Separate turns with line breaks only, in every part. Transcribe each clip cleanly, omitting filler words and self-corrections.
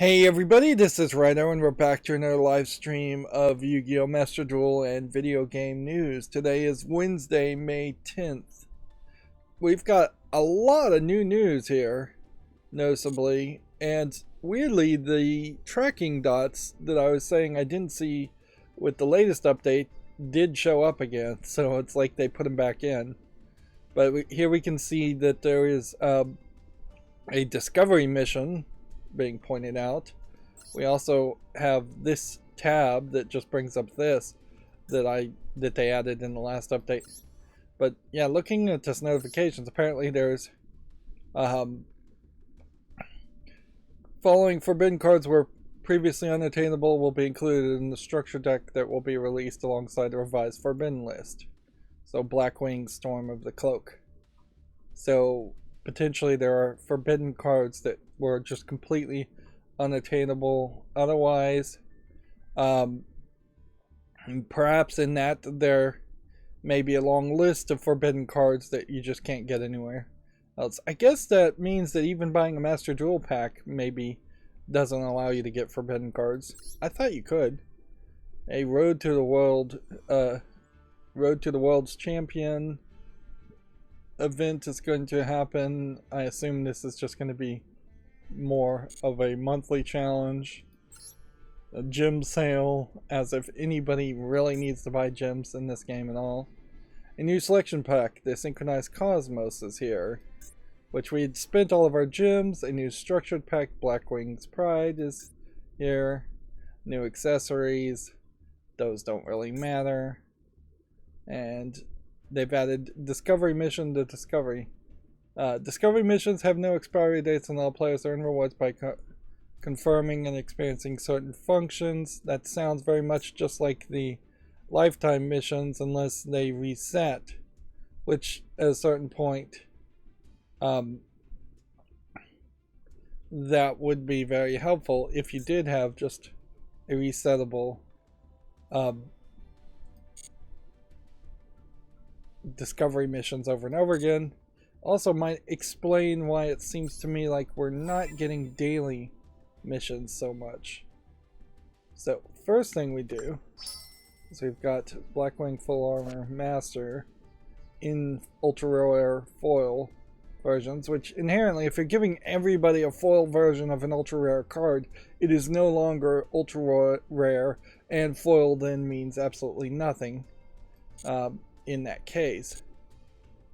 Hey everybody, this is Rydo and we're back to another live stream of Yu-Gi-Oh! Master Duel and video game news. Today is Wednesday, May 10th. We've got a lot of new news here, noticeably, and weirdly the tracking dots that I was saying I didn't see with the latest update did show up again, so it's like they put them back in. But here we can see that there is a discovery mission being pointed out. We also have this tab that just brings up this that they added in the last update. But yeah, looking at this notifications, apparently there's following forbidden cards were previously unattainable will be included in the structure deck that will be released alongside the revised forbidden list. So Blackwing, Storm of the Cloak. So potentially there are forbidden cards that were just completely unattainable otherwise. Perhaps in that there may be a long list of forbidden cards that you just can't get anywhere else. I guess that means that even buying a Master Duel pack maybe doesn't allow you to get forbidden cards. I thought you could. A Road to the World's Champion event is going to happen. I assume this is just going to be more of a monthly challenge. A gem sale, as if anybody really needs to buy gems in this game at all. A new selection pack, the Synchronized Cosmos, is here, which we had spent all of our gems. A new structured pack, Blackwing's Pride, is here. New accessories, those don't really matter. And they've added Discovery Mission to Discovery. Discovery missions have no expiry dates and all players earn rewards by confirming and experiencing certain functions. That sounds very much just like the lifetime missions unless they reset, which at a certain point that would be very helpful if you did have just a resettable discovery missions over and over again. Also might explain why it seems to me like we're not getting daily missions so much. So first thing we do is we've got Blackwing Full Armor Master in ultra rare foil versions, which inherently, if you're giving everybody a foil version of an ultra rare card, it is no longer ultra rare, and foil then means absolutely nothing in that case.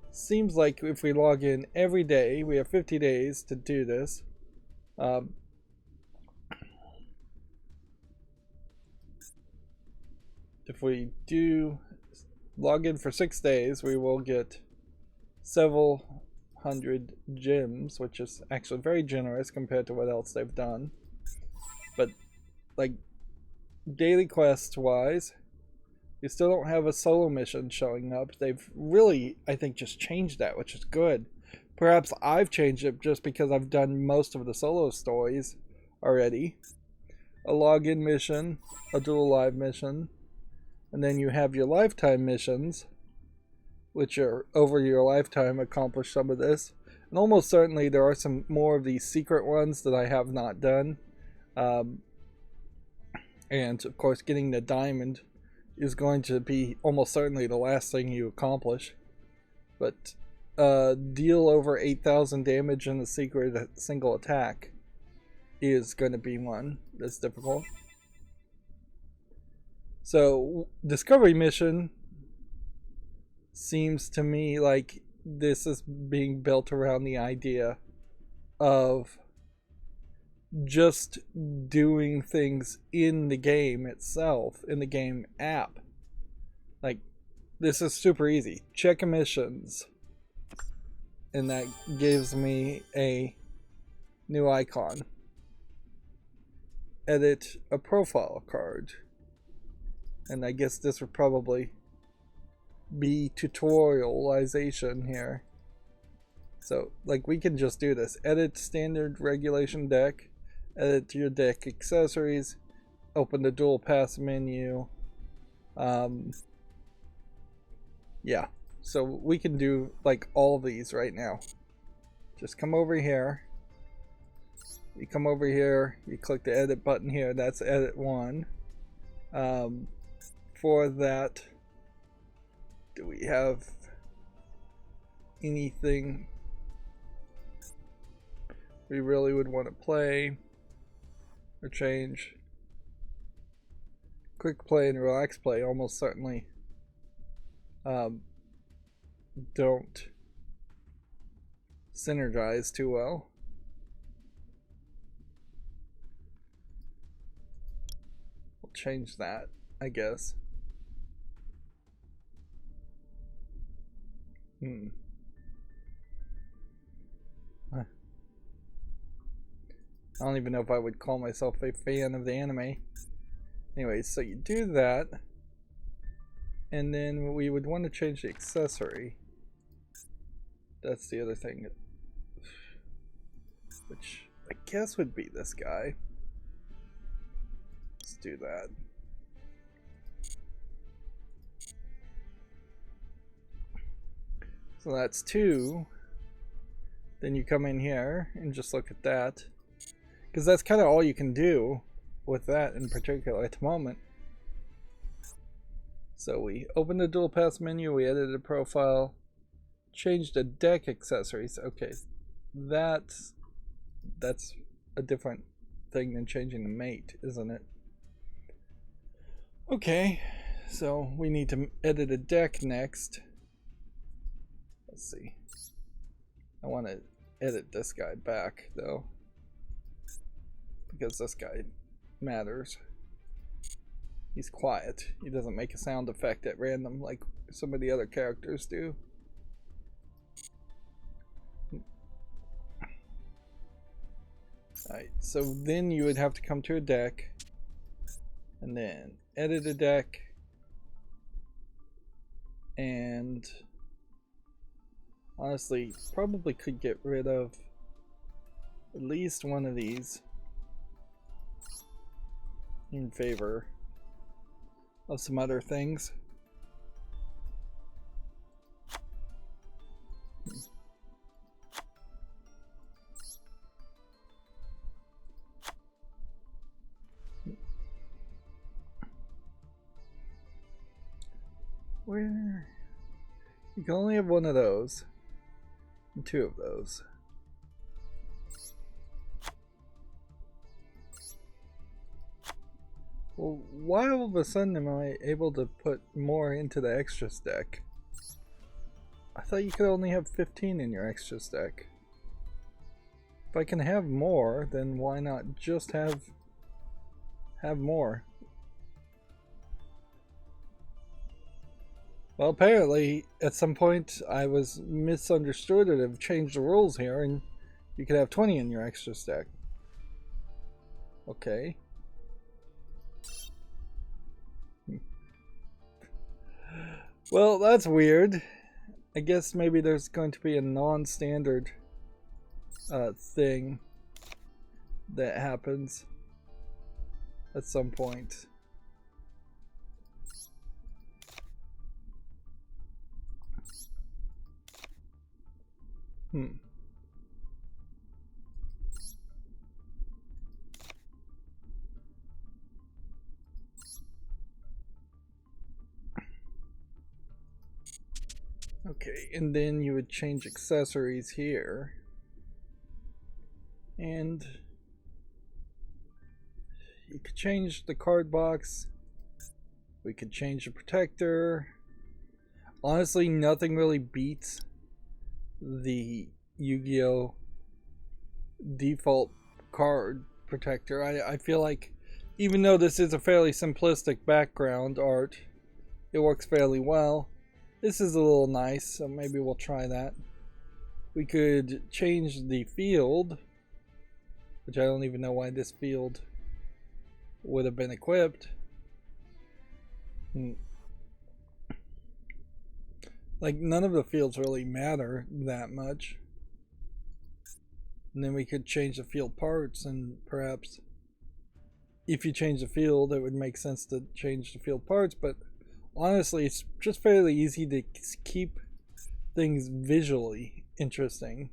Seems like if we log in every day, we have 50 days to do this. If we do log in for 6 days, we will get several hundred gems, which is actually very generous compared to what else they've done. But like daily quest wise, you still don't have a solo mission showing up. They've really, I think, just changed that, which is good. Perhaps I've changed it just because I've done most of the solo stories already. A login mission, a dual live mission, and then you have your lifetime missions, which are over your lifetime accomplish some of this. And almost certainly there are some more of these secret ones that I have not done. And of course getting the diamond is going to be almost certainly the last thing you accomplish. But deal over 8,000 damage in a secret single attack is going to be one that's difficult. So Discovery Mission seems to me like this is being built around the idea of just doing things in the game itself, in the game app. Like, this is super easy. Check emissions, and that gives me a new icon. Edit a profile card, and I guess this would probably be tutorialization here. So like we can just do this. Edit standard regulation deck, edit your deck accessories, open the dual pass menu. Yeah, so we can do like all these right now. Just come over here, You come over here, you click the edit button here, that's edit 1. For that, do we have anything we really would want to play or change? Quick play and relax play almost certainly don't synergize too well. We'll change that, I guess. I don't even know if I would call myself a fan of the anime. Anyway, so you do that, and then we would want to change the accessory. That's the other thing, which I guess would be this guy. Let's do that. So that's 2. Then you come in here and just look at that, because that's kind of all you can do with that in particular at the moment. So we open the Duel Pass menu, we edited a profile, changed the deck accessories. Okay, that's a different thing than changing the mate, isn't it? Okay, so we need to edit a deck next. Let's see. I want to edit this guy back though, because this guy matters. He's quiet. He doesn't make a sound effect at random like some of the other characters do. Alright, so then you would have to come to a deck and then edit a deck, and honestly probably could get rid of at least one of these in favor of some other things. Where you can only have one of those and 2 of those. Well, why all of a sudden am I able to put more into the extras deck? I thought you could only have 15 in your extras deck. If I can have more, then why not just have more? Well, apparently at some point I was misunderstood or have changed the rules here, and you could have 20 in your extras deck. Okay. Well, that's weird. I guess maybe there's going to be a non-standard thing that happens at some point. Okay, and then you would change accessories here. And you could change the card box. We could change the protector. Honestly, nothing really beats the Yu-Gi-Oh! Default card protector. I feel like even though this is a fairly simplistic background art, it works fairly well. This is a little nice, so maybe we'll try that. We could change the field, which I don't even know why this field would have been equipped. Like, none of the fields really matter that much. And then we could change the field parts, and perhaps if you change the field, it would make sense to change the field parts, but honestly, it's just fairly easy to keep things visually interesting.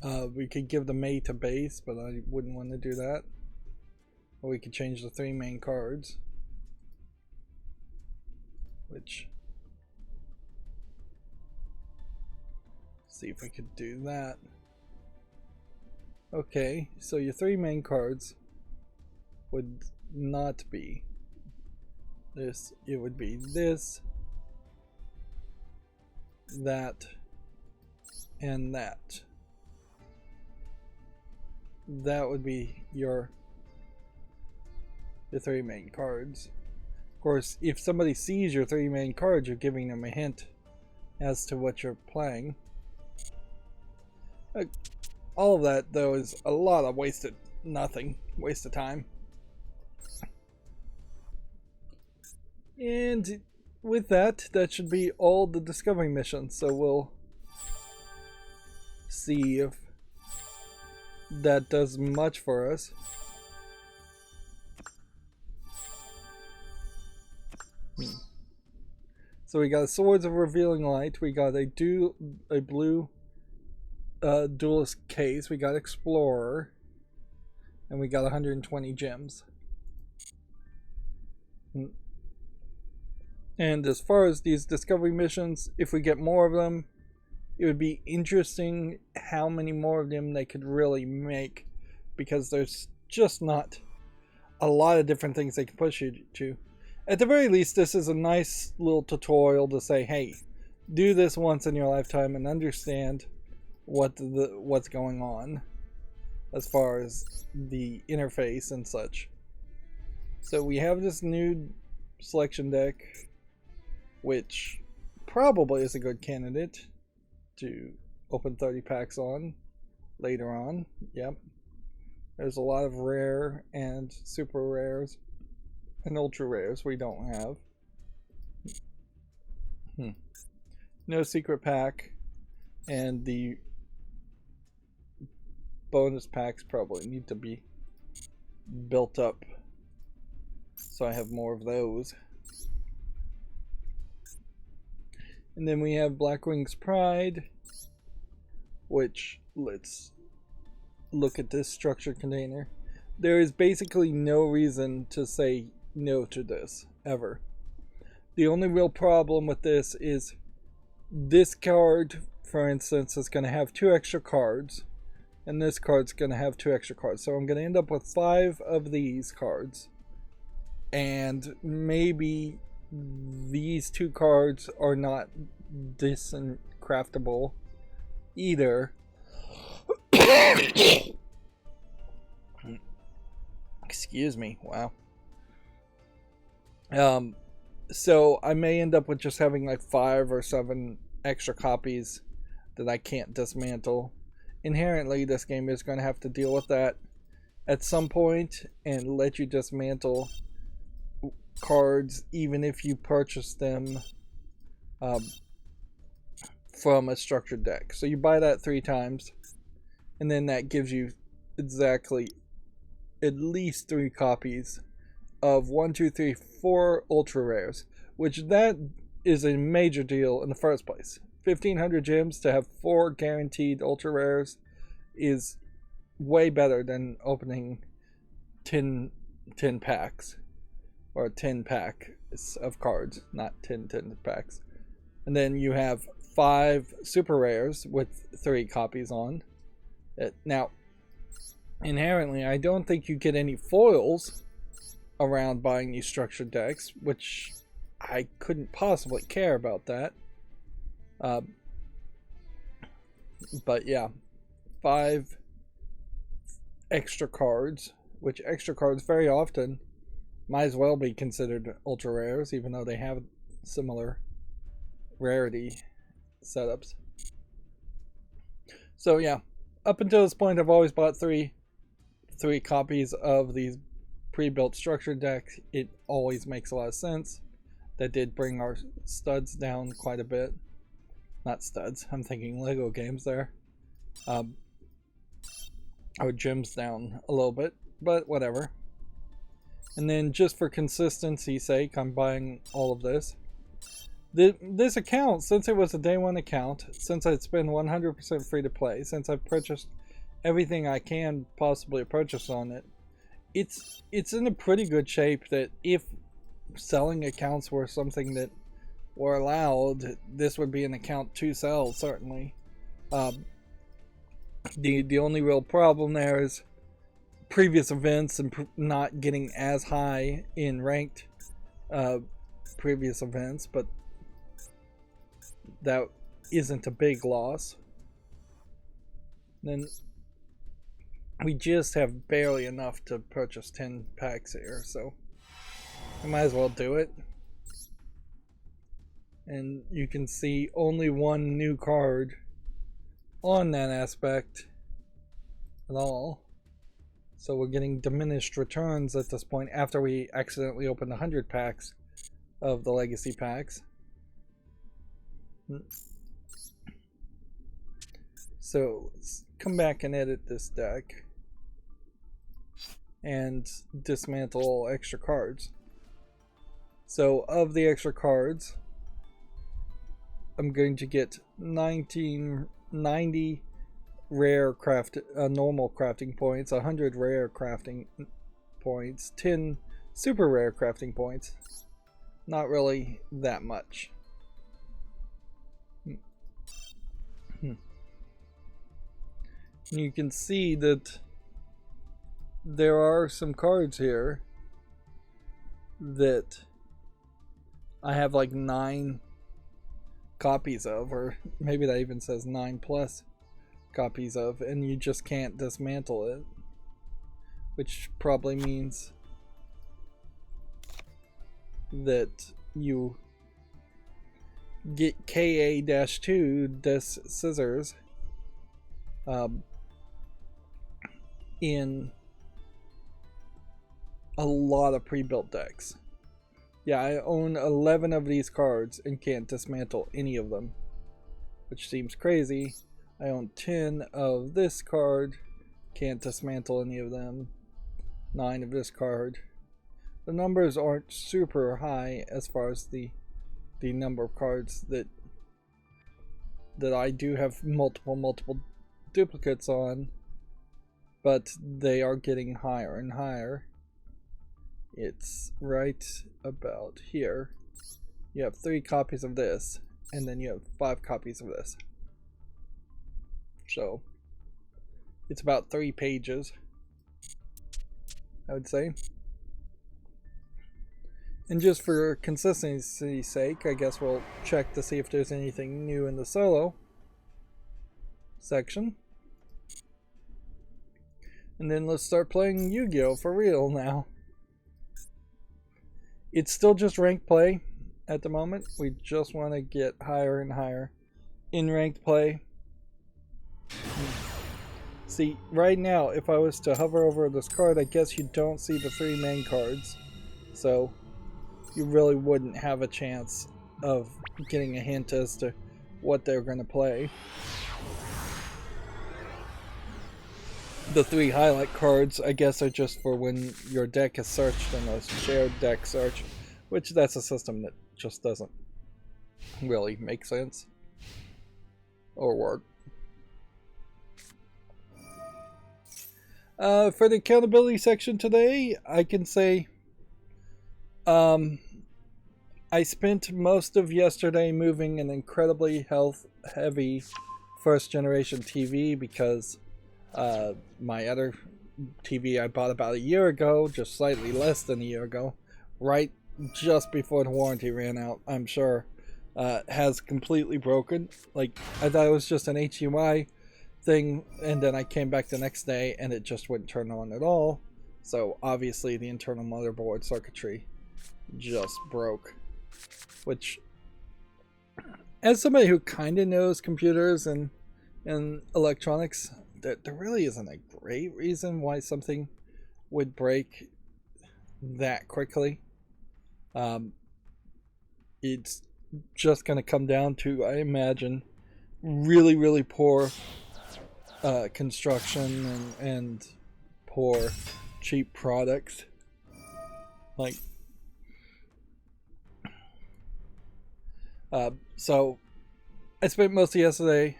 We could give the May to base, but I wouldn't want to do that. Or we could change the 3 main cards. Which... see if we could do that. Okay, so your 3 main cards would not be this. It would be this, that, and that. That would be your 3 main cards. Of course, if somebody sees your 3 main cards, you're giving them a hint as to what you're playing. All of that, though, is a lot of waste of time. And with that, that should be all the discovery missions. So we'll see if that does much for us. So we got Swords of Revealing Light, we got a blue Duelist case, we got Explorer, and we got 120 gems. And as far as these discovery missions, if we get more of them, it would be interesting how many more of them they could really make, because there's just not a lot of different things they can push you to. At the very least, this is a nice little tutorial to say, hey, do this once in your lifetime and understand what's going on as far as the interface and such. So we have this new selection deck, which probably is a good candidate to open 30 packs on later on. Yep. There's a lot of rare and super rares and ultra rares we don't have. No secret pack, and the bonus packs probably need to be built up, so I have more of those. And then we have Blackwing's Pride, which, let's look at this structured container. There is basically no reason to say no to this, ever. The only real problem with this is this card, for instance, is going to have 2 extra cards, and this card's going to have 2 extra cards. So I'm going to end up with 5 of these cards, and maybe these 2 cards are not decent craftable either. Excuse me. Wow. So I may end up with just having like 5 or 7 extra copies that I can't dismantle. Inherently, this game is going to have to deal with that at some point and let you dismantle cards even if you purchase them from a structured deck. So you buy that 3 times, and then that gives you exactly at least 3 copies of 1, 2, 3, 4 ultra rares, which that is a major deal in the first place. 1,500 gems to have 4 guaranteed ultra rares is way better than opening 10 packs, or 10 packs of cards, not 10 packs. And then you have 5 super rares with 3 copies on it. Now, inherently, I don't think you get any foils around buying these structured decks, which I couldn't possibly care about that. But yeah, 5 extra cards, which extra cards very often might as well be considered ultra rares, even though they have similar rarity setups. So yeah, up until this point, I've always bought 3 copies of these pre-built structured decks. It always makes a lot of sense. That did bring our studs down quite a bit. Not studs, I'm thinking Lego games there. Our gems down a little bit, but whatever. And then just for consistency's sake, I'm buying all of this. This account, since it was a day one account, since it's been 100% free to play, since I've purchased everything I can possibly purchase on it, it's in a pretty good shape that if selling accounts were something that were allowed, this would be an account to sell, certainly. The only real problem there is previous events and not getting as high in ranked previous events, but that isn't a big loss. Then we just have barely enough to purchase 10 packs here, so I might as well do it. And you can see only one new card on that aspect at all. So we're getting diminished returns at this point after we accidentally opened 100 packs of the legacy packs. So let's come back and edit this deck and dismantle all extra cards. So of the extra cards, I'm going to get 90 rare normal crafting points, 100 rare crafting points, 10 super rare crafting points. Not really that much. You can see that there are some cards here that I have like 9 copies of, or maybe that even says 9+ copies of, and you just can't dismantle it, which probably means that you get KA-2 Dis Scissors in a lot of pre-built decks. Yeah, I own 11 of these cards and can't dismantle any of them, which seems crazy. I own 10 of this card, can't dismantle any of them. 9 of this card. The numbers aren't super high as far as the number of cards that I do have multiple duplicates on, but they are getting higher and higher. It's right about here. You have 3 copies of this, and then you have 5 copies of this. So it's about 3 pages, I would say. And just for consistency's sake, I guess we'll check to see if there's anything new in the solo section. And then let's start playing Yu-Gi-Oh! For real now. It's still just ranked play at the moment. We just want to get higher and higher in ranked play. See, right now, if I was to hover over this card, I guess you don't see the 3 main cards. So you really wouldn't have a chance of getting a hint as to what they're going to play. The 3 highlight cards, I guess, are just for when your deck is searched in a shared deck search, which that's a system that just doesn't really make sense or work. For the accountability section today, I can say I spent most of yesterday moving an incredibly health-heavy first-generation TV because my other TV I bought about a year ago, just slightly less than a year ago, right just before the warranty ran out, I'm sure, has completely broken. Like, I thought it was just an HDMI thing, and then I came back the next day and it just wouldn't turn on at all. So obviously the internal motherboard circuitry just broke, which, as somebody who kind of knows computers and electronics, there really isn't a great reason why something would break that quickly. It's just going to come down to, I imagine, really poor construction and poor cheap products. Like, So I spent most of yesterday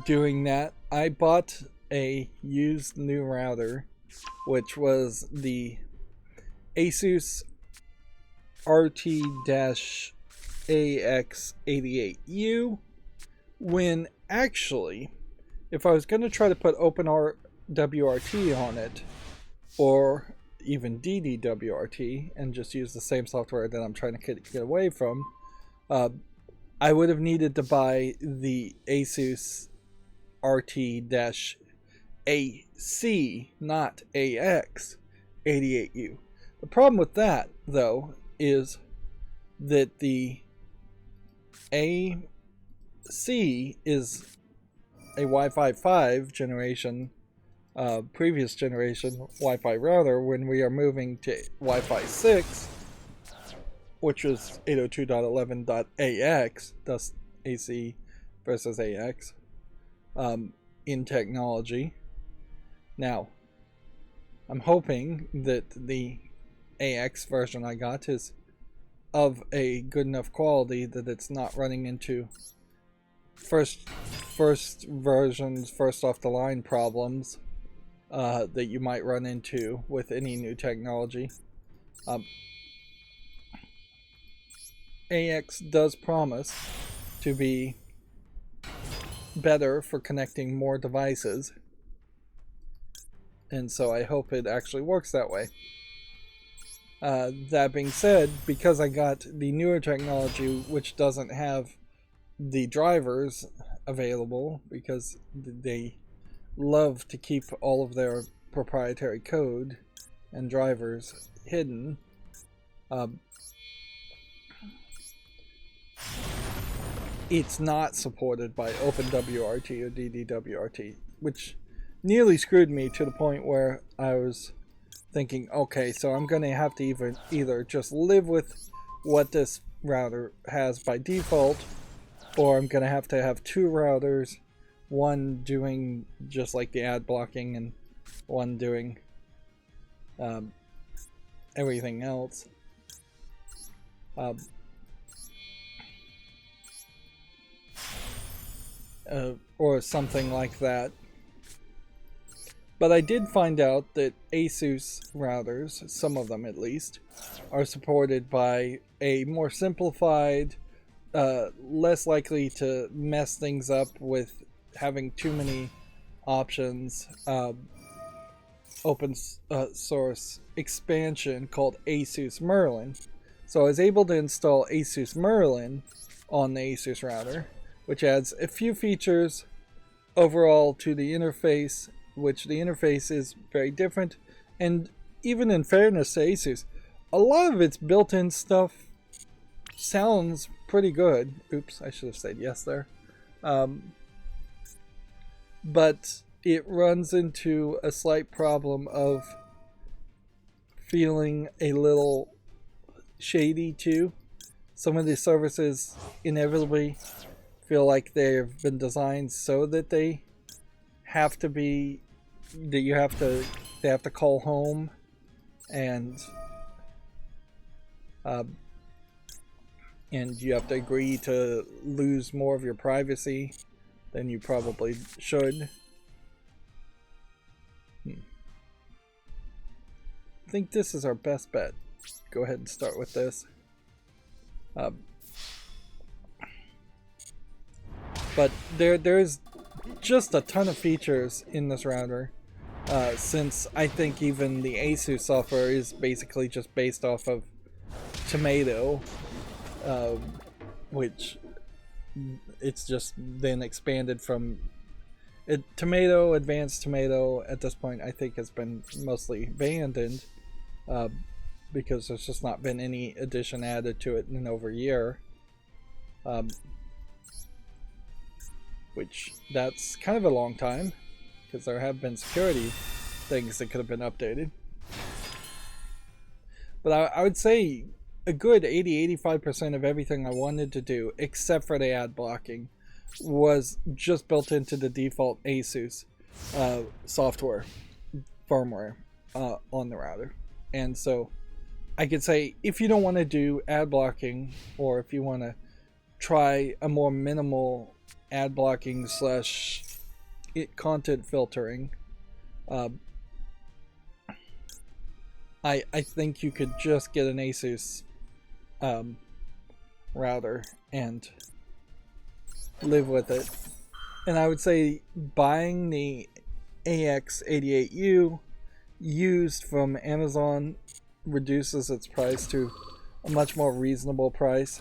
doing that. I bought a used new router, which was the Asus RT-AX88U, when actually, if I was going to try to put OpenWRT on it, or even DDWRT, and just use the same software that I'm trying to get away from, I would have needed to buy the Asus RT-AC, not AX88U. The problem with that, though, is that the AC is a Wi-Fi 5 generation, previous generation Wi-Fi router, when we are moving to Wi-Fi 6, which is 802.11.AX, thus AC versus AX, in technology. Now, I'm hoping that the AX version I got is of a good enough quality that it's not running into first versions, first off the line problems that you might run into with any new technology. AX does promise to be better for connecting more devices, and so I hope it actually works that way. That being said, because I got the newer technology, which doesn't have the drivers available, because they love to keep all of their proprietary code and drivers hidden, it's not supported by OpenWRT or DDWRT, which nearly screwed me to the point where I was thinking, okay, so I'm going to have to either just live with what this router has by default, or I'm going to have two routers, one doing just like the ad blocking and one doing everything else. Or something like that. But I did find out that Asus routers, some of them at least, are supported by a more simplified, less likely to mess things up with having too many options, open source expansion called Asus Merlin. So I was able to install Asus Merlin on the Asus router, which adds a few features overall to the interface, which the interface is very different, and even in fairness to Asus, a lot of its built-in stuff sounds pretty good. Oops, I should have said yes there. But it runs into a slight problem of feeling a little shady too. Some of the services inevitably feel like they've been designed so that they have to be, that they have to call home, and you have to agree to lose more of your privacy than you probably should. I think this is our best bet. Go ahead and start with this. But there's just a ton of features in this router, since I think even the Asus software is basically just based off of Tomato, which it's just then expanded from it. Tomato, Advanced Tomato, at this point I think has been mostly abandoned, because there's just not been any addition added to it in over a year. Which, that's kind of a long time, because there have been security things that could have been updated. But I would say a good 80-85% of everything I wanted to do, except for the ad blocking, was just built into the default Asus software, firmware, on the router. And so I could say if you don't want to do ad blocking, or if you want to try a more minimal ad blocking slash content filtering, I think you could just get an Asus router and live with it. And I would say buying the AX88U used from Amazon reduces its price to a much more reasonable price,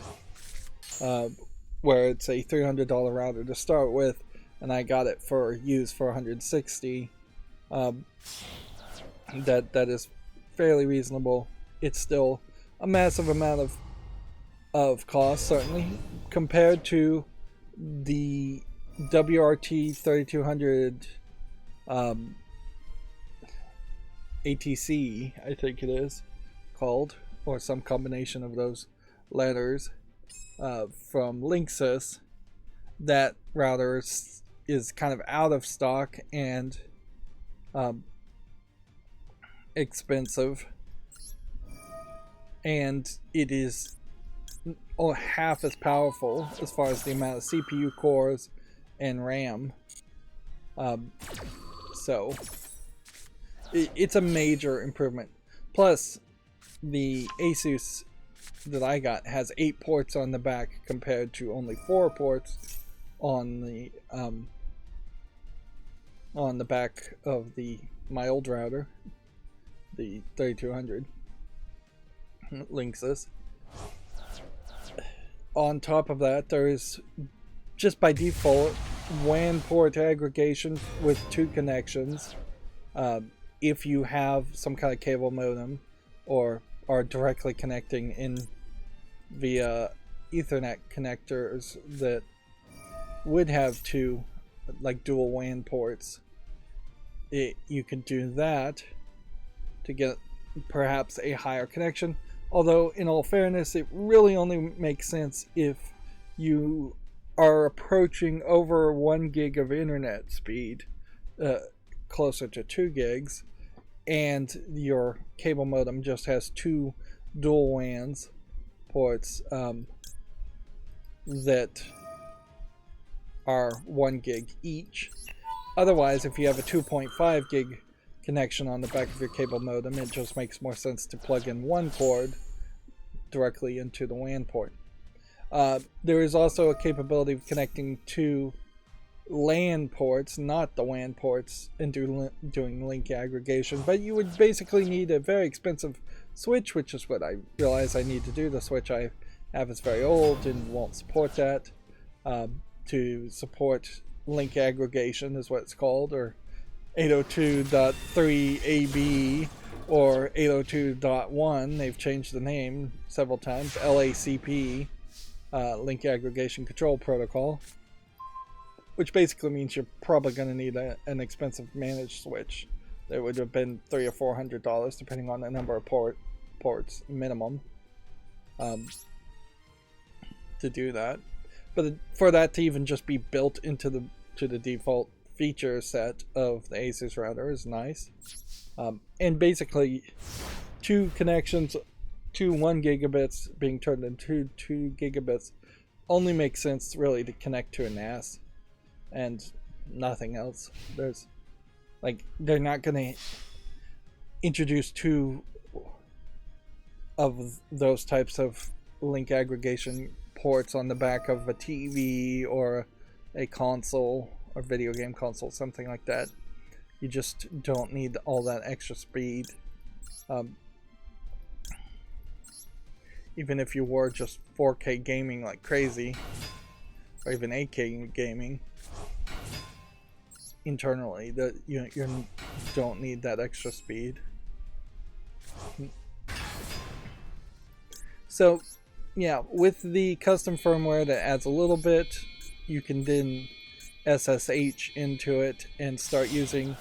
where it's a $300 router to start with, and I got it for used for $160. That is fairly reasonable. It's still a massive amount of cost, certainly, compared to the WRT 3200 ATC, I think it is called, or some combination of those letters, from Linksys. That router is kind of out of stock and expensive, and it is half as powerful as far as the amount of CPU cores and RAM. So it's a major improvement. Plus, the Asus that I got has 8 ports on the back compared to only 4 ports on the back of my old router, the 3200 Linksys. On top of that, there is, just by default, WAN port aggregation with 2 connections. If you have some kind of cable modem or are directly connecting in via Ethernet connectors that would have 2 like dual WAN ports, you can do that to get perhaps a higher connection. Although, in all fairness, it really only makes sense if you are approaching over 1 gig of internet speed, closer to 2 gigs, and your cable modem just has 2 dual WANs ports that are 1 gig each. Otherwise, if you have a 2.5 gig connection on the back of your cable modem, it just makes more sense to plug in 1 cord directly into the WAN port. There is also a capability of connecting 2 LAN ports, not the WAN ports, and doing link aggregation, but you would basically need a very expensive switch, which is what I realize I need to do. The switch I have is very old and won't support that. To support link aggregation is what it's called, or 802.3ab or 802.1. They've changed the name several times. LACP, Link Aggregation Control Protocol, which basically means you're probably going to need an expensive managed switch that would have been $300 or $400 depending on the number of ports minimum to do that. But for that to even just be built into the default feature set of the Asus router is nice. And basically 2 connections to 1 gigabits being turned into 2 gigabits only makes sense really to connect to a NAS and nothing else. They're not going to introduce 2 of those types of link aggregation ports on the back of a TV or a console or video game console, something like that. You just don't need all that extra speed. Even if you were just 4K gaming like crazy, or even 8K gaming internally, that you don't need that extra speed. So yeah, with the custom firmware that adds a little bit, you can then SSH into it and start using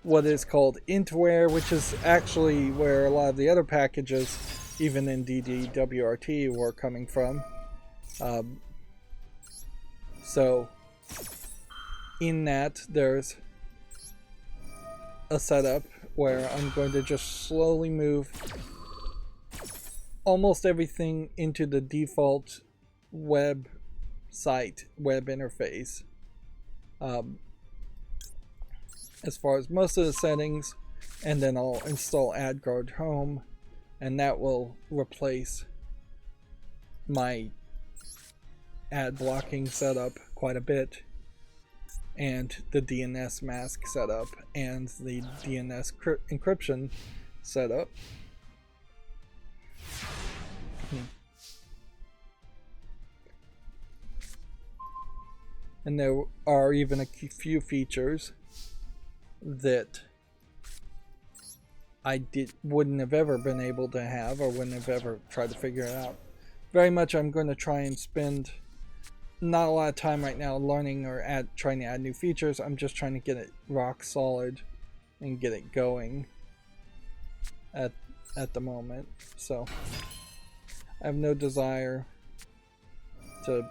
what is called intware, which is actually where a lot of the other packages, even in DDWRT, were coming from. So in that, there's a setup where I'm going to just slowly move almost everything into the default web site, web interface. As far as most of the settings, and then I'll install AdGuard Home, and that will replace my ad blocking setup quite a bit, and the DNS mask setup, and the DNS encryption setup. And there are even a few features that I wouldn't have ever been able to have, or wouldn't have ever tried to figure it out. Very much I'm going to try and spend not a lot of time right now learning or trying to add new features. I'm just trying to get it rock solid and get it going at the moment. So I have no desire to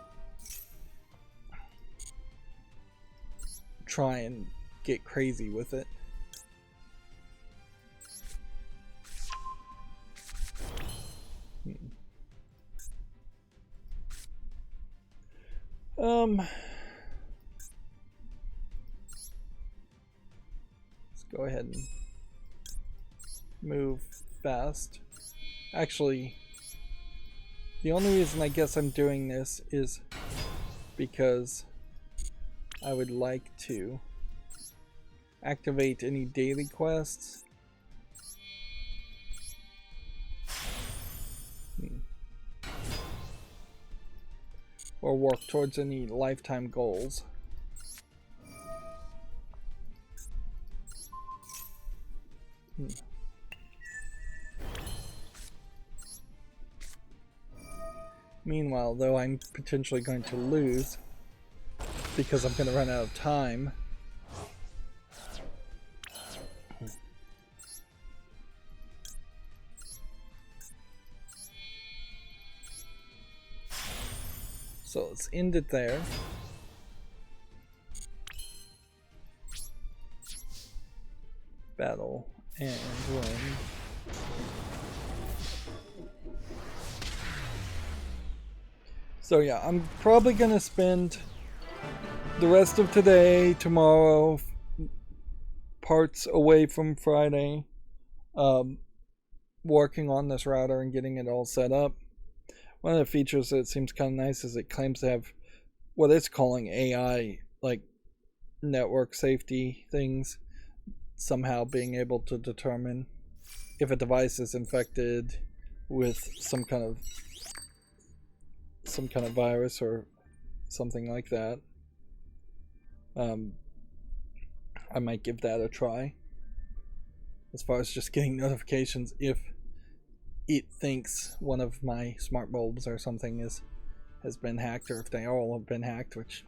try and get crazy with it. Let's go ahead and move fast. Actually, the only reason I guess I'm doing this is because I would like to activate any daily quests. Or work towards any lifetime goals. Meanwhile, though, I'm potentially going to lose because I'm going to run out of time. So let's end it there. Battle and win. So yeah, I'm probably gonna spend the rest of today, tomorrow, parts away from Friday, working on this router and getting it all set up. One of the features that seems kind of nice is it claims to have what it's calling AI, like network safety things, somehow being able to determine if a device is infected with some kind of virus or something like that. I might give that a try. As far as just getting notifications if it thinks one of my smart bulbs or something has been hacked, or if they all have been hacked, which,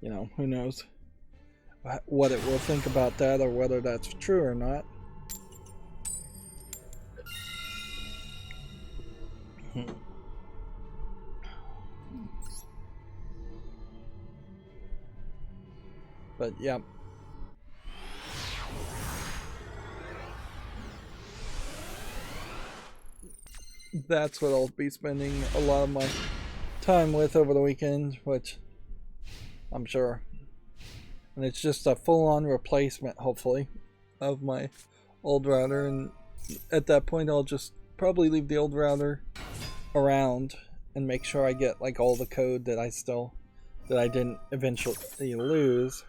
you know, who knows what it will think about that, or whether that's true or not. But yeah, that's what I'll be spending a lot of my time with over the weekend, which I'm sure. And it's just a full-on replacement, hopefully, of my old router. And at that point, I'll just probably leave the old router around and make sure I get like all the code that I didn't eventually lose,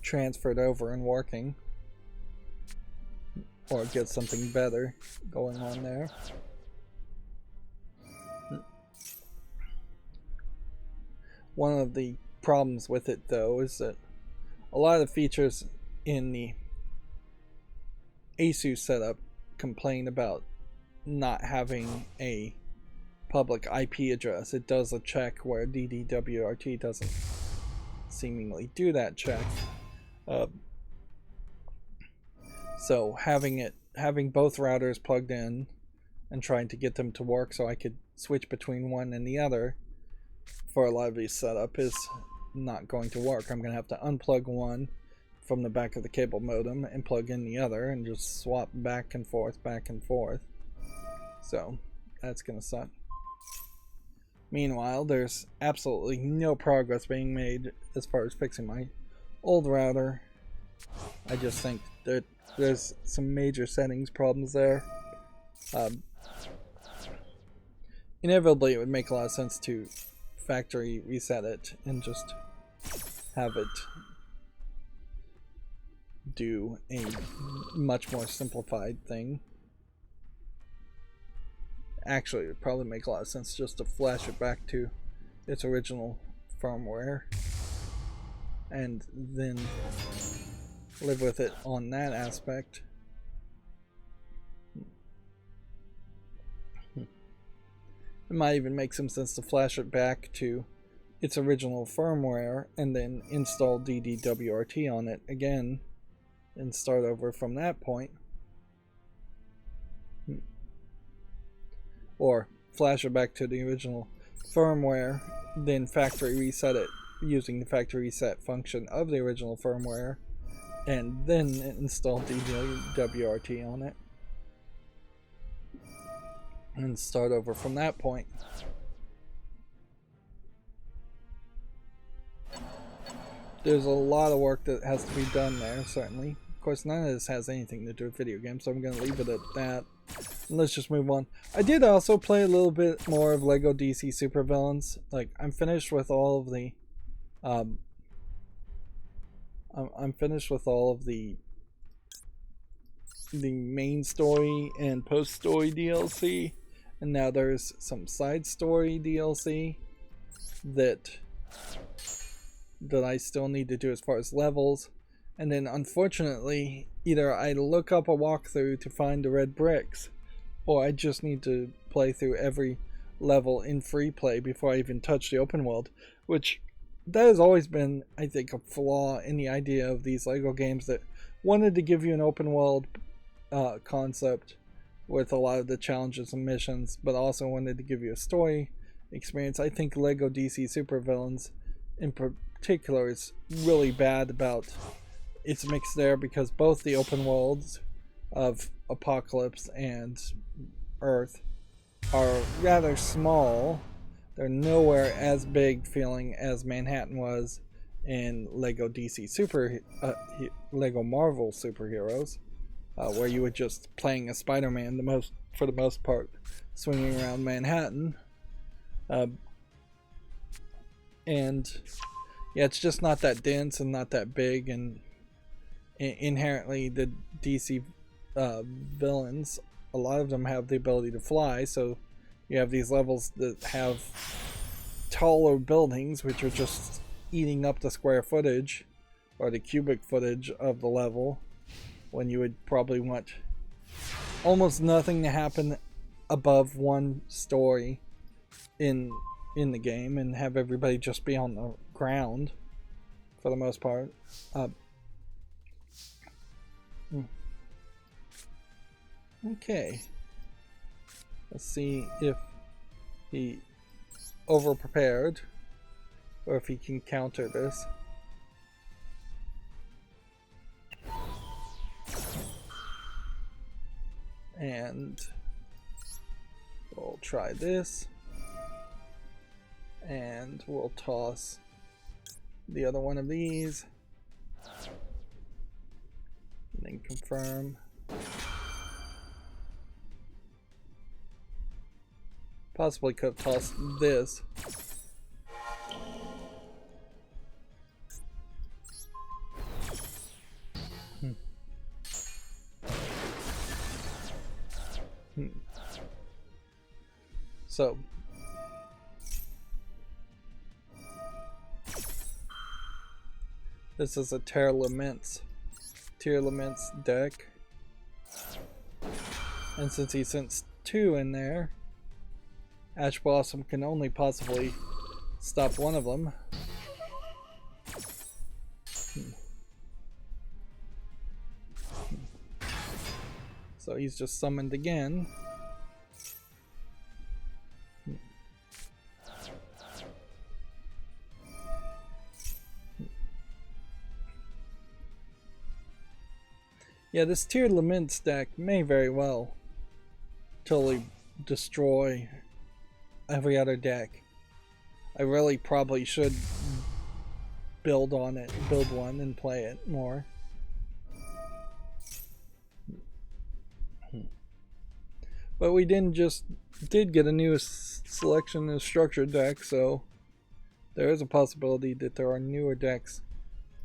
transferred over and working, or get something better going on there. One of the problems with it, though, is that a lot of the features in the ASUS setup complain about not having a public IP address. It does a check where DDWRT doesn't seemingly do that check. So having both routers plugged in and trying to get them to work so I could switch between one and the other for a lot of these setup is not going to work. I'm going to have to unplug one, from the back of the cable modem and plug in the other and just swap back and forth. So that's gonna suck. Meanwhile, there's absolutely no progress being made as far as fixing my old router. I just think that there's some major settings problems there. Inevitably, it would make a lot of sense to factory reset it and just have it do a much more simplified thing. Actually, it would probably make a lot of sense just to flash it back to its original firmware and then live with it on that aspect. It might even make some sense to flash it back to its original firmware and then install DDWRT on it again and start over from that point. Or flash it back to the original firmware, then factory reset it using the factory reset function of the original firmware, and then install DDWRT on it and start over from that point. There's a lot of work that has to be done there, certainly. Of course, none of this has anything to do with video games, so I'm going to leave it at that. And let's just move on. I did also play a little bit more of LEGO DC Supervillains. Like, I'm finished with all of the I'm finished with all of the main story and post story DLC, and now there's some side story DLC that I still need to do as far as levels. And then unfortunately, either I look up a walkthrough to find the red bricks, or I just need to play through every level in free play before I even touch the open world, which that has always been, I think, a flaw in the idea of these LEGO games that wanted to give you an open world concept with a lot of the challenges and missions, but also wanted to give you a story experience. I think LEGO DC Supervillains in particular is really bad about its mix there, because both the open worlds of Apocalypse and Earth are rather small. They're nowhere as big feeling as Manhattan was in LEGO LEGO Marvel Superheroes, where you were just playing as Spider-Man for the most part, swinging around Manhattan. And yeah, it's just not that dense and not that big, and inherently the DC villains, a lot of them have the ability to fly, so you have these levels that have taller buildings which are just eating up the square footage or the cubic footage of the level, when you would probably want almost nothing to happen above one story in the game and have everybody just be on the ground for the most part. Okay, let's see if he over-prepared or if he can counter this. And we'll try this, and we'll toss the other one of these and then confirm. Possibly could have tossed this. So this is a Tier Laments deck, and since he sent 2 in there, Ash Blossom can only possibly stop one of them. So he's just summoned again. Yeah, this tiered laments deck may very well totally destroy every other deck. I really probably should build on it, build one and play it more. But we did get a new selection and structured deck, so there is a possibility that there are newer decks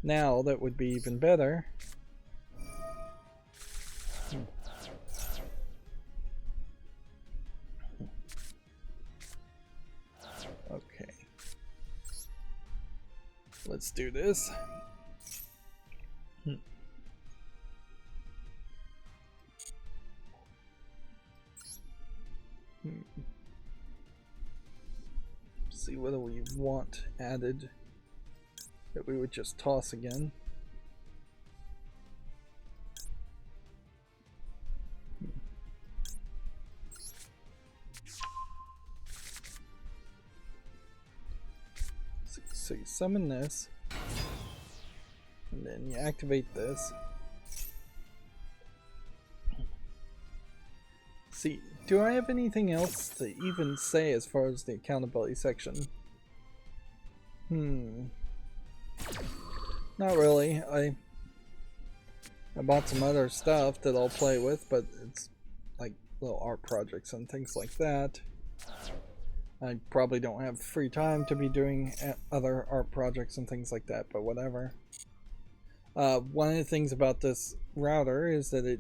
now that would be even better. Okay. Let's do this. See whether we want added that we would just toss again. So you summon this, and then you activate this. See, do I have anything else to even say as far as the accountability section? Not really. I bought some other stuff that I'll play with, but it's like little art projects and things like that. I probably don't have free time to be doing other art projects and things like that, but whatever. One of the things about this router is that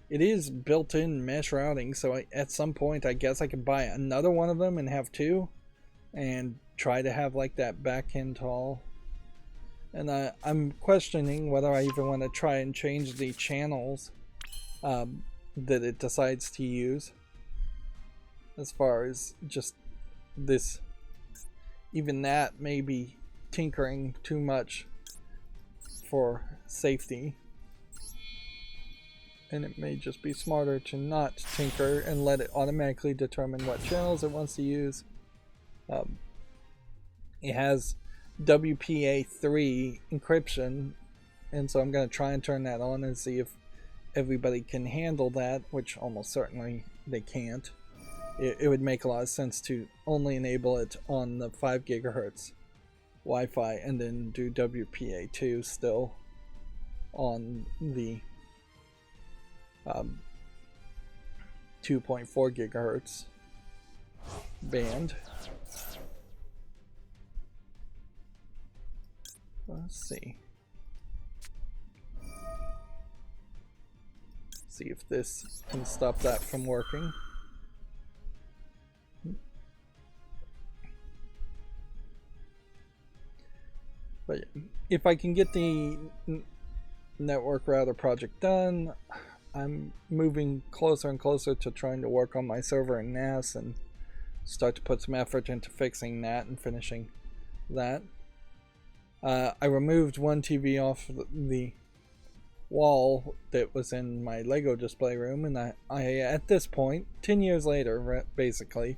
it is built-in mesh routing, so at some point I guess I could buy another one of them and have two and try to have like that back-end tall. And I'm questioning whether I even want to try and change the channels that it decides to use, as far as just this. Even that may be tinkering too much for safety, and it may just be smarter to not tinker and let it automatically determine what channels it wants to use. It has WPA3 encryption, and so I'm going to try and turn that on and see if everybody can handle that, which almost certainly they can't. It would make a lot of sense to only enable it on the 5 gigahertz Wi-Fi and then do WPA2 still on the 2.4 gigahertz band. Let's see. See if this can stop that from working. But if I can get the network router project done, I'm moving closer and closer to trying to work on my server in NAS and start to put some effort into fixing that and finishing that. I removed one TV off the wall that was in my Lego display room, and I at this point, 10 years later, basically,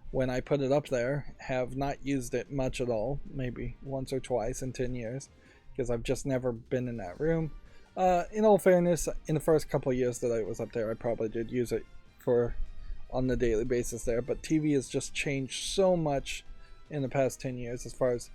when I put it up there, have not used it much at all, maybe once or twice in 10 years, because I've just never been in that room. In all fairness, in the first couple of years that I was up there, I probably did use it on the daily basis there, but TV has just changed so much in the past 10 years as far as,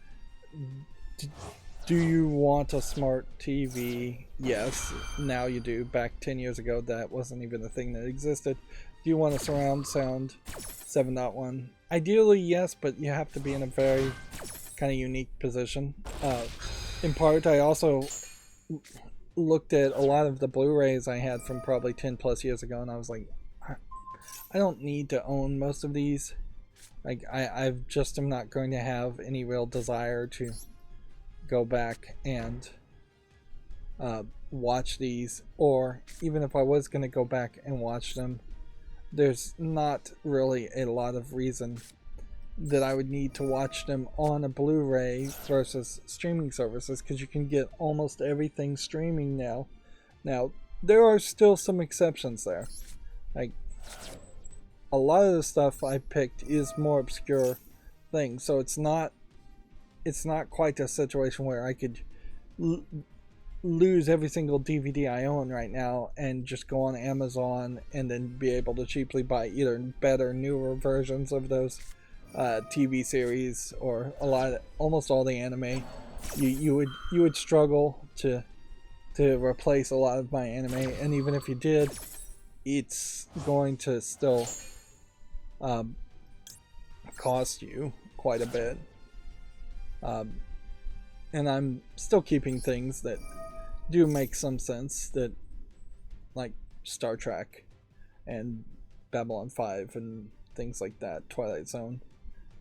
do you want a smart TV? Yes, now you do. Back 10 years ago, that wasn't even a thing that existed. Do you want a surround sound 7.1? Ideally, yes, but you have to be in a very kind of unique position. In part, I also looked at a lot of the Blu-rays I had from probably 10 plus years ago, and I was like, I don't need to own most of these. Like, I just am not going to have any real desire to go back and watch these, or even if I was going to go back and watch them, there's not really a lot of reason that I would need to watch them on a Blu-ray versus streaming services, because you can get almost everything streaming now. Now, there are still some exceptions there. Like, a lot of the stuff I picked is more obscure things, so it's not quite a situation where I could lose every single DVD I own right now and just go on Amazon and then be able to cheaply buy either better, newer versions of those TV series or almost all the anime. You would struggle to replace a lot of my anime, and even if you did, it's going to still cost you quite a bit. And I'm still keeping things that do make some sense, that like Star Trek and Babylon 5 and things like that, Twilight Zone.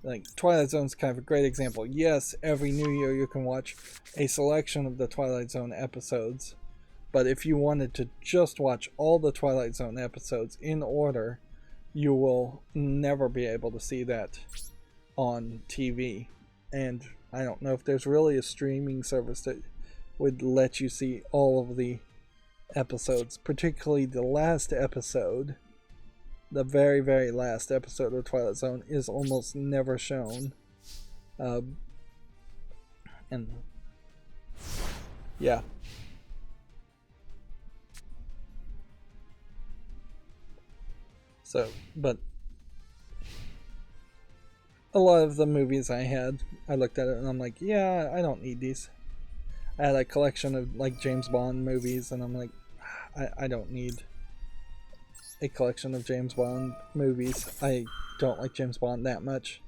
Like, Twilight Zone's kind of a great example. Yes, every new year you can watch a selection of the Twilight Zone episodes, but if you wanted to just watch all the Twilight Zone episodes in order, you will never be able to see that on TV. And I don't know if there's really a streaming service that would let you see all of the episodes, particularly the last episode. The very, very last episode of Twilight Zone is almost never shown. And yeah. So, but a lot of the movies I looked at it and I'm like, yeah, I don't need these. I had a collection of like James Bond movies and I'm like, I don't need a collection of James Bond movies. I don't like James Bond that much.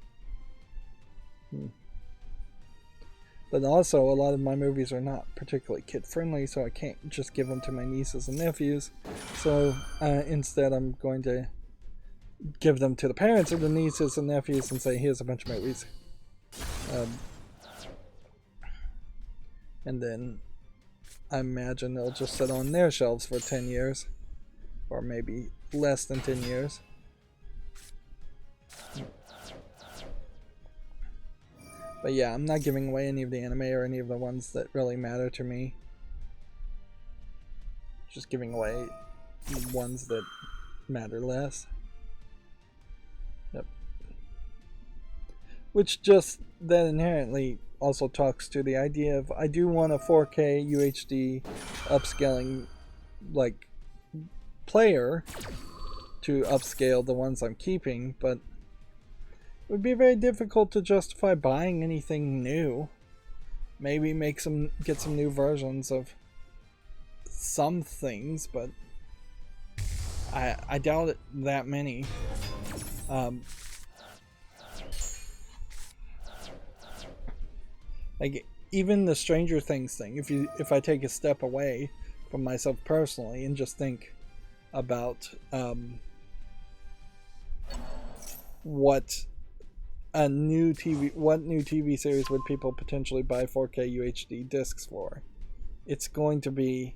But also, a lot of my movies are not particularly kid-friendly, so I can't just give them to my nieces and nephews. So instead, I'm going to give them to the parents of the nieces and nephews and say, here's a bunch of movies. And then I imagine they'll just sit on their shelves for 10 years. Or maybe less than 10 years. But yeah, I'm not giving away any of the anime or any of the ones that really matter to me. Just giving away ones that matter less. Yep. Which just that inherently also talks to the idea of I do want a 4K UHD upscaling like player to upscale the ones I'm keeping, but it would be very difficult to justify buying anything new. Maybe get some new versions of some things, but I doubt it that many. Like even the Stranger Things thing, if I take a step away from myself personally and just think about what new TV series would people potentially buy 4K UHD discs for? It's going to be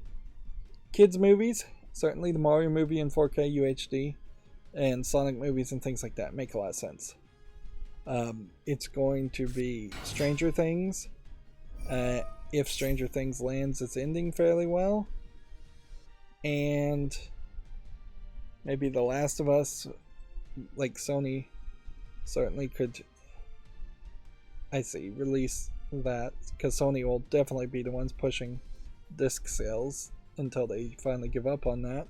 kids movies, certainly the Mario movie in 4K UHD, and Sonic movies and things like that make a lot of sense. It's going to be Stranger Things, if Stranger Things lands its ending fairly well, and maybe The Last of Us. Like Sony certainly could, release that, because Sony will definitely be the ones pushing disc sales until they finally give up on that.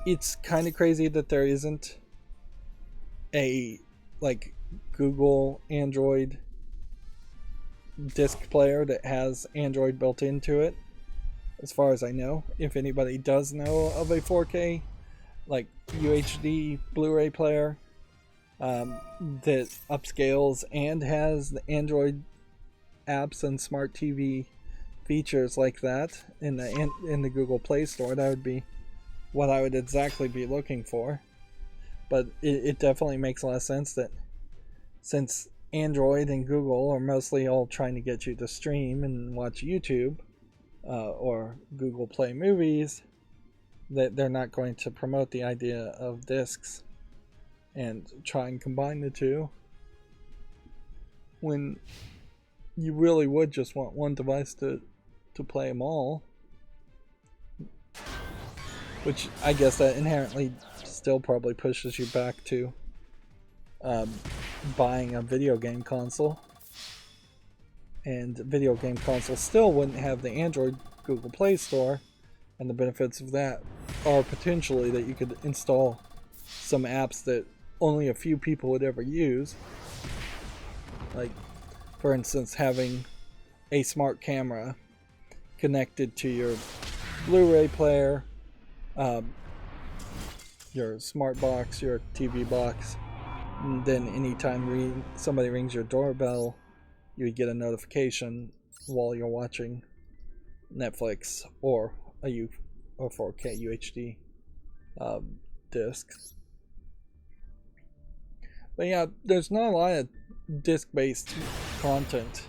It's kind of crazy that there isn't a like Google Android disc player that has Android built into it, as far as I know. If anybody does know of a 4K like UHD Blu-ray player that upscales and has the Android apps and smart TV features like that in the Google Play Store, that would be what I would exactly be looking for. But it definitely makes a lot of sense that since Android and Google are mostly all trying to get you to stream and watch YouTube or Google Play Movies, that they're not going to promote the idea of discs and try and combine the two, when you really would just want one device to play them all. Which I guess that inherently still probably pushes you back to buying a video game console. and video game consoles still wouldn't have the Android Google Play Store, and the benefits of that are potentially that you could install some apps that only a few people would ever use, like for instance having a smart camera connected to your Blu-ray player, your smart box, your TV box, and then anytime somebody rings your doorbell, you would get a notification while you're watching Netflix or a 4K UHD disc. But yeah, there's not a lot of disc-based content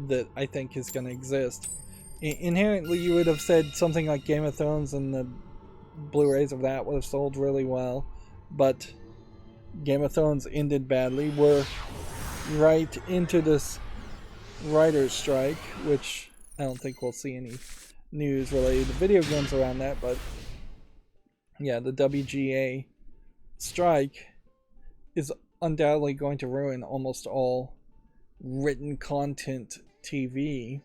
that I think is going to exist. Inherently, you would have said something like Game of Thrones and the Blu-rays of that would have sold really well, but Game of Thrones ended badly. We're right into this writer's strike, which I don't think we'll see any news related to video games around that, but yeah, the WGA strike is undoubtedly going to ruin almost all written content TV,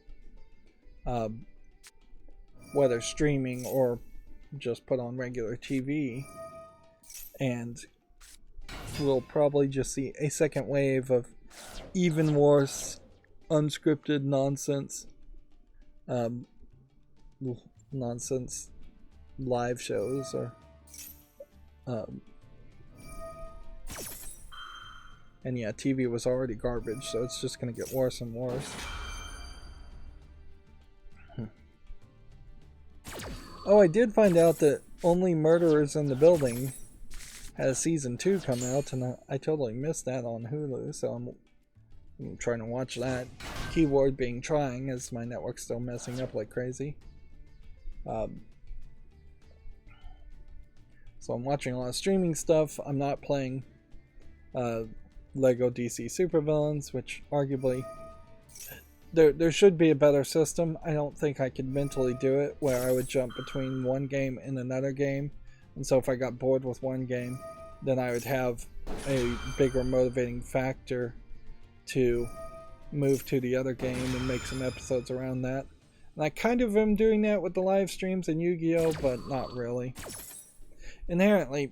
whether streaming or just put on regular TV, and we'll probably just see a second wave of even worse unscripted nonsense live shows, or and yeah, TV was already garbage, so it's just going to get worse and worse. Oh, I did find out that Only Murderers in the Building had a season 2 come out, and I totally missed that on Hulu, so I'm trying to watch that. Keyword being trying, as my network's still messing up like crazy. So I'm watching a lot of streaming stuff. I'm not playing Lego DC Supervillains, which arguably there should be a better system. I don't think I could mentally do it where I would jump between one game and another game, and so if I got bored with one game, then I would have a bigger motivating factor to move to the other game and make some episodes around that. And I kind of am doing that with the live streams in Yu-Gi-Oh, but not really. Inherently,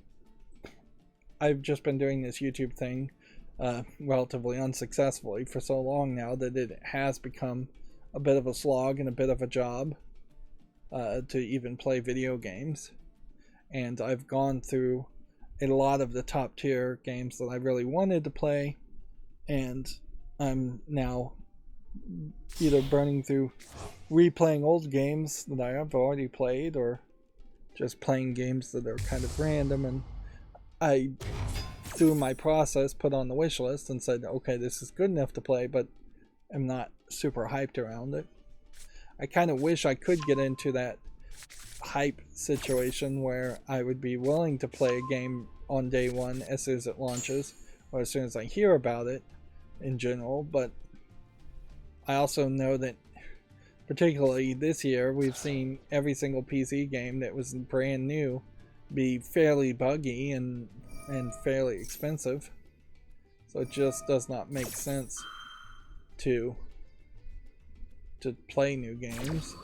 I've just been doing this YouTube thing relatively unsuccessfully for so long now that it has become a bit of a slog and a bit of a job to even play video games. And I've gone through a lot of the top tier games that I really wanted to play, and I'm now either burning through replaying old games that I have already played, or just playing games that are kind of random, and I, through my process, put on the wish list and said, okay, this is good enough to play, but I'm not super hyped around it. I kind of wish I could get into that hype situation where I would be willing to play a game on day one as soon as it launches, or as soon as I hear about it in general, but I also know that particularly this year we've seen every single PC game that was brand new be fairly buggy and fairly expensive, so it just does not make sense to play new games.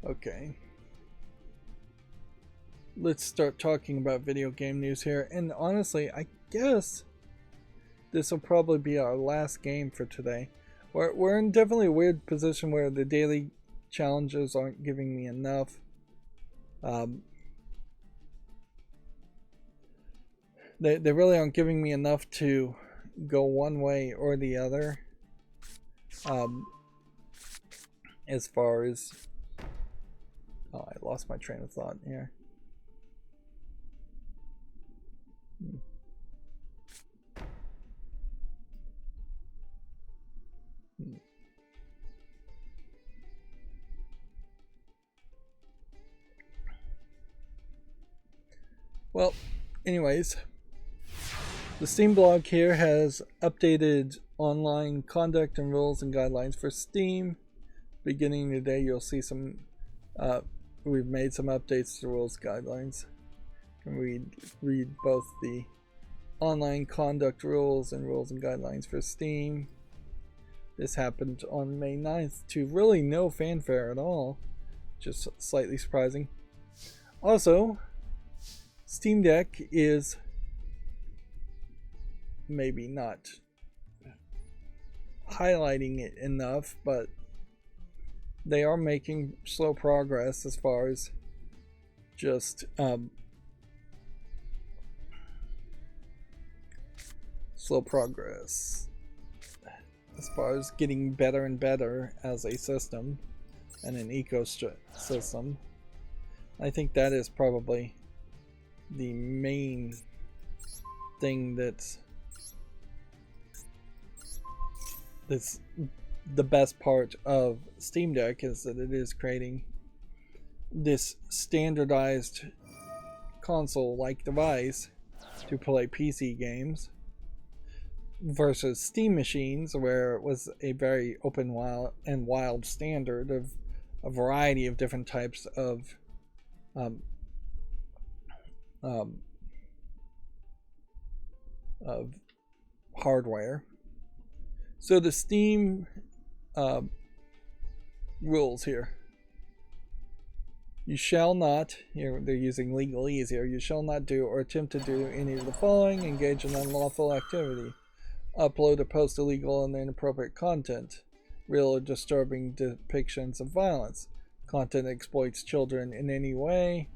Okay, let's start talking about video game news here, and honestly, I guess this will probably be our last game for today. We're in definitely a weird position where the daily challenges aren't giving me enough. They really aren't giving me enough to go one way or the other. As far as... Oh, I lost my train of thought here. Well, anyways, The Steam blog here has updated online conduct and rules and guidelines for Steam. Beginning today, you'll see some. We've made some updates to rules guidelines. You can read both the online conduct rules and guidelines for Steam. This happened on May 9th to really no fanfare at all, just slightly surprising. Also, Steam Deck is maybe not highlighting it enough, but they are making slow progress as far as just slow progress as far as getting better and better as a system and an ecosystem. I think that is probably the main thing that's the best part of Steam Deck, is that it is creating this standardized console-like device to play PC games versus Steam machines, where it was a very open and wild standard of a variety of different types of hardware. So the Steam rules here. You shall not, here they're using legalese here, you shall not do or attempt to do any of the following: engage in unlawful activity, upload or post illegal and inappropriate content, real or disturbing depictions of violence, content that exploits children in any way,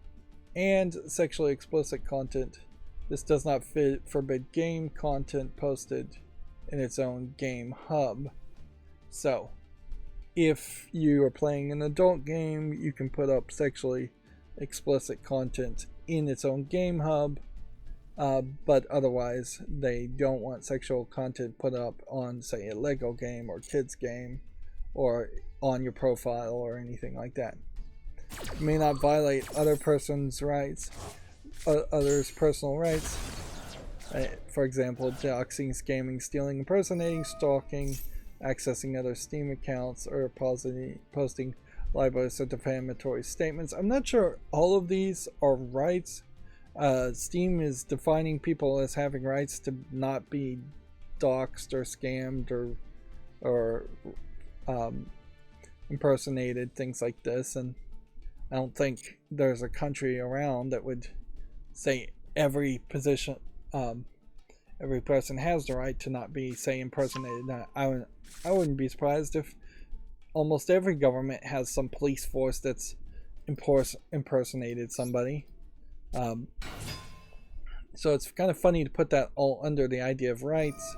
and sexually explicit content. This does not forbid game content posted in its own game hub. So, if you are playing an adult game, you can put up sexually explicit content in its own game hub, but otherwise they don't want sexual content put up on, say, a Lego game or kids game or on your profile or anything like that. You may not violate other person's rights, others' personal rights. For example, doxing, scamming, stealing, impersonating, stalking, accessing other Steam accounts, or posting libelous or defamatory statements. I'm not sure all of these are rights. Steam is defining people as having rights to not be doxed or scammed or impersonated, things like this. And I don't think there's a country around that would say every person has the right to not be, say, impersonated. Now, I wouldn't be surprised if almost every government has some police force that's impersonated somebody. So it's kind of funny to put that all under the idea of rights.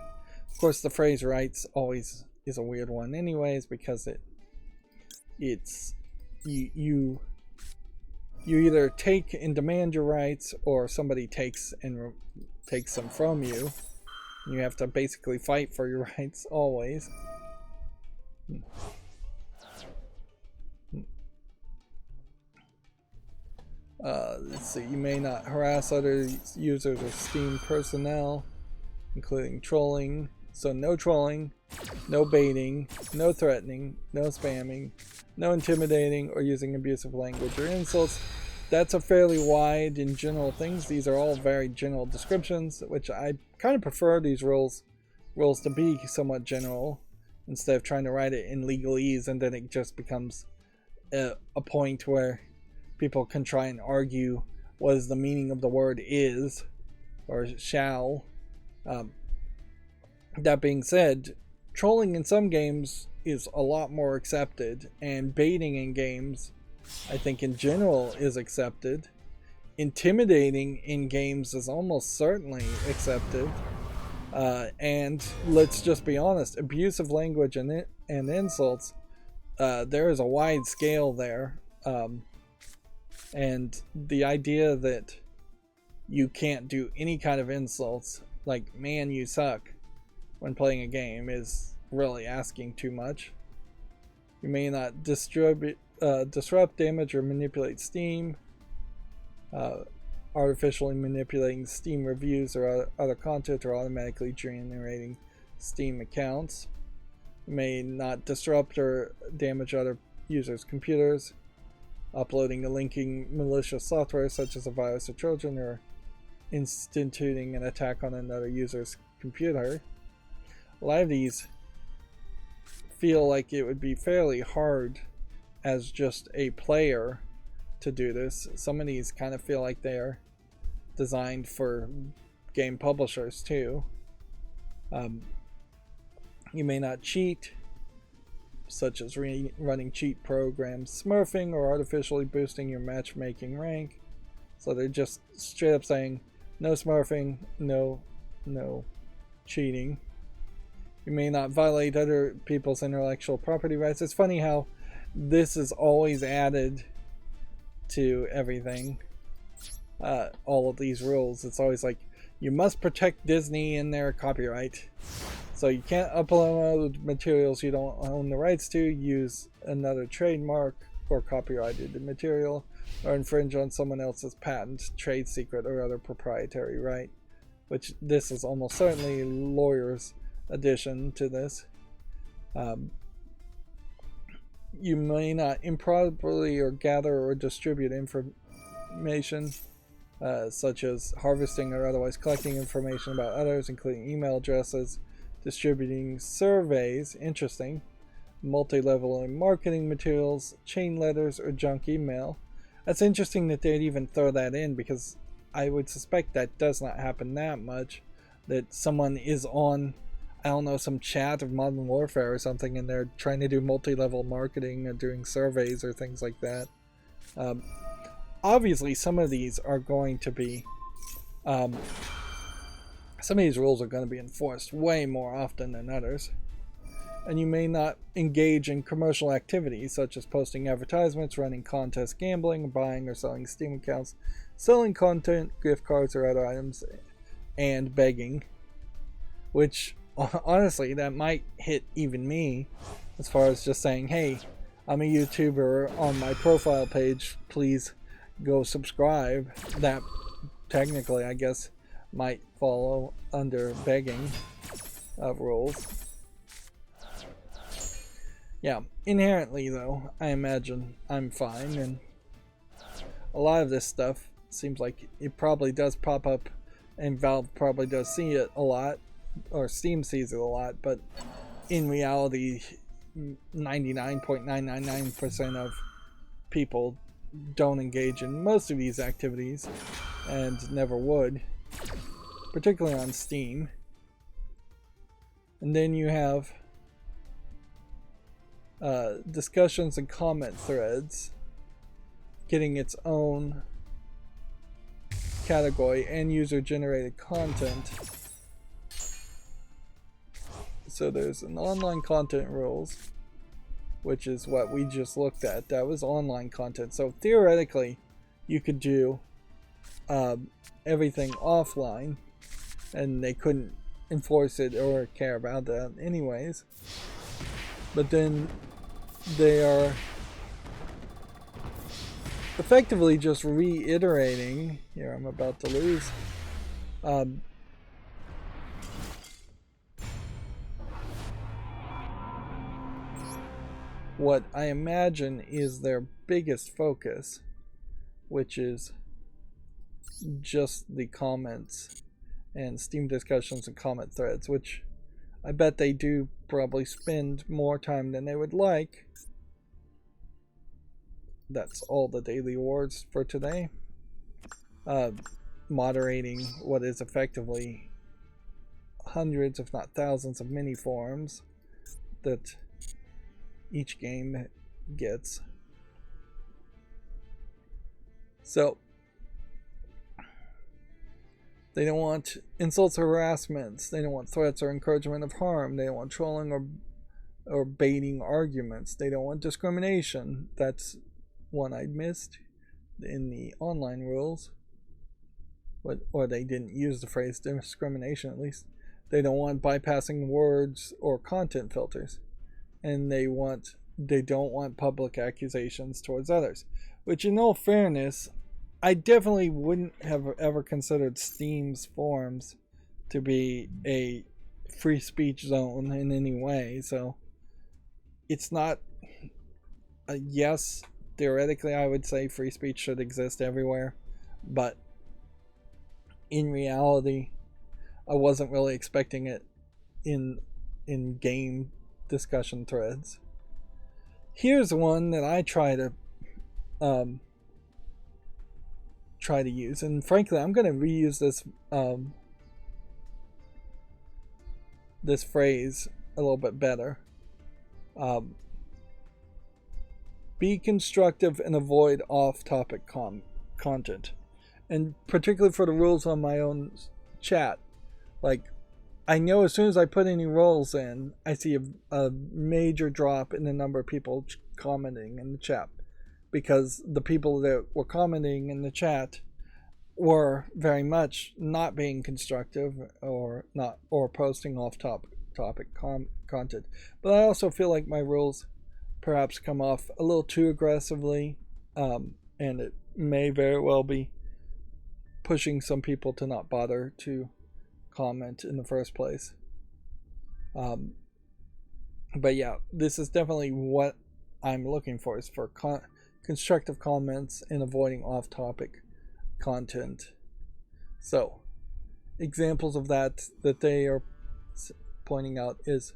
Of course, the phrase rights always is a weird one anyways, because it's you either take and demand your rights, or somebody takes them from you. You have to basically fight for your rights always. Let's see. You may not harass other users or Steam personnel, including trolling. So no trolling, no baiting, no threatening, no spamming, no intimidating or using abusive language or insults. That's a fairly wide and general things. These are all very general descriptions, which I kind of prefer these rules to be somewhat general, instead of trying to write it in legalese, and then it just becomes a point where people can try and argue what is the meaning of the word is or shall. That being said, trolling in some games is a lot more accepted, and baiting in games, I think in general, is accepted. Intimidating in games is almost certainly accepted. And let's just be honest, abusive language and insults, there is a wide scale there. And the idea that you can't do any kind of insults, like "man, you suck," when playing a game is really asking too much. You may not disrupt, damage, or manipulate Steam, artificially manipulating Steam reviews or other content, or automatically generating Steam accounts. It may not disrupt or damage other users' computers, uploading or linking malicious software such as a virus or Trojan, or instituting an attack on another user's computer. A lot of these feel like it would be fairly hard as just a player to do this. Some of these kind of feel like they're designed for game publishers too. You may not cheat, such as running cheat programs, smurfing, or artificially boosting your matchmaking rank. So they're just straight up saying no smurfing, no cheating. You may not violate other people's intellectual property rights. It's funny how this is always added to everything. All of these rules, it's always like you must protect Disney and their copyright. So you can't upload materials you don't own the rights to, use another trademark or copyrighted material, or infringe on someone else's patent, trade secret, or other proprietary right. Which this is almost certainly lawyers' addition to this. You may not improperly or gather or distribute information, such as harvesting or otherwise collecting information about others, including email addresses, distributing surveys, interesting, multi-level marketing materials, chain letters, or junk email. That's interesting that they'd even throw that in, because I would suspect that does not happen that much, that someone is on, I don't know, some chat of Modern Warfare or something, and they're trying to do multi-level marketing and doing surveys or things like that. Obviously, some of these are going to be, some of these rules are going to be enforced way more often than others. And you may not engage in commercial activities such as posting advertisements, running contests, gambling, buying or selling Steam accounts, selling content, gift cards or other items, and begging. Which, honestly, that might hit even me, as far as just saying, hey, I'm a YouTuber, on my profile page, please go subscribe. That technically, I guess, might follow under begging rules. Yeah, inherently though, I imagine I'm fine, and a lot of this stuff seems like it probably does pop up, and Valve probably does see it a lot, or Steam sees it a lot, but in reality 99.999% of people don't engage in most of these activities, and never would, particularly on Steam. And then you have discussions and comment threads getting its own category, and user generated content. So there's an online content rules, which is what we just looked at. That was online content. So theoretically you could do everything offline, and they couldn't enforce it or care about that anyways. But then they are effectively just reiterating, here I'm about to lose, what I imagine is their biggest focus, which is just the comments and Steam discussions and comment threads, which I bet they do probably spend more time than they would like. That's all the daily awards for today. Moderating what is effectively hundreds, if not thousands, of mini forums that each game gets. So they don't want insults or harassments. They don't want threats or encouragement of harm. They don't want trolling or baiting arguments. They don't want discrimination. That's one I missed in the online rules. Or they didn't use the phrase discrimination, at least. They don't want bypassing words or content filters. And they don't want public accusations towards others. Which, in all fairness, I definitely wouldn't have ever considered Steam's forums to be a free speech zone in any way. So it's not a yes. Theoretically, I would say free speech should exist everywhere, but in reality, I wasn't really expecting it in game discussion threads. Here's one that I um, try to use, and frankly, I'm going to reuse this phrase a little bit better. Be constructive and avoid off-topic content, and particularly for the rules on my own chat. Like, I know as soon as I put any roles in, I see a major drop in the number of people commenting in the chat, because the people that were commenting in the chat were very much not being constructive or posting off topic content. But I also feel like my rules perhaps come off a little too aggressively, and it may very well be pushing some people to not bother to comment in the first place. But yeah, this is definitely what I'm looking for, is for constructive comments and avoiding off-topic content. So, examples of that they are pointing out is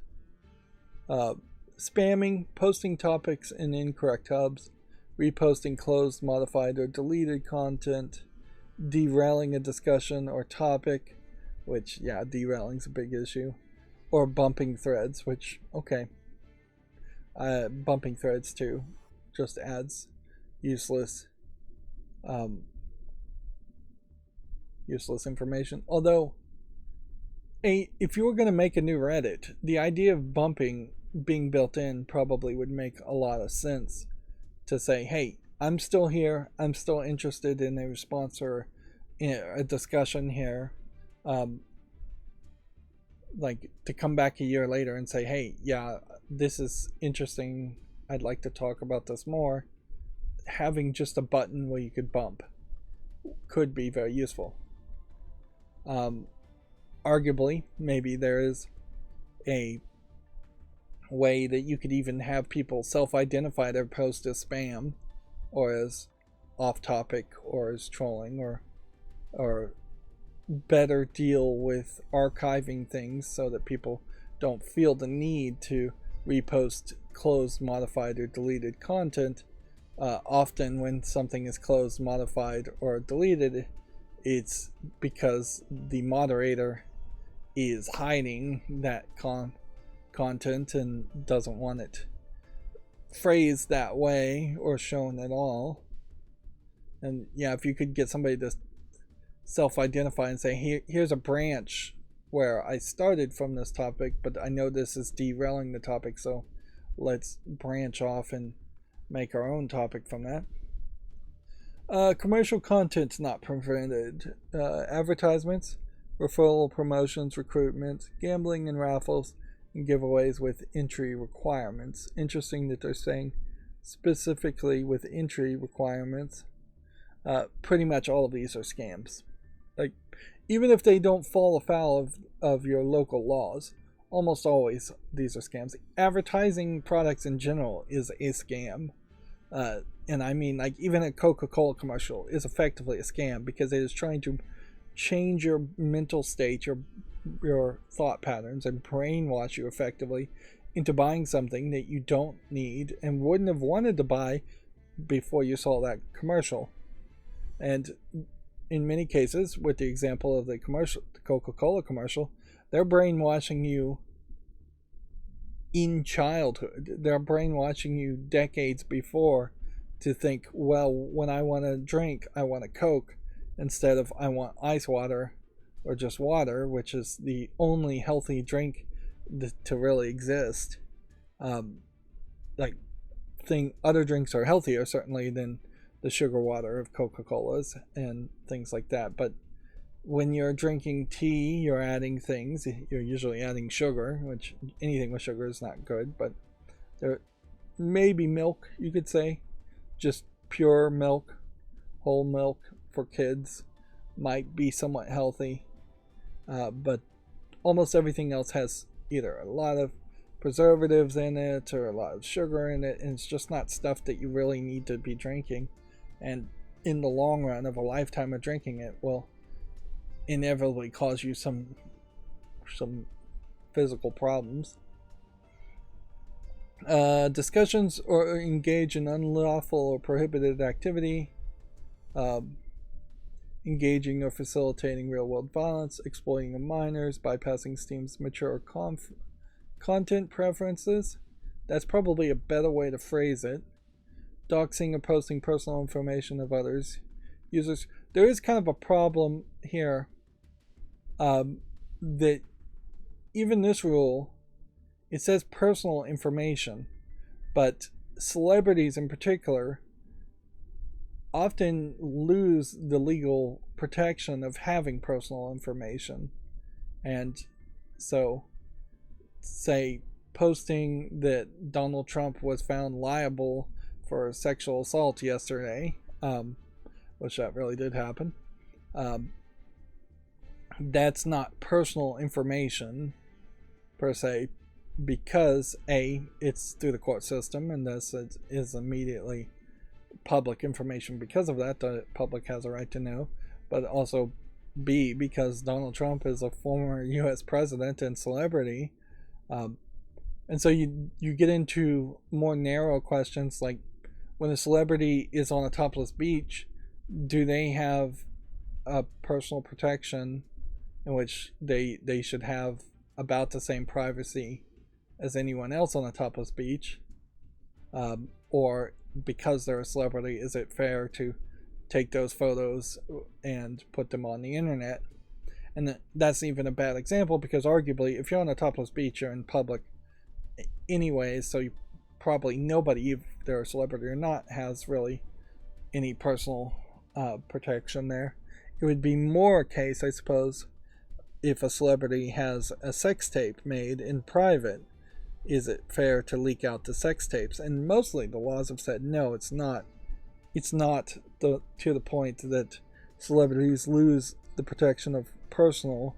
spamming, posting topics in incorrect hubs, reposting closed, modified, or deleted content, derailing a discussion or topic, which, yeah, derailing's a big issue, or bumping threads, which, okay, bumping threads too just adds useless information. Although, if you were going to make a new Reddit, the idea of bumping being built in probably would make a lot of sense, to say, hey, I'm still here, I'm still interested in a response or a discussion here, like to come back a year later and say, hey, yeah, this is interesting, I'd like to talk about this more. Having just a button where you could bump could be very useful. Arguably, maybe there is a way that you could even have people self-identify their post as spam or as off-topic or as trolling, or better deal with archiving things so that people don't feel the need to repost closed, modified, or deleted content. Often when something is closed, modified, or deleted, it's because the moderator is hiding that content and doesn't want it phrased that way or shown at all. And yeah, if you could get somebody to self-identify and say, here's a branch where I started from this topic, but I know this is derailing the topic, so let's branch off and make our own topic from that. Commercial content's not prevented. Advertisements, referral promotions, recruitment, gambling and raffles, and giveaways with entry requirements. Interesting that they're saying specifically with entry requirements. Pretty much all of these are scams. Like, even if they don't fall afoul of your local laws, almost always these are scams. Advertising products in general is a scam. And I mean, like, even a Coca-Cola commercial is effectively a scam, because it is trying to change your mental state, your thought patterns, and brainwash you effectively into buying something that you don't need and wouldn't have wanted to buy before you saw that commercial. And in many cases, with the example of the Coca-Cola commercial, they're brainwashing you in childhood. They're brainwashing you decades before to think, well, when I want a drink, I want a Coke, instead of I want ice water or just water, which is the only healthy drink to really exist. Other drinks are healthier, certainly, than the sugar water of Coca-Colas and things like that. But when you're drinking tea, you're adding things. You're usually adding sugar, which anything with sugar is not good. But there may be milk, you could say, just pure milk, whole milk for kids might be somewhat healthy, but almost everything else has either a lot of preservatives in it or a lot of sugar in it, and it's just not stuff that you really need to be drinking. And in the long run of a lifetime of drinking it will inevitably cause you some physical problems. Discussions or engage in unlawful or prohibited activity, engaging or facilitating real-world violence, exploiting of minors, bypassing Steam's mature content preferences. That's probably a better way to phrase it. Doxing or posting personal information of others users. There is kind of a problem here, that even this rule, it says personal information, but celebrities in particular often lose the legal protection of having personal information. And so, say, posting that Donald Trump was found liable for sexual assault yesterday, which that really did happen, that's not personal information per se, because A, it's through the court system, and this is immediately public information because of that. The public has a right to know. But also B, because Donald Trump is a former US president and celebrity, and so you get into more narrow questions, like when a celebrity is on a topless beach, do they have a personal protection in which they should have about the same privacy as anyone else on a topless beach, or because they're a celebrity, is it fair to take those photos and put them on the internet? And that's even a bad example, because arguably if you're on a topless beach, you're in public anyways, so you probably nobody, if they're a celebrity or not, has really any personal protection there. It would be more a case, I suppose, if a celebrity has a sex tape made in private. Is it fair to leak out the sex tapes? And mostly the laws have said no, it's not. It's not to the point that celebrities lose the protection of personal,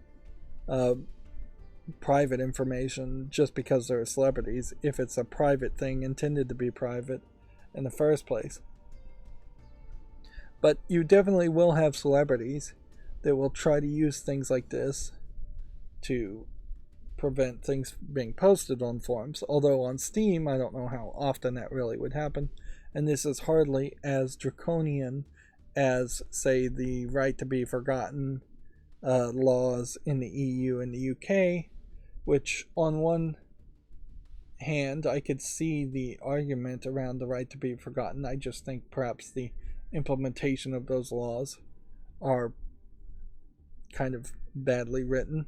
private information just because they're celebrities, if it's a private thing intended to be private in the first place. But you definitely will have celebrities that will try to use things like this to prevent things being posted on forums. Although on Steam, I don't know how often that really would happen. And this is hardly as draconian as, say, the right to be forgotten laws in the EU and the UK, which on one hand, I could see the argument around the right to be forgotten. I just think perhaps the implementation of those laws are kind of badly written.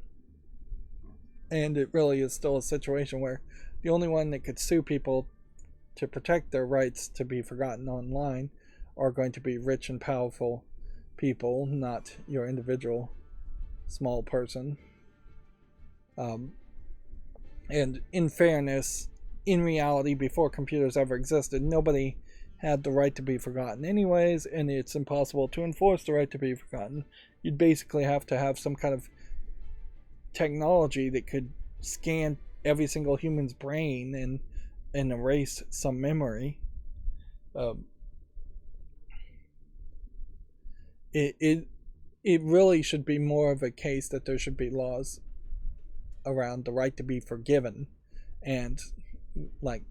And it really is still a situation where the only one that could sue people to protect their rights to be forgotten online are going to be rich and powerful people, not your individual small person. And in fairness, in reality, before computers ever existed, nobody had the right to be forgotten anyways, and it's impossible to enforce the right to be forgotten. You'd basically have to have some kind of technology that could scan every single human's brain and erase some memory. It really should be more of a case that there should be laws around the right to be forgiven, and like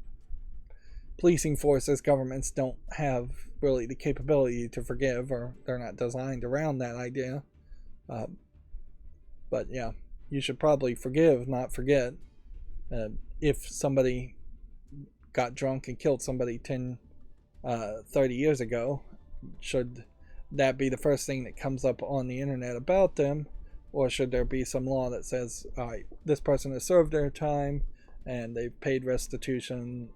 policing forces, governments don't have really the capability to forgive, or they're not designed around that idea. But yeah, you should probably forgive, not forget. If somebody got drunk and killed somebody 30 years ago, should that be the first thing that comes up on the internet about them? Or should there be some law that says, all right, this person has served their time and they've paid restitution,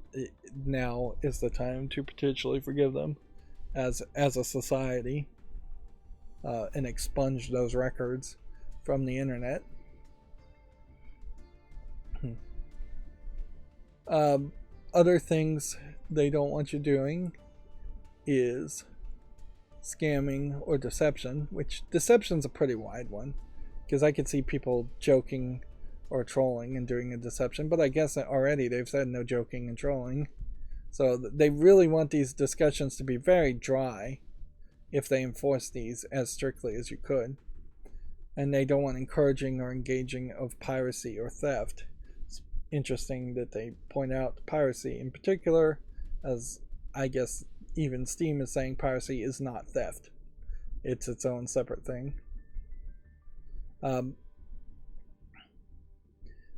now is the time to potentially forgive them as a society, and expunge those records from the internet. Other things they don't want you doing is scamming or deception, which deception's a pretty wide one, because I could see people joking or trolling and doing a deception, but I guess that already they've said no joking and trolling. So they really want these discussions to be very dry if they enforce these as strictly as you could. And they don't want encouraging or engaging of piracy or theft. It's interesting that they point out piracy in particular, as I guess even Steam is saying piracy is not theft. It's its own separate thing.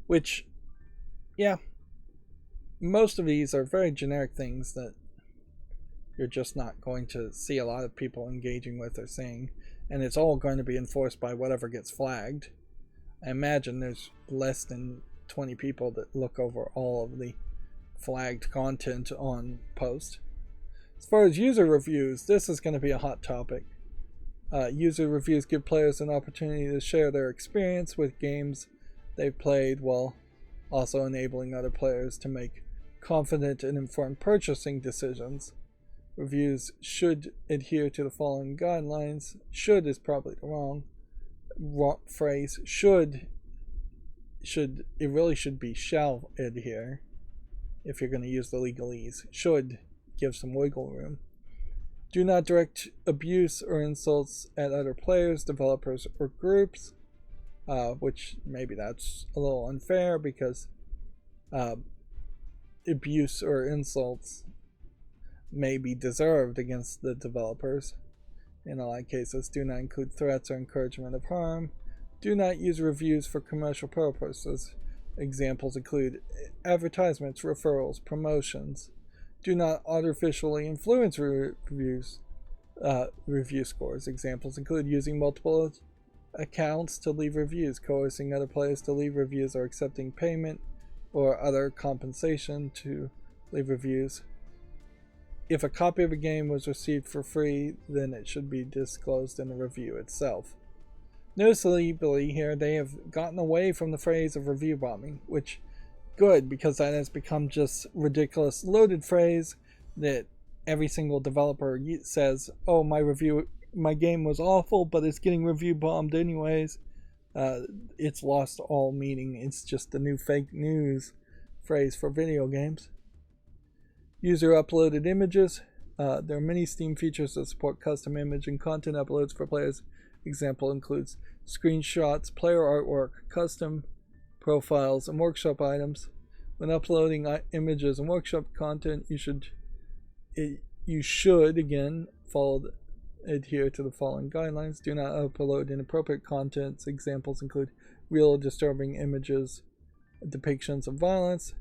Which, yeah, most of these are very generic things that you're just not going to see a lot of people engaging with or saying, and it's all going to be enforced by whatever gets flagged. I imagine there's less than 20 people that look over all of the flagged content on post. As far as user reviews, this is going to be a hot topic. User reviews give players an opportunity to share their experience with games they've played, while also enabling other players to make confident and informed purchasing decisions. Reviews should adhere to the following guidelines. Should is probably the wrong phrase. Should it really should be shall adhere if you're going to use the legalese. Should give some wiggle room. Do not direct abuse or insults at other players, developers, or groups, which maybe that's a little unfair because abuse or insults may be deserved against the developers. In a lot of cases, do not include threats or encouragement of harm. Do not use reviews for commercial purposes. Examples include advertisements, referrals, promotions. Do not artificially influence review scores. Examples include using multiple accounts to leave reviews, coercing other players to leave reviews, or accepting payment or other compensation to leave reviews. If a copy of a game was received for free, then it should be disclosed in the review itself. Noticeably here, they have gotten away from the phrase of review bombing, which good, because that has become just ridiculous loaded phrase that every single developer says, oh, my game was awful, but it's getting review bombed anyways. It's lost all meaning. It's just the new fake news phrase for video games. User uploaded images. There are many Steam features that support custom image and content uploads for players. Example includes screenshots, player artwork, custom profiles, and workshop items. When uploading images and workshop content, you should again adhere to the following guidelines. Do not upload inappropriate contents. Examples include real or disturbing images, depictions of violence,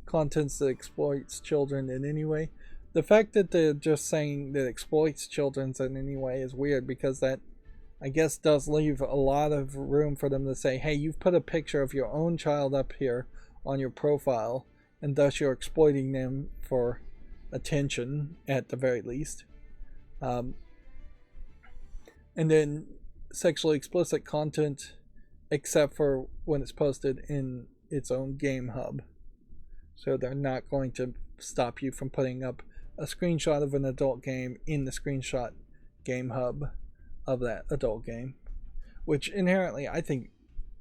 contents that exploits children in any way. The fact that they're just saying that exploits children in any way is weird, because that, I guess, does leave a lot of room for them to say, hey, you've put a picture of your own child up here on your profile, and thus you're exploiting them for attention at the very least. And then sexually explicit content, except for when it's posted in its own game hub. So they're not going to stop you from putting up a screenshot of an adult game in the screenshot game hub of that adult game, which inherently I think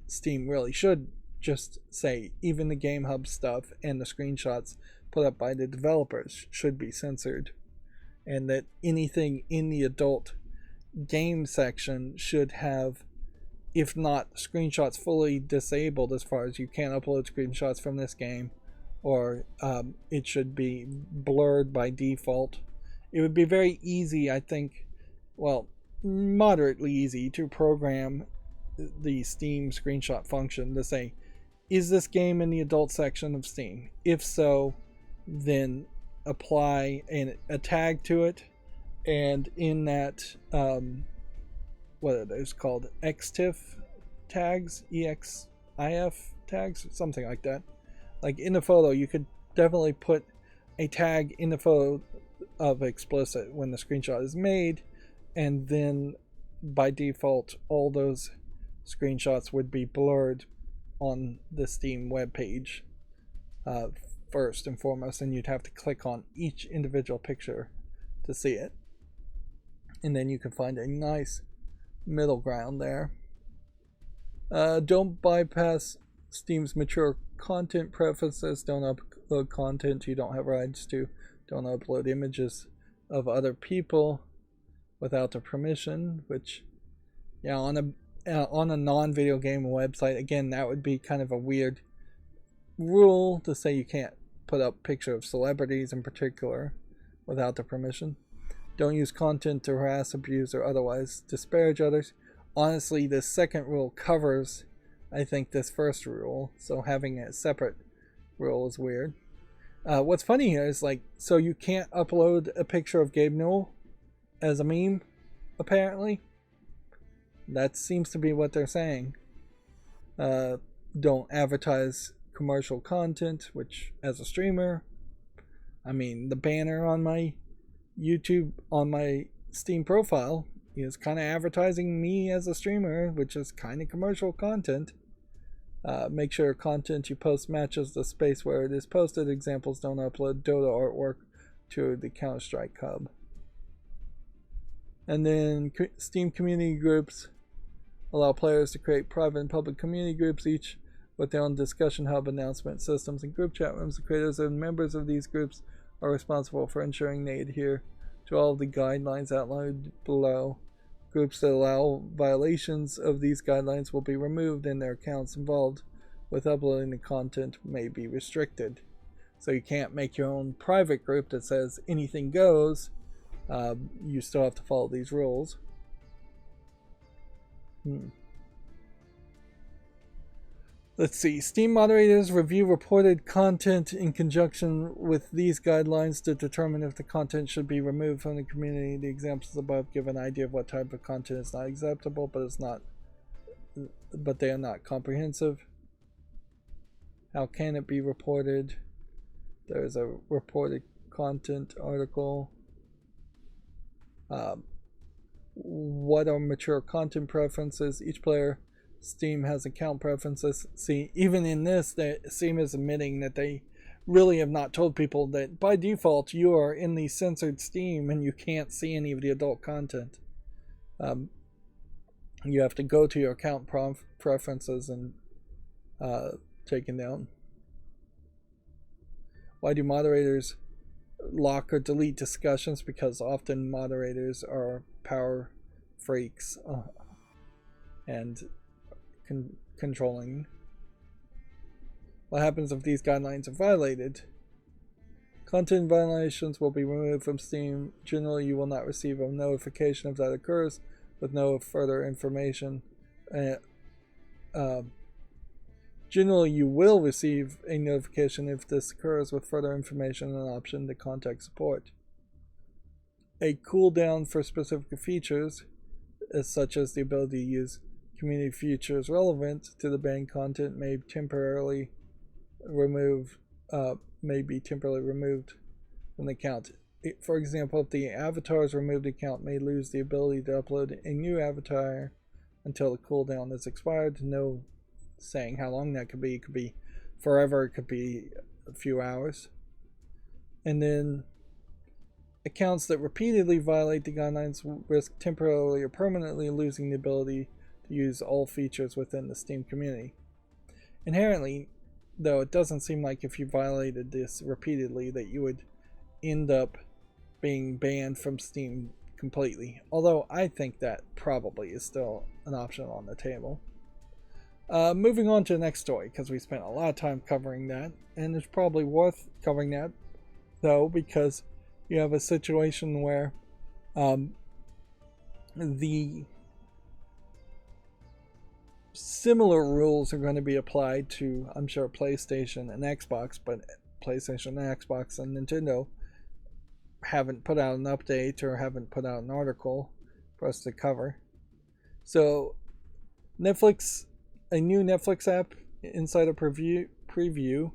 Steam really should just say even the game hub stuff and the screenshots put up by the developers should be censored, and that anything in the adult game section should have, if not screenshots, fully disabled as far as you can't upload screenshots from this game, or it should be blurred by default. It would be very easy, I think, well, moderately easy to program the Steam screenshot function to say, is this game in the adult section of Steam? If so, then apply a tag to it, and in that, what are those called? XTIF tags? EXIF tags? Something like that. Like in the photo, you could definitely put a tag in the photo of explicit when the screenshot is made, and then by default all those screenshots would be blurred on the Steam webpage first and foremost, and you'd have to click on each individual picture to see it. And then you can find a nice middle ground there. Don't bypass Steam's mature content preferences. Don't upload content you don't have rights to. Don't upload images of other people without their permission, which, yeah, on a non-video game website, again, that would be kind of a weird rule to say you can't put up picture of celebrities in particular without their permission. Don't use content to harass, abuse, or otherwise disparage others. Honestly, this second rule covers, I think, this first rule, so having a separate rule is weird. What's funny here is, like, so you can't upload a picture of Gabe Newell as a meme, apparently. That seems to be what they're saying. Don't advertise commercial content, which, as a streamer, I mean, the banner on my YouTube, on my Steam profile, is kind of advertising me as a streamer, which is kind of commercial content. Make sure content you post matches the space where it is posted. Examples: don't upload Dota artwork to the Counter-Strike hub. And then Steam community groups allow players to create private and public community groups, each with their own discussion hub, announcement systems, and group chat rooms. The creators and members of these groups are responsible for ensuring they adhere to all of the guidelines outlined below. Groups that allow violations of these guidelines will be removed, and their accounts involved with uploading the content may be restricted. So you can't make your own private group that says anything goes. You still have to follow these rules. Let's see. Steam moderators review reported content in conjunction with these guidelines to determine if the content should be removed from the community. The examples above give an idea of what type of content is not acceptable, but they are not comprehensive. How can it be reported? There's a reported content article. What are mature content preferences? Each player Steam has account preferences. See, even in this, Steam is admitting that they really have not told people that by default you are in the censored Steam and you can't see any of the adult content. You have to go to your account preferences and take it down. Why do moderators lock or delete discussions? Because often moderators are power freaks and controlling. What happens if these guidelines are violated? Content violations will be removed from Steam. Generally, you will not receive a notification if that occurs, with no further information. Generally, you will receive a notification if this occurs, with further information and an option to contact support. A cooldown for specific features, such as the ability to use community features relevant to the banned content, may be temporarily removed from the account. For example, if the avatar is removed, the account may lose the ability to upload a new avatar until the cooldown is expired. No saying how long that could be. It could be forever, it could be a few hours. And then accounts that repeatedly violate the guidelines risk temporarily or permanently losing the ability to use all features within the Steam community. Inherently, though, it doesn't seem like if you violated this repeatedly that you would end up being banned from Steam completely. Although I think that probably is still an option on the table. Moving on to the next story, because we spent a lot of time covering that, and it's probably worth covering that, though, because you have a situation where the similar rules are going to be applied to, I'm sure, PlayStation and Xbox, but PlayStation and Xbox and Nintendo haven't put out an update or haven't put out an article for us to cover. So Netflix, a new Netflix app, Insider Preview,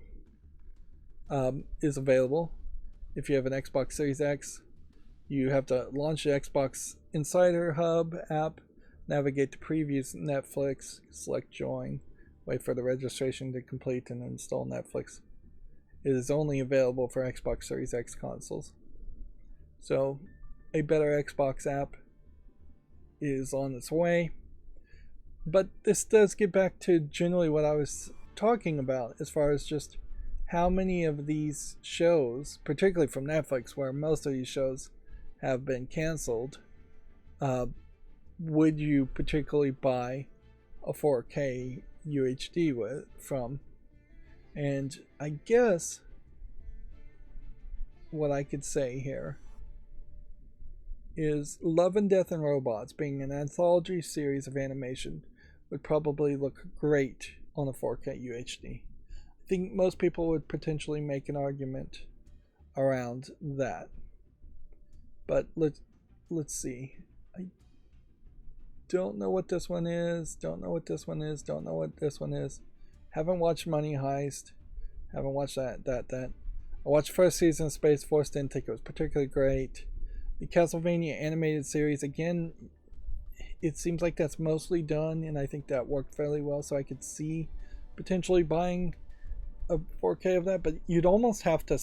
is available. If you have an Xbox Series X, you have to launch the Xbox Insider Hub app, navigate to Previews Netflix, select Join, wait for the registration to complete, and install Netflix. It is only available for Xbox Series X consoles. So, a better Xbox app is on its way. But this does get back to generally what I was talking about as far as just how many of these shows, particularly from Netflix, where most of these shows have been canceled, would you particularly buy a 4K UHD from? And I guess what I could say here is Love and Death and Robots, being an anthology series of animation, would probably look great on a 4K UHD. I think most people would potentially make an argument around that. But let's see. I don't know what this one is. Don't know what this one is. Don't know what this one is. Haven't watched Money Heist. Haven't watched that. I watched first season of Space Force. Didn't think it was particularly great. The Castlevania animated series, again, it seems like that's mostly done, and I think that worked fairly well, so I could see potentially buying a 4K of that, but you'd almost have to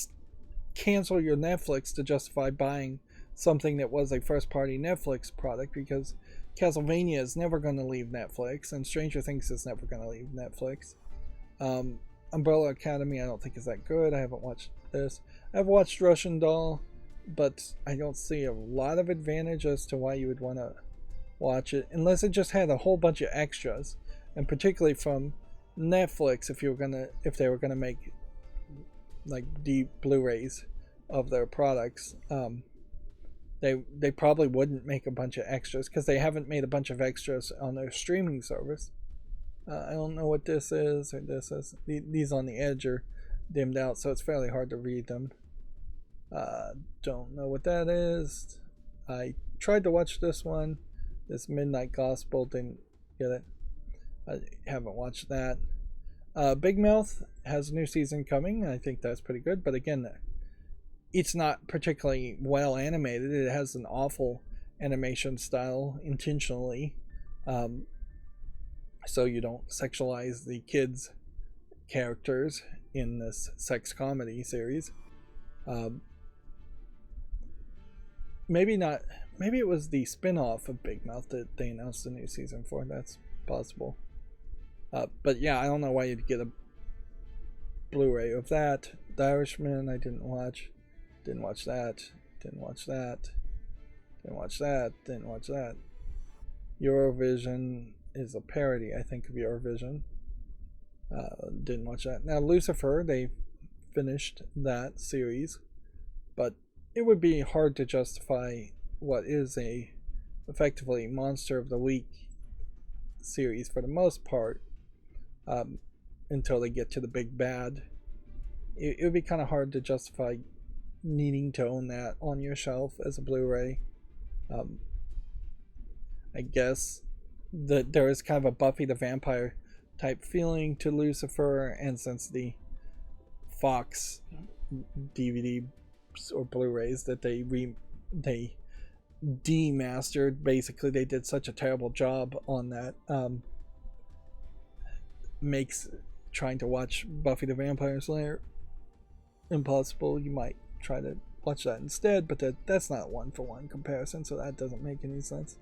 cancel your Netflix to justify buying something that was a first-party Netflix product, because Castlevania is never going to leave Netflix, and Stranger Things is never going to leave Netflix. Umbrella Academy I don't think is that good. I haven't watched this. I've watched Russian Doll, but I don't see a lot of advantage as to why you would want to watch it, unless it just had a whole bunch of extras, and particularly from Netflix, if they were gonna make like deep Blu-rays of their products, they probably wouldn't make a bunch of extras, because they haven't made a bunch of extras on their streaming service. I don't know what this is or this is. These on the edge are dimmed out, so it's fairly hard to read them. Don't know what that is. I tried to watch this one, this Midnight Gospel, didn't get it. I haven't watched that. Big Mouth has a new season coming. I think that's pretty good, but again, it's not particularly well animated. It has an awful animation style intentionally, so you don't sexualize the kids' characters in this sex comedy series. Maybe not. Maybe it was the spin-off of Big Mouth that they announced a new season for. That's possible. But yeah, I don't know why you'd get a Blu-ray of that. The Irishman, I didn't watch. Didn't watch that. Didn't watch that. Didn't watch that. Didn't watch that. Eurovision is a parody, I think, of Eurovision. Didn't watch that. Now, Lucifer, they finished that series, but it would be hard to justify what is a effectively Monster of the Week series for the most part, until they get to the big bad. It would be kind of hard to justify needing to own that on your shelf as a Blu-ray. I guess that there is kind of a Buffy the Vampire type feeling to Lucifer, and since the Fox DVD or Blu-rays that they demastered, basically they did such a terrible job on that, makes trying to watch Buffy the Vampire Slayer impossible. You might try to watch that instead, but that's not one-for-one comparison, so that doesn't make any sense.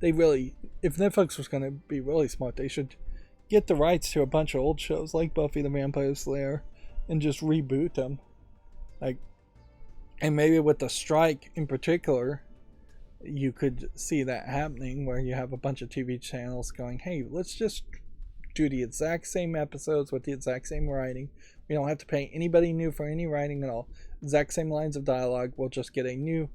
If Netflix was going to be really smart, they should get the rights to a bunch of old shows like Buffy the Vampire Slayer and just reboot them. And maybe with the strike in particular, you could see that happening, where you have a bunch of TV channels going, hey, let's just do the exact same episodes with the exact same writing. We don't have to pay anybody new for any writing at all. Exact same lines of dialogue. We'll just get a new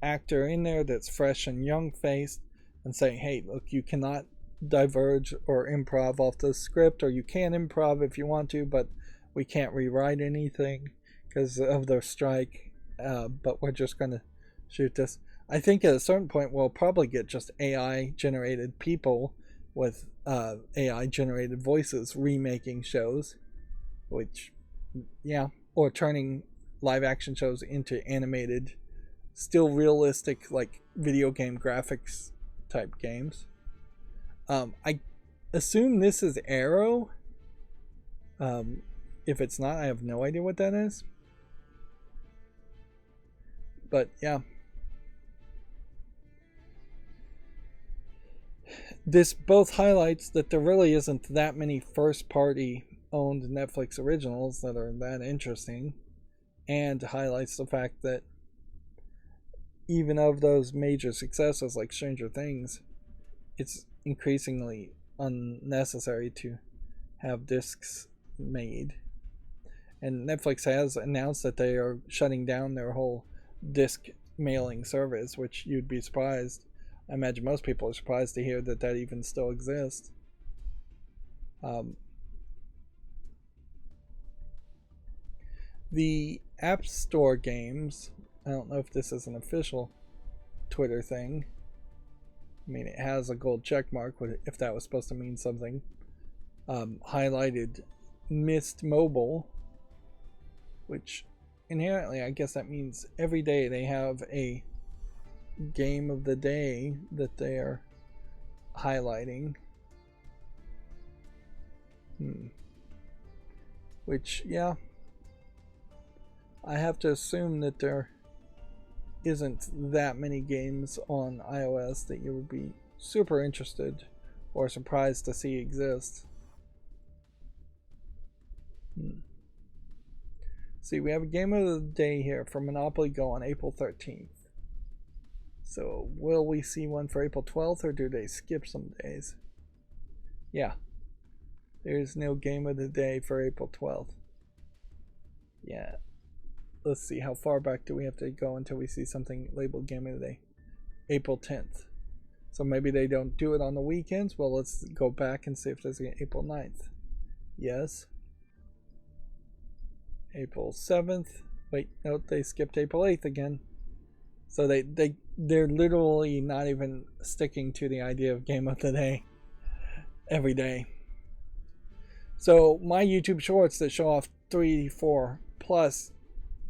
actor in there that's fresh and young-faced and say, hey, look, you cannot diverge or improv off the script, or you can improv if you want to, but we can't rewrite anything because of the strike. But we're just going to shoot this. I think at a certain point we'll probably get just AI-generated people with AI-generated voices remaking shows, which, yeah, or turning live-action shows into animated, still realistic, like video game graphics type games. I assume this is Arrow. If it's not, I have no idea what that is. But yeah. this both highlights that there really isn't that many first-party owned Netflix originals that are that interesting, and highlights the fact that even of those major successes like Stranger Things, it's increasingly unnecessary to have discs made. And Netflix has announced that they are shutting down their whole disc mailing service, which you'd be surprised. I imagine most people are surprised to hear that that even still exists. The App Store games, I don't know if this is an official Twitter thing. I mean, it has a gold check mark, if that was supposed to mean something. Highlighted Mist Mobile, which inherently, I guess that means every day they have a game of the day that they are highlighting. Which, yeah, I have to assume that there isn't that many games on iOS that you would be super interested or surprised to see exist. See, we have a game of the day here for Monopoly Go on April 13th. So, will we see one for April 12th, or do they skip some days? Yeah. There's no game of the day for April 12th. Yeah. Let's see, how far back do we have to go until we see something labeled game of the day? April 10th. So maybe they don't do it on the weekends. Well, let's go back and see if there's an April 9th. Yes. April 7th. Wait, no, they skipped April 8th again. So they're literally not even sticking to the idea of game of the day every day. So my YouTube shorts that show off 3, 4 plus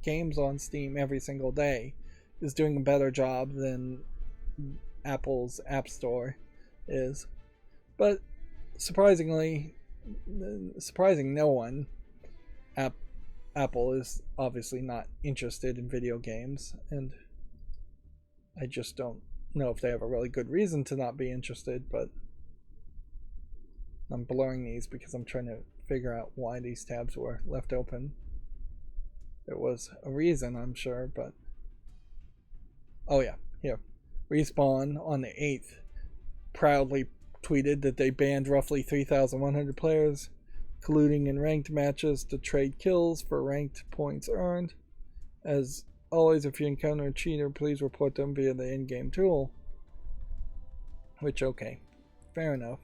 games on Steam every single day is doing a better job than Apple's App Store is. But surprising no one, Apple is obviously not interested in video games, and I just don't know if they have a really good reason to not be interested, but I'm blurring these because I'm trying to figure out why these tabs were left open. There was a reason, I'm sure, but... Oh yeah, here. Respawn on the 8th proudly tweeted that they banned roughly 3,100 players colluding in ranked matches to trade kills for ranked points earned. As always, if you encounter a cheater, please report them via the in-game tool. Which, okay, fair enough.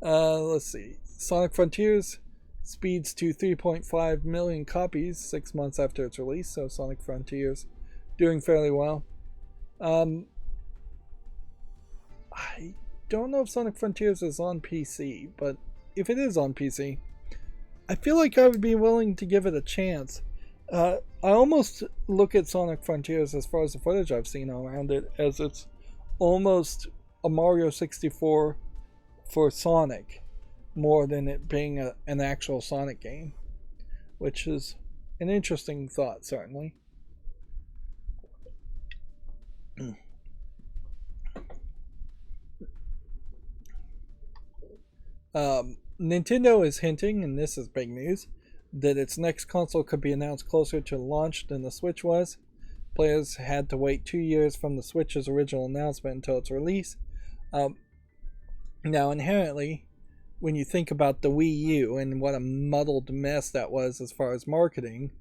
Let's see. Sonic Frontiers speeds to 3.5 million copies 6 months after its release, so Sonic Frontiers doing fairly well. I don't know if Sonic Frontiers is on PC, but if it is on PC, I feel like I would be willing to give it a chance. I almost look at Sonic Frontiers, as far as the footage I've seen around it, as it's almost a Mario 64 for Sonic, more than it being an actual Sonic game, which is an interesting thought, certainly. Nintendo is hinting, and this is big news, that its next console could be announced closer to launch than the Switch was. Players had to wait 2 years from the Switch's original announcement until its release. Now, inherently, when you think about the Wii U and what a muddled mess that was as far as marketing,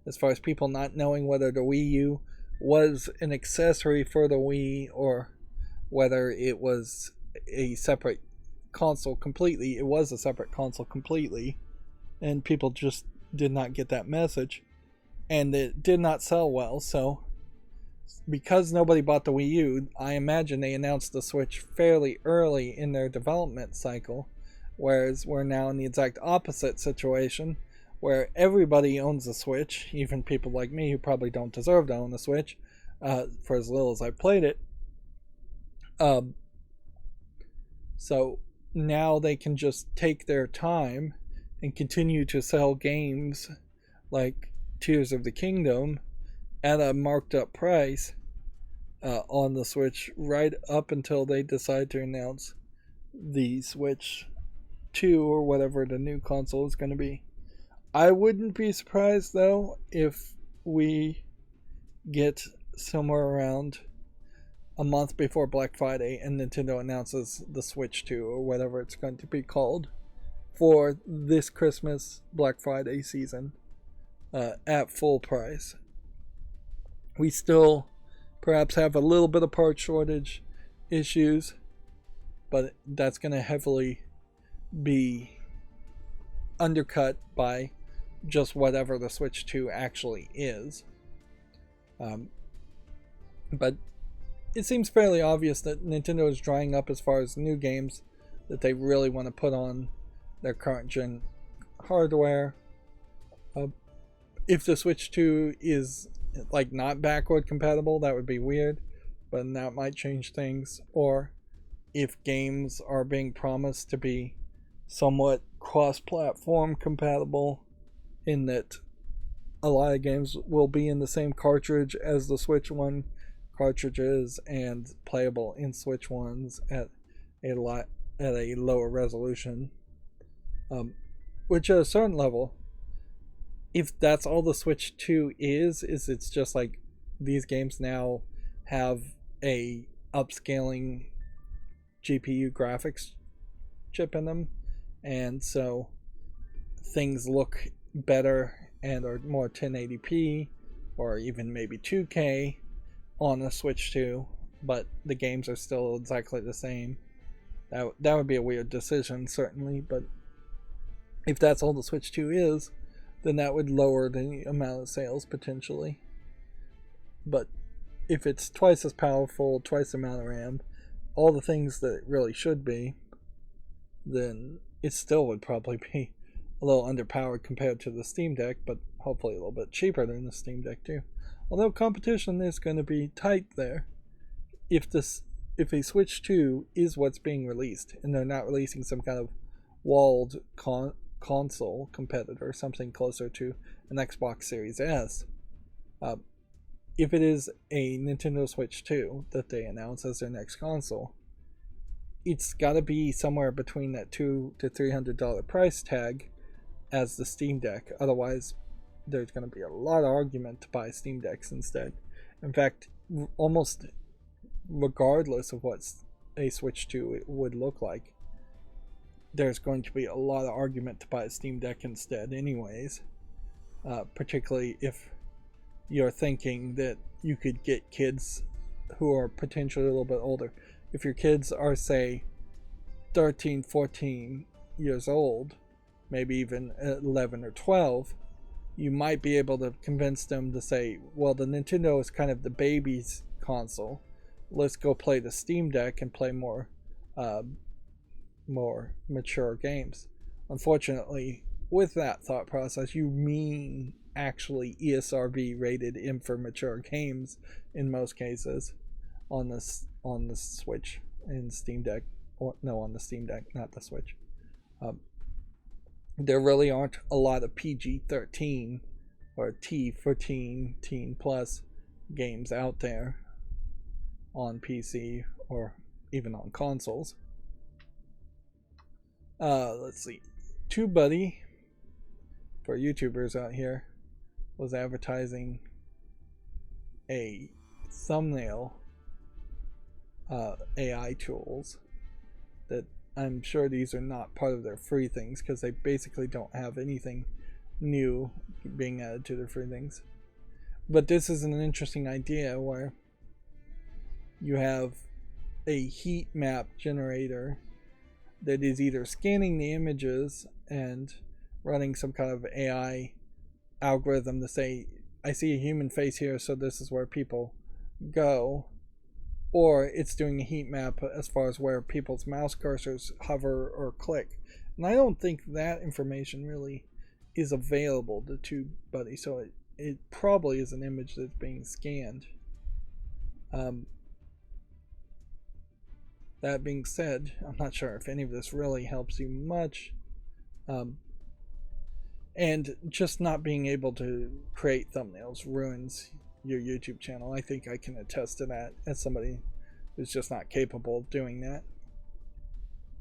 as far as people not knowing whether the Wii U was an accessory for the Wii or whether it was a separate console completely, it was a separate console completely, and people just did not get that message, and it did not sell well. So because nobody bought the Wii U, I imagine they announced the Switch fairly early in their development cycle, whereas we're now in the exact opposite situation where everybody owns a Switch, even people like me who probably don't deserve to own a Switch for as little as I played it. So now they can just take their time and continue to sell games like Tears of the Kingdom at a marked up price on the Switch right up until they decide to announce the Switch 2 or whatever the new console is going to be. I wouldn't be surprised though if we get somewhere around a month before Black Friday and Nintendo announces the Switch 2 or whatever it's going to be called for this Christmas Black Friday season at full price. We still perhaps have a little bit of part shortage issues, but that's going to heavily be undercut by just whatever the Switch 2 actually is. But it seems fairly obvious that Nintendo is drying up as far as new games that they really want to put on their current gen hardware. If the Switch 2 is like not backward compatible, that would be weird, but that might change things. Or if games are being promised to be somewhat cross-platform compatible, in that a lot of games will be in the same cartridge as the Switch 1 cartridges and playable in Switch 1s at a lower resolution, which at a certain level, if that's all the Switch 2 is it's just like these games now have a upscaling GPU graphics chip in them, and so things look better and are more 1080p or even maybe 2K on the Switch 2, but the games are still exactly the same. That would be a weird decision, certainly, but if that's all the Switch 2 is, then that would lower the amount of sales potentially. But if it's twice as powerful, twice the amount of RAM, all the things that it really should be, then it still would probably be a little underpowered compared to the Steam Deck, but hopefully a little bit cheaper than the Steam Deck too. Although competition is going to be tight there. If a Switch 2 is what's being released, and they're not releasing some kind of walled console competitor, something closer to an Xbox Series S, if it is a Nintendo Switch 2 that they announce as their next console, it's got to be somewhere between that $200 to $300 price tag as the Steam Deck. Otherwise, there's going to be a lot of argument to buy Steam Decks instead. In fact, almost regardless of what a Switch 2 would look like, there's going to be a lot of argument to buy a Steam Deck instead anyways. Particularly if you're thinking that you could get kids who are potentially a little bit older. If your kids are, say, 13, 14 years old, maybe even 11 or 12, you might be able to convince them to say, well, the Nintendo is kind of the baby's console. Let's go play the Steam Deck and play more mature games. Unfortunately, with that thought process, you mean actually ESRB rated M for mature games in most cases on the Switch and Steam Deck. On the Steam Deck, not the Switch. There really aren't a lot of PG-13 or T14 teen plus games out there on PC or even on consoles. Let's see. TubeBuddy, for YouTubers out here, was advertising a thumbnail AI tools that I'm sure these are not part of their free things because they basically don't have anything new being added to their free things. But this is an interesting idea where you have a heat map generator that is either scanning the images and running some kind of AI algorithm to say, I see a human face here, so this is where people go, or it's doing a heat map as far as where people's mouse cursors hover or click. And I don't think that information really is available to TubeBuddy, so it probably is an image that's being scanned. That being said, I'm not sure if any of this really helps you much. And just not being able to create thumbnails ruins your YouTube channel. I think I can attest to that as somebody who's just not capable of doing that.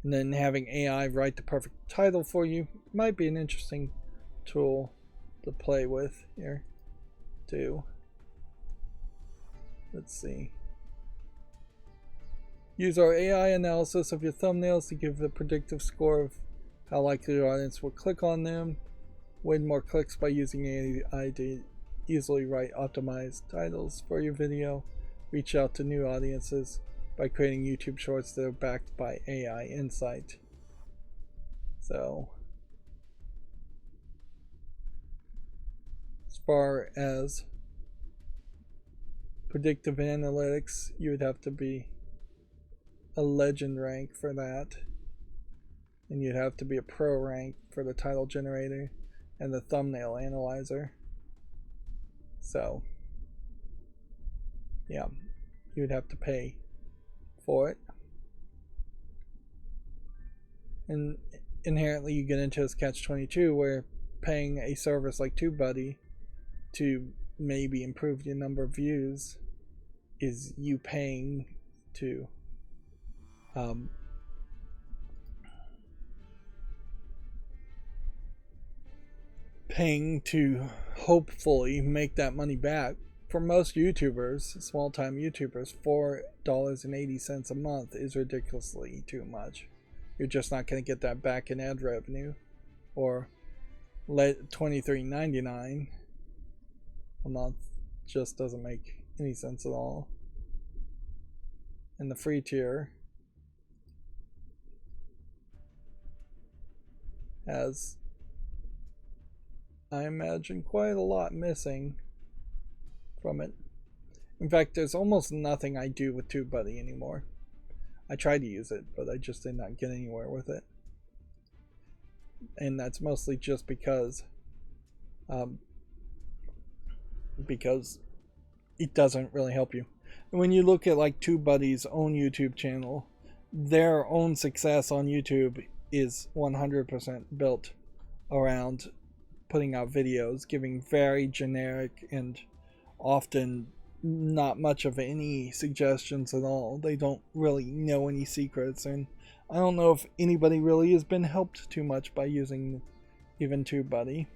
And then having AI write the perfect title for you might be an interesting tool to play with here too. Let's see. Use our AI analysis of your thumbnails to give a predictive score of how likely your audience will click on them. Win more clicks by using AI to easily write optimized titles for your video. Reach out to new audiences by creating YouTube shorts that are backed by AI insight. So, as far as predictive analytics, you would have to be a legend rank for that, and you'd have to be a pro rank for the title generator and the thumbnail analyzer. So yeah, you'd have to pay for it, and inherently you get into this catch-22 where paying a service like TubeBuddy to maybe improve your number of views is you paying to hopefully make that money back. For most YouTubers, small-time YouTubers, $4.80 a month is ridiculously too much. You're just not going to get that back in ad revenue. Or $23.99 a month just doesn't make any sense at all. And the free tier has, I imagine, quite a lot missing from it. In fact, there's almost nothing I do with TubeBuddy anymore. I tried to use it, but I just did not get anywhere with it. And that's mostly just because it doesn't really help you. And when you look at like TubeBuddy's own YouTube channel, their own success on YouTube is 100% built around putting out videos, giving very generic and often not much of any suggestions at all. They don't really know any secrets, and I don't know if anybody really has been helped too much by using even TubeBuddy.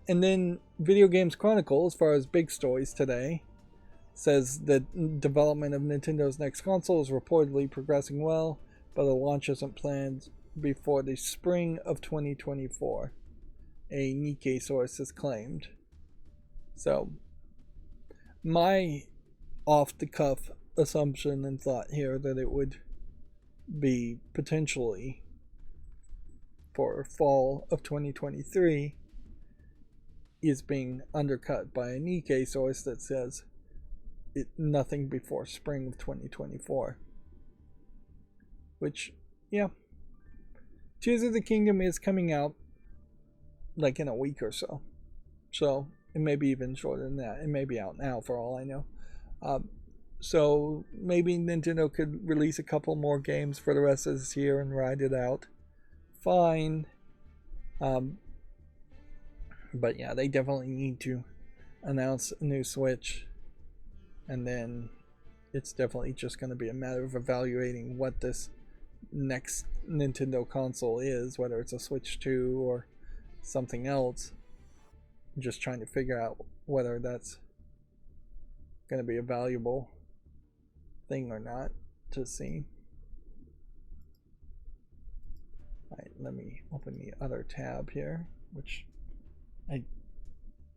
And then Video Games Chronicle, as far as big stories today, says that development of Nintendo's next console is reportedly progressing well, but the launch isn't planned before the spring of 2024, a Nikkei source has claimed. So, my off-the-cuff assumption and thought here that it would be potentially for fall of 2023 is being undercut by a Nikkei source that says nothing before spring of 2024. Which, yeah. Tears of the Kingdom is coming out like in a week or so. So, it may be even shorter than that. It may be out now for all I know. So, maybe Nintendo could release a couple more games for the rest of this year and ride it out. Fine. But yeah, they definitely need to announce a new Switch. And then it's definitely just going to be a matter of evaluating what this next Nintendo console is, whether it's a Switch 2 or something else. Just trying to figure out whether that's going to be a valuable thing or not to see. Alright, let me open the other tab here, which I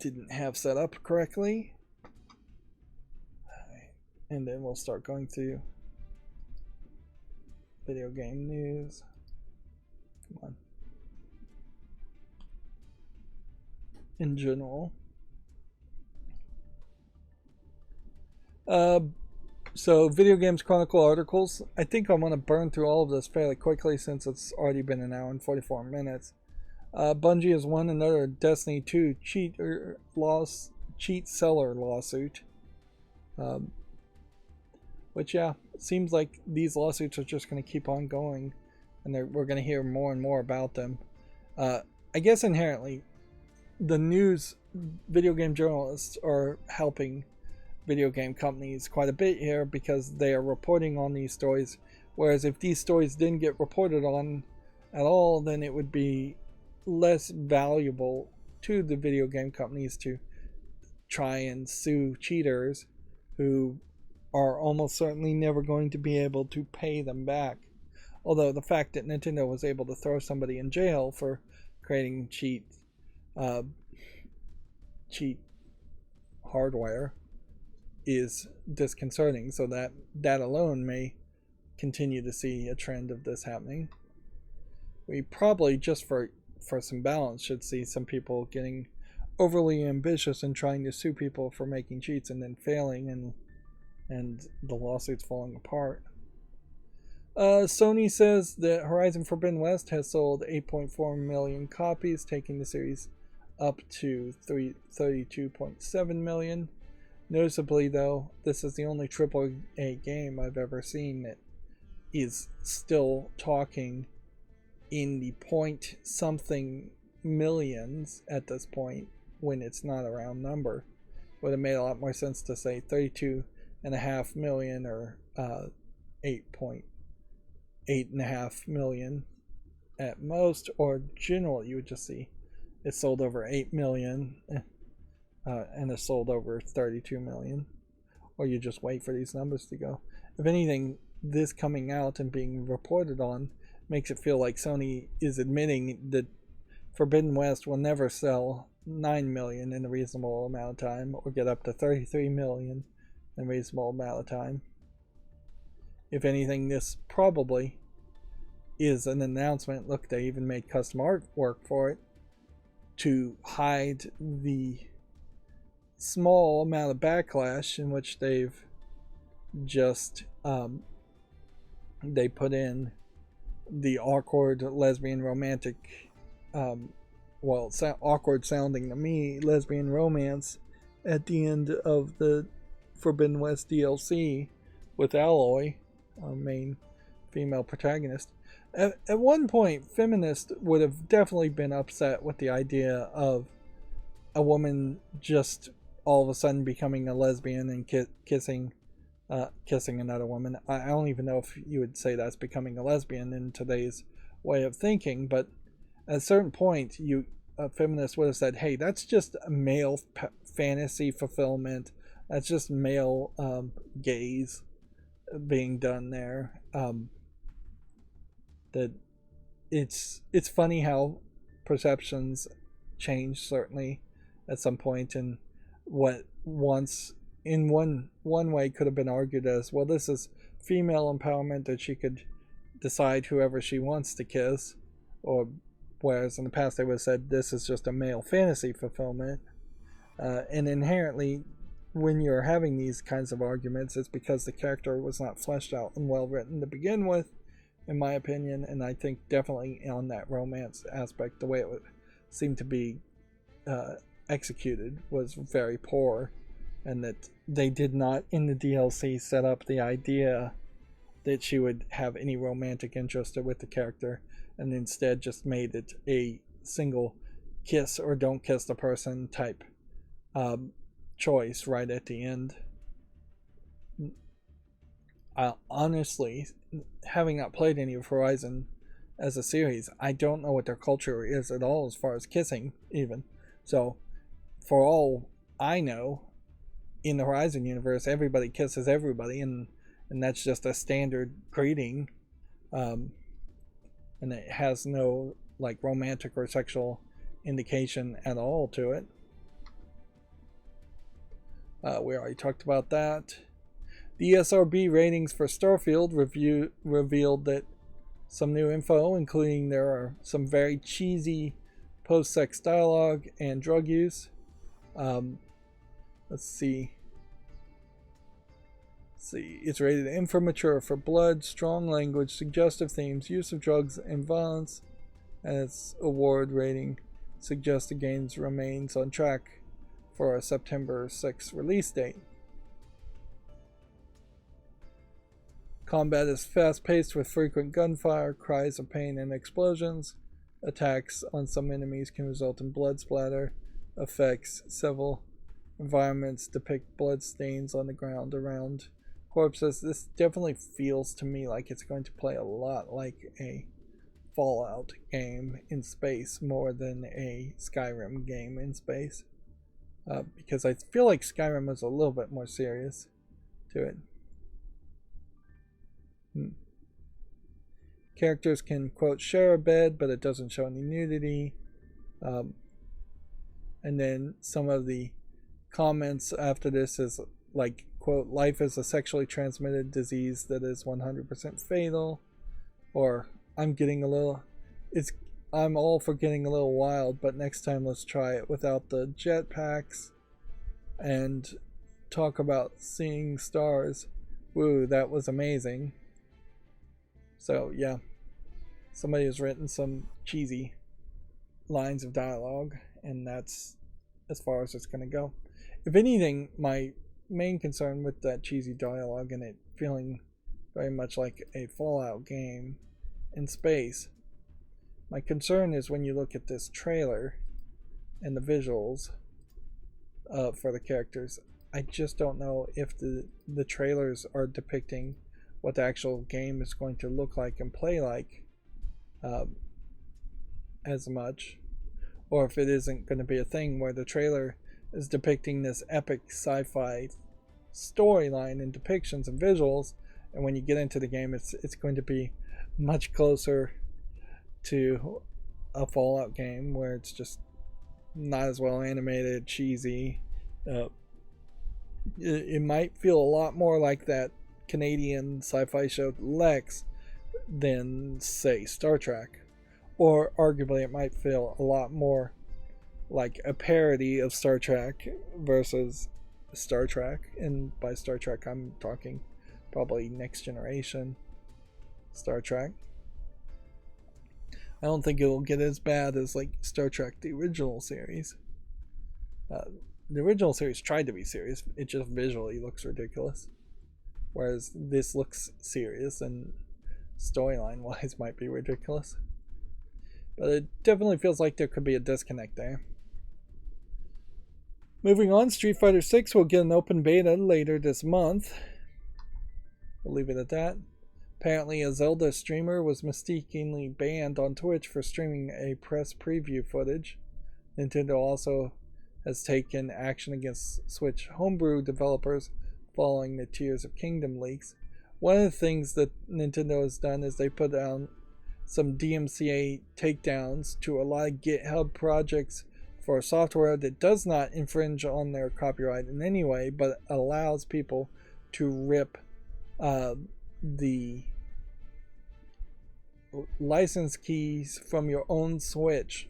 didn't have set up correctly. Alright, and then we'll start going through video game news. Come on. In general. So Video Games Chronicle articles. I think I want to burn through all of this fairly quickly since it's already been an hour and 44 minutes. Bungie has won another Destiny 2 cheat seller lawsuit. Which, yeah, it seems like these lawsuits are just going to keep on going, and we're going to hear more and more about them. I guess inherently, the news, video game journalists are helping video game companies quite a bit here because they are reporting on these stories. Whereas if these stories didn't get reported on at all, then it would be less valuable to the video game companies to try and sue cheaters who are almost certainly never going to be able to pay them back. Although the fact that Nintendo was able to throw somebody in jail for creating cheat hardware is disconcerting, so that alone may continue to see a trend of this happening. We probably, just for some balance, should see some people getting overly ambitious and trying to sue people for making cheats and then failing, and the lawsuits falling apart. Sony says that Horizon Forbidden West has sold 8.4 million copies, taking the series up to 32.7 million. Noticeably, though, this is the only AAA game I've ever seen that is still talking in the point something millions at this point, when it's not a round number. Would have made a lot more sense to say 32.5 million or 8.5 million at most, or generally you would just see it sold over 8 million and it sold over 32 million, or you just wait for these numbers to go. If anything, this coming out and being reported on makes it feel like Sony is admitting that Forbidden West will never sell 9 million in a reasonable amount of time, or get up to 33 million in a reasonable amount of time. If anything, this probably is an announcement. Look, they even made custom artwork for it to hide the small amount of backlash in which they've just they put in the awkward lesbian romantic awkward sounding to me lesbian romance at the end of the Forbidden West DLC with Aloy, our main female protagonist. At one point, feminists would have definitely been upset with the idea of a woman just all of a sudden becoming a lesbian and kissing another woman. I don't even know if you would say that's becoming a lesbian in today's way of thinking, but at a certain point, feminists would have said, hey, that's just a male fantasy fulfillment. That's just male gaze being done there. That it's funny how perceptions change, certainly at some point, and what once in one way could have been argued as, well, this is female empowerment, that she could decide whoever she wants to kiss, or whereas in the past they would have said this is just a male fantasy fulfillment. And inherently, when you're having these kinds of arguments, it's because the character was not fleshed out and well written to begin with, in my opinion. And I think definitely on that romance aspect, the way it would seem to be executed was very poor, and that they did not in the DLC set up the idea that she would have any romantic interest with the character, and instead just made it a single kiss or don't kiss the person type choice right at the end. Honestly, having not played any of Horizon as a series, I don't know what their culture is at all as far as kissing even. So for all I know, in the Horizon universe, everybody kisses everybody, and that's just a standard greeting, and it has no like romantic or sexual indication at all to it. We already talked about that. The ESRB ratings for Starfield revealed that some new info, including there are some very cheesy post-sex dialogue and drug use. Let's see. It's rated M for mature, for blood, strong language, suggestive themes, use of drugs and violence, and its award rating suggested games remains on track for a September 6th release date. Combat is fast-paced with frequent gunfire, cries of pain, and explosions. Attacks on some enemies can result in blood splatter, effects. Several environments depict bloodstains on the ground around corpses. This definitely feels to me like it's going to play a lot like a Fallout game in space more than a Skyrim game in space. Because I feel like Skyrim was a little bit more serious to it. Characters can, quote, share a bed, but it doesn't show any nudity. And then some of the comments after this is like, quote, life is a sexually transmitted disease that is 100% fatal. Or, I'm all for getting a little wild, but next time let's try it without the jetpacks. And talk about seeing stars. Woo, that was amazing. So, yeah. Somebody has written some cheesy lines of dialogue, and that's as far as it's going to go. If anything, my main concern with that cheesy dialogue and it feeling very much like a Fallout game in space, my concern is when you look at this trailer and the visuals for the characters, I just don't know if the trailers are depicting what the actual game is going to look like and play like as much, or if it isn't going to be a thing where the trailer is depicting this epic sci-fi storyline and depictions and visuals, and when you get into the game it's going to be much closer to a Fallout game where it's just not as well animated, cheesy. It might feel a lot more like that Canadian sci-fi show Lex than, say, Star Trek. Or arguably it might feel a lot more like a parody of Star Trek versus Star Trek. And by Star Trek I'm talking probably Next Generation Star Trek. I don't think it'll get as bad as like Star Trek the original series. The original series tried to be serious. It just visually looks ridiculous. Whereas this looks serious and storyline wise might be ridiculous. But it definitely feels like there could be a disconnect there. Moving on, Street Fighter 6 will get an open beta later this month. We'll leave it at that. Apparently a Zelda streamer was mistakenly banned on Twitch for streaming a press preview footage. Nintendo also has taken action against Switch homebrew developers following the Tears of Kingdom leaks. One of the things that Nintendo has done is they put down some DMCA takedowns to a lot of GitHub projects for software that does not infringe on their copyright in any way, but allows people to rip the license keys from your own Switch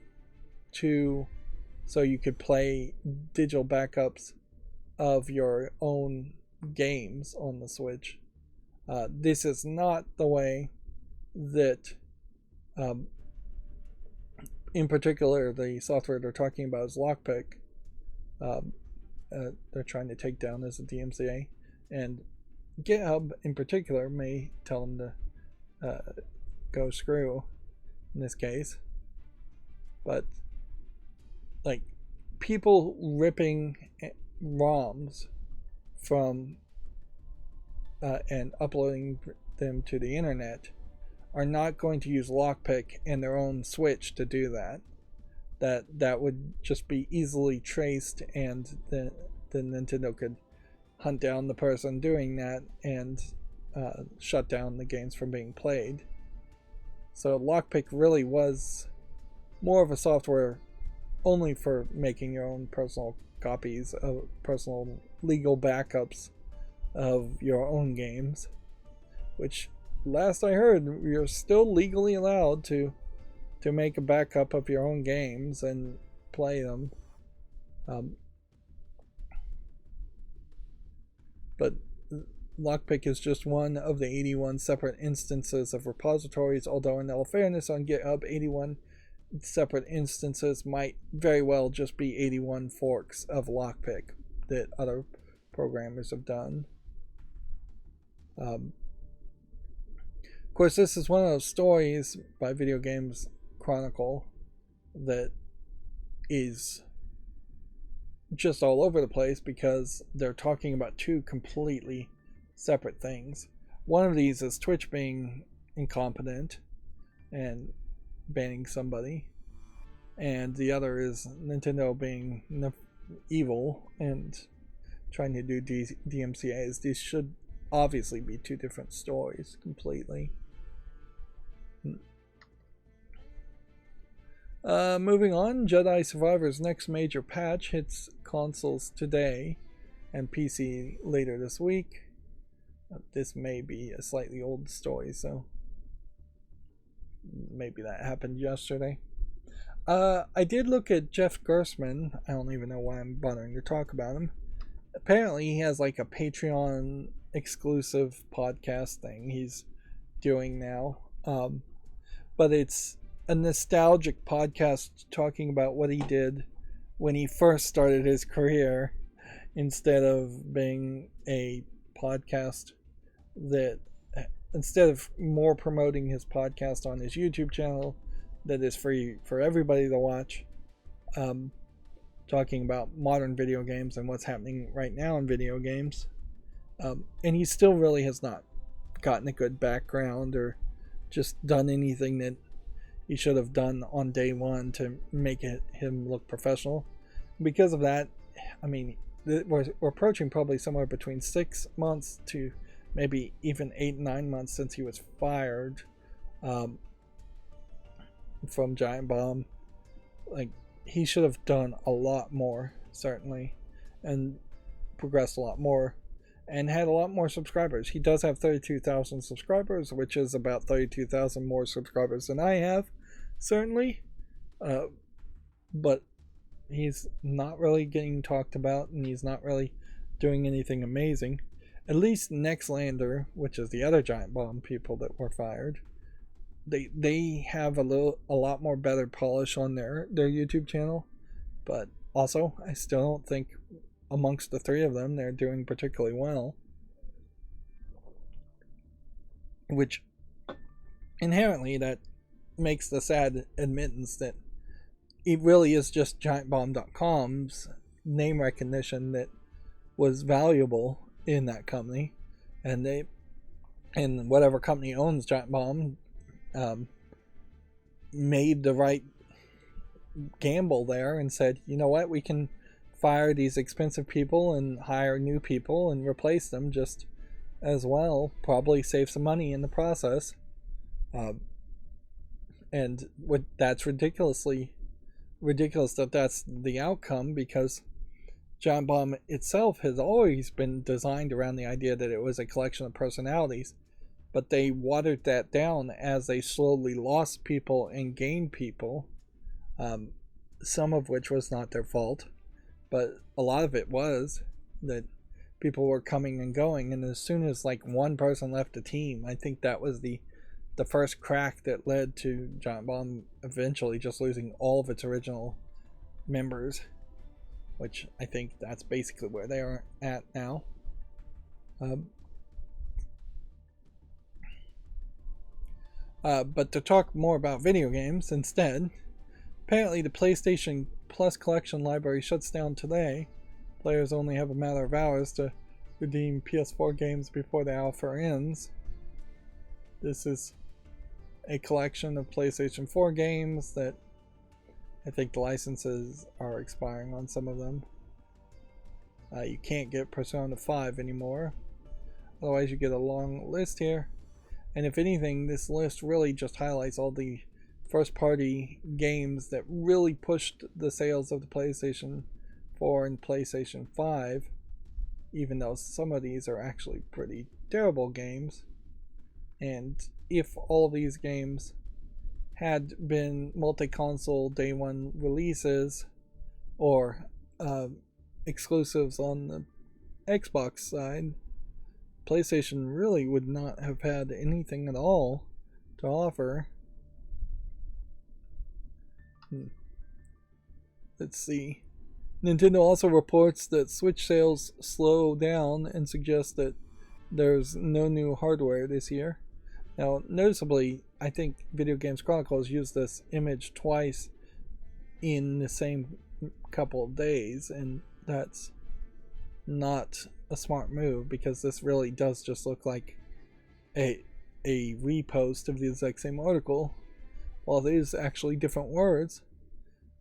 so you could play digital backups of your own games on the Switch. This is not the way that in particular the software they're talking about is Lockpick. They're trying to take down as a DMCA, and GitHub in particular may tell them to go screw in this case. But like people ripping ROMs from and uploading them to the internet are not going to use Lockpick and their own Switch to do that. That would just be easily traced, and the Nintendo could hunt down the person doing that and shut down the games from being played. So Lockpick really was more of a software only for making your own personal copies of personal legal backups of your own games, which last I heard you're still legally allowed to make a backup of your own games and play them. But Lockpick is just one of the 81 separate instances of repositories, although in all fairness on GitHub, 81 separate instances might very well just be 81 forks of Lockpick that other programmers have done. Of course, this is one of those stories by Video Games Chronicle that is just all over the place because they're talking about two completely separate things. One of these is Twitch being incompetent and banning somebody, and the other is Nintendo being evil and trying to do DMCAs. These should obviously be two different stories completely. Moving on, Jedi Survivor's next major patch hits consoles today and PC later this week. This may be a slightly old story, so maybe that happened yesterday. I did look at Jeff Gersman. I don't even know why I'm bothering to talk about him. Apparently he has like a Patreon exclusive podcast thing he's doing now. But it's a nostalgic podcast talking about what he did when he first started his career, instead of being a podcast that, instead of more promoting his podcast on his YouTube channel that is free for everybody to watch, talking about modern video games and what's happening right now in video games. And he still really has not gotten a good background or just done anything that he should have done on day one to make him look professional. Because of that, I mean, we're approaching probably somewhere between 6 months to maybe even 8-9 months since he was fired from Giant Bomb. Like, he should have done a lot more, certainly, and progressed a lot more, and had a lot more subscribers. He does have 32,000 subscribers, which is about 32,000 more subscribers than I have, certainly. But he's not really getting talked about, and he's not really doing anything amazing. At least Nextlander, which is the other Giant Bomb people that were fired, they have a lot more better polish on their YouTube channel. But also, I still don't think amongst the three of them they're doing particularly well, which inherently that makes the sad admittance that it really is just GiantBomb.com's name recognition that was valuable in that company, and whatever company owns Giant Bomb made the right gamble there and said, you know what, we can fire these expensive people and hire new people and replace them just as well, probably save some money in the process. And that's ridiculous that that's the outcome, because Giant Bomb itself has always been designed around the idea that it was a collection of personalities, but they watered that down as they slowly lost people and gained people, some of which was not their fault, but a lot of it was that people were coming and going, and as soon as like one person left the team, I think that was the first crack that led to Giant Bomb eventually just losing all of its original members, which I think that's basically where they are at now. But to talk more about video games instead, apparently the PlayStation Plus Collection library shuts down today. Players only have a matter of hours to redeem PS4 games before the alpha ends. This is a collection of PlayStation 4 games that I think the licenses are expiring on some of them. You can't get Persona 5 anymore. Otherwise you get a long list here. And if anything, this list really just highlights all the first party games that really pushed the sales of the PlayStation 4 and PlayStation 5, even though some of these are actually pretty terrible games. And if all of these games had been multi-console day one releases or exclusives on the Xbox side, PlayStation really would not have had anything at all to offer. Let's see. Nintendo also reports that Switch sales slow down and suggests that there's no new hardware this year. Now, noticeably, I think Video Games Chronicles used this image twice in the same couple of days, and that's not a smart move, because this really does just look like a repost of the exact same article, while there's actually different words.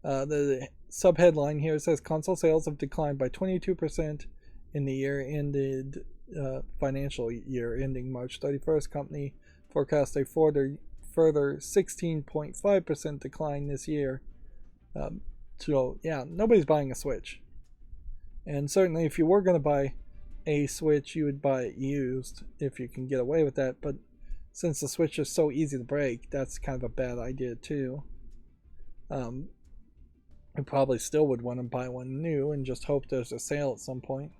The subheadline here says console sales have declined by 22% in the year ended financial year ending March 31st. Company forecasts a further 16.5% decline this year. So yeah, nobody's buying a Switch. And certainly if you were going to buy a Switch, you would buy it used if you can get away with that. But since the Switch is so easy to break, that's kind of a bad idea too. I probably still would want to buy one new and just hope there's a sale at some point.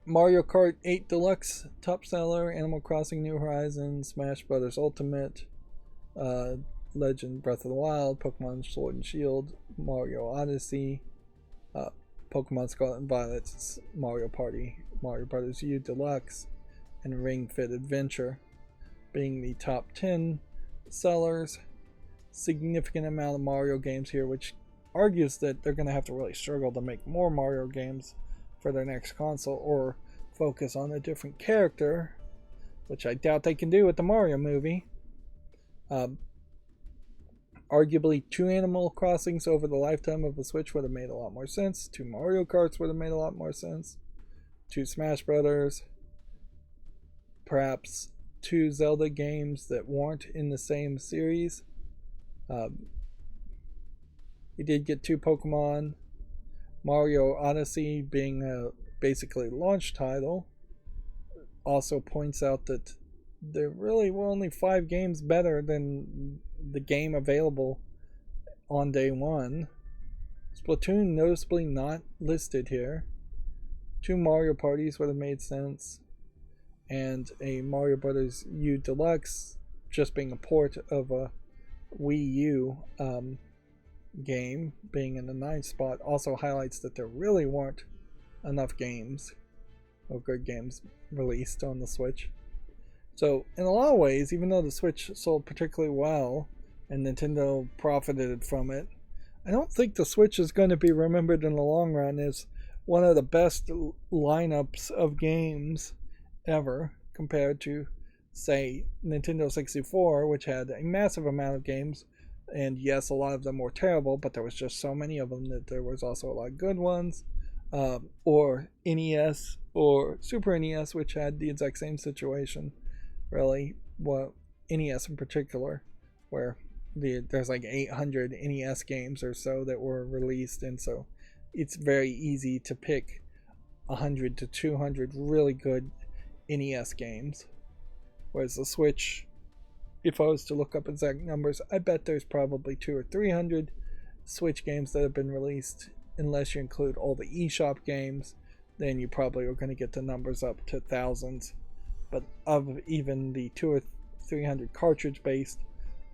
Mario Kart 8 Deluxe top seller, Animal Crossing New Horizons, Smash Brothers Ultimate, Legend Breath of the Wild, Pokemon Sword and Shield, Mario Odyssey, Pokemon Scarlet and Violet, Mario Party, Mario Brothers U Deluxe, and Ring Fit Adventure being the top 10 sellers. Significant amount of Mario games here, which argues that they're going to have to really struggle to make more Mario games for their next console, or focus on a different character, which I doubt they can do with the Mario movie. Arguably 2 Animal Crossings over the lifetime of the Switch would have made a lot more sense. 2 Mario Karts would have made a lot more sense. 2 Smash Brothers. Perhaps 2 Zelda games that weren't in the same series. You did get 2 Pokemon. Mario Odyssey being a basically launch title also points out that there really were only 5 games better than the game available on day 1. Splatoon noticeably not listed here. 2 Mario Parties would have made sense, and a Mario Brothers U Deluxe just being a port of a Wii U game being in the 9th spot also highlights that there really weren't enough games or good games released on the Switch. So in a lot of ways, even though the Switch sold particularly well and Nintendo profited from it, I don't think the Switch is going to be remembered in the long run as one of the best lineups of games ever, compared to, say, Nintendo 64, which had a massive amount of games. And yes, a lot of them were terrible, but there was just so many of them that there was also a lot of good ones. Or NES or Super NES, which had the exact same situation, really. Well, NES in particular, where there's like 800 NES games or so that were released, and so it's very easy to pick 100 to 200 really good NES games. Whereas the Switch, if I was to look up exact numbers, I bet there's probably 200 or 300 Switch games that have been released. Unless you include all the eShop games, then you probably are going to get the numbers up to thousands. But of even the 200 or 300 cartridge-based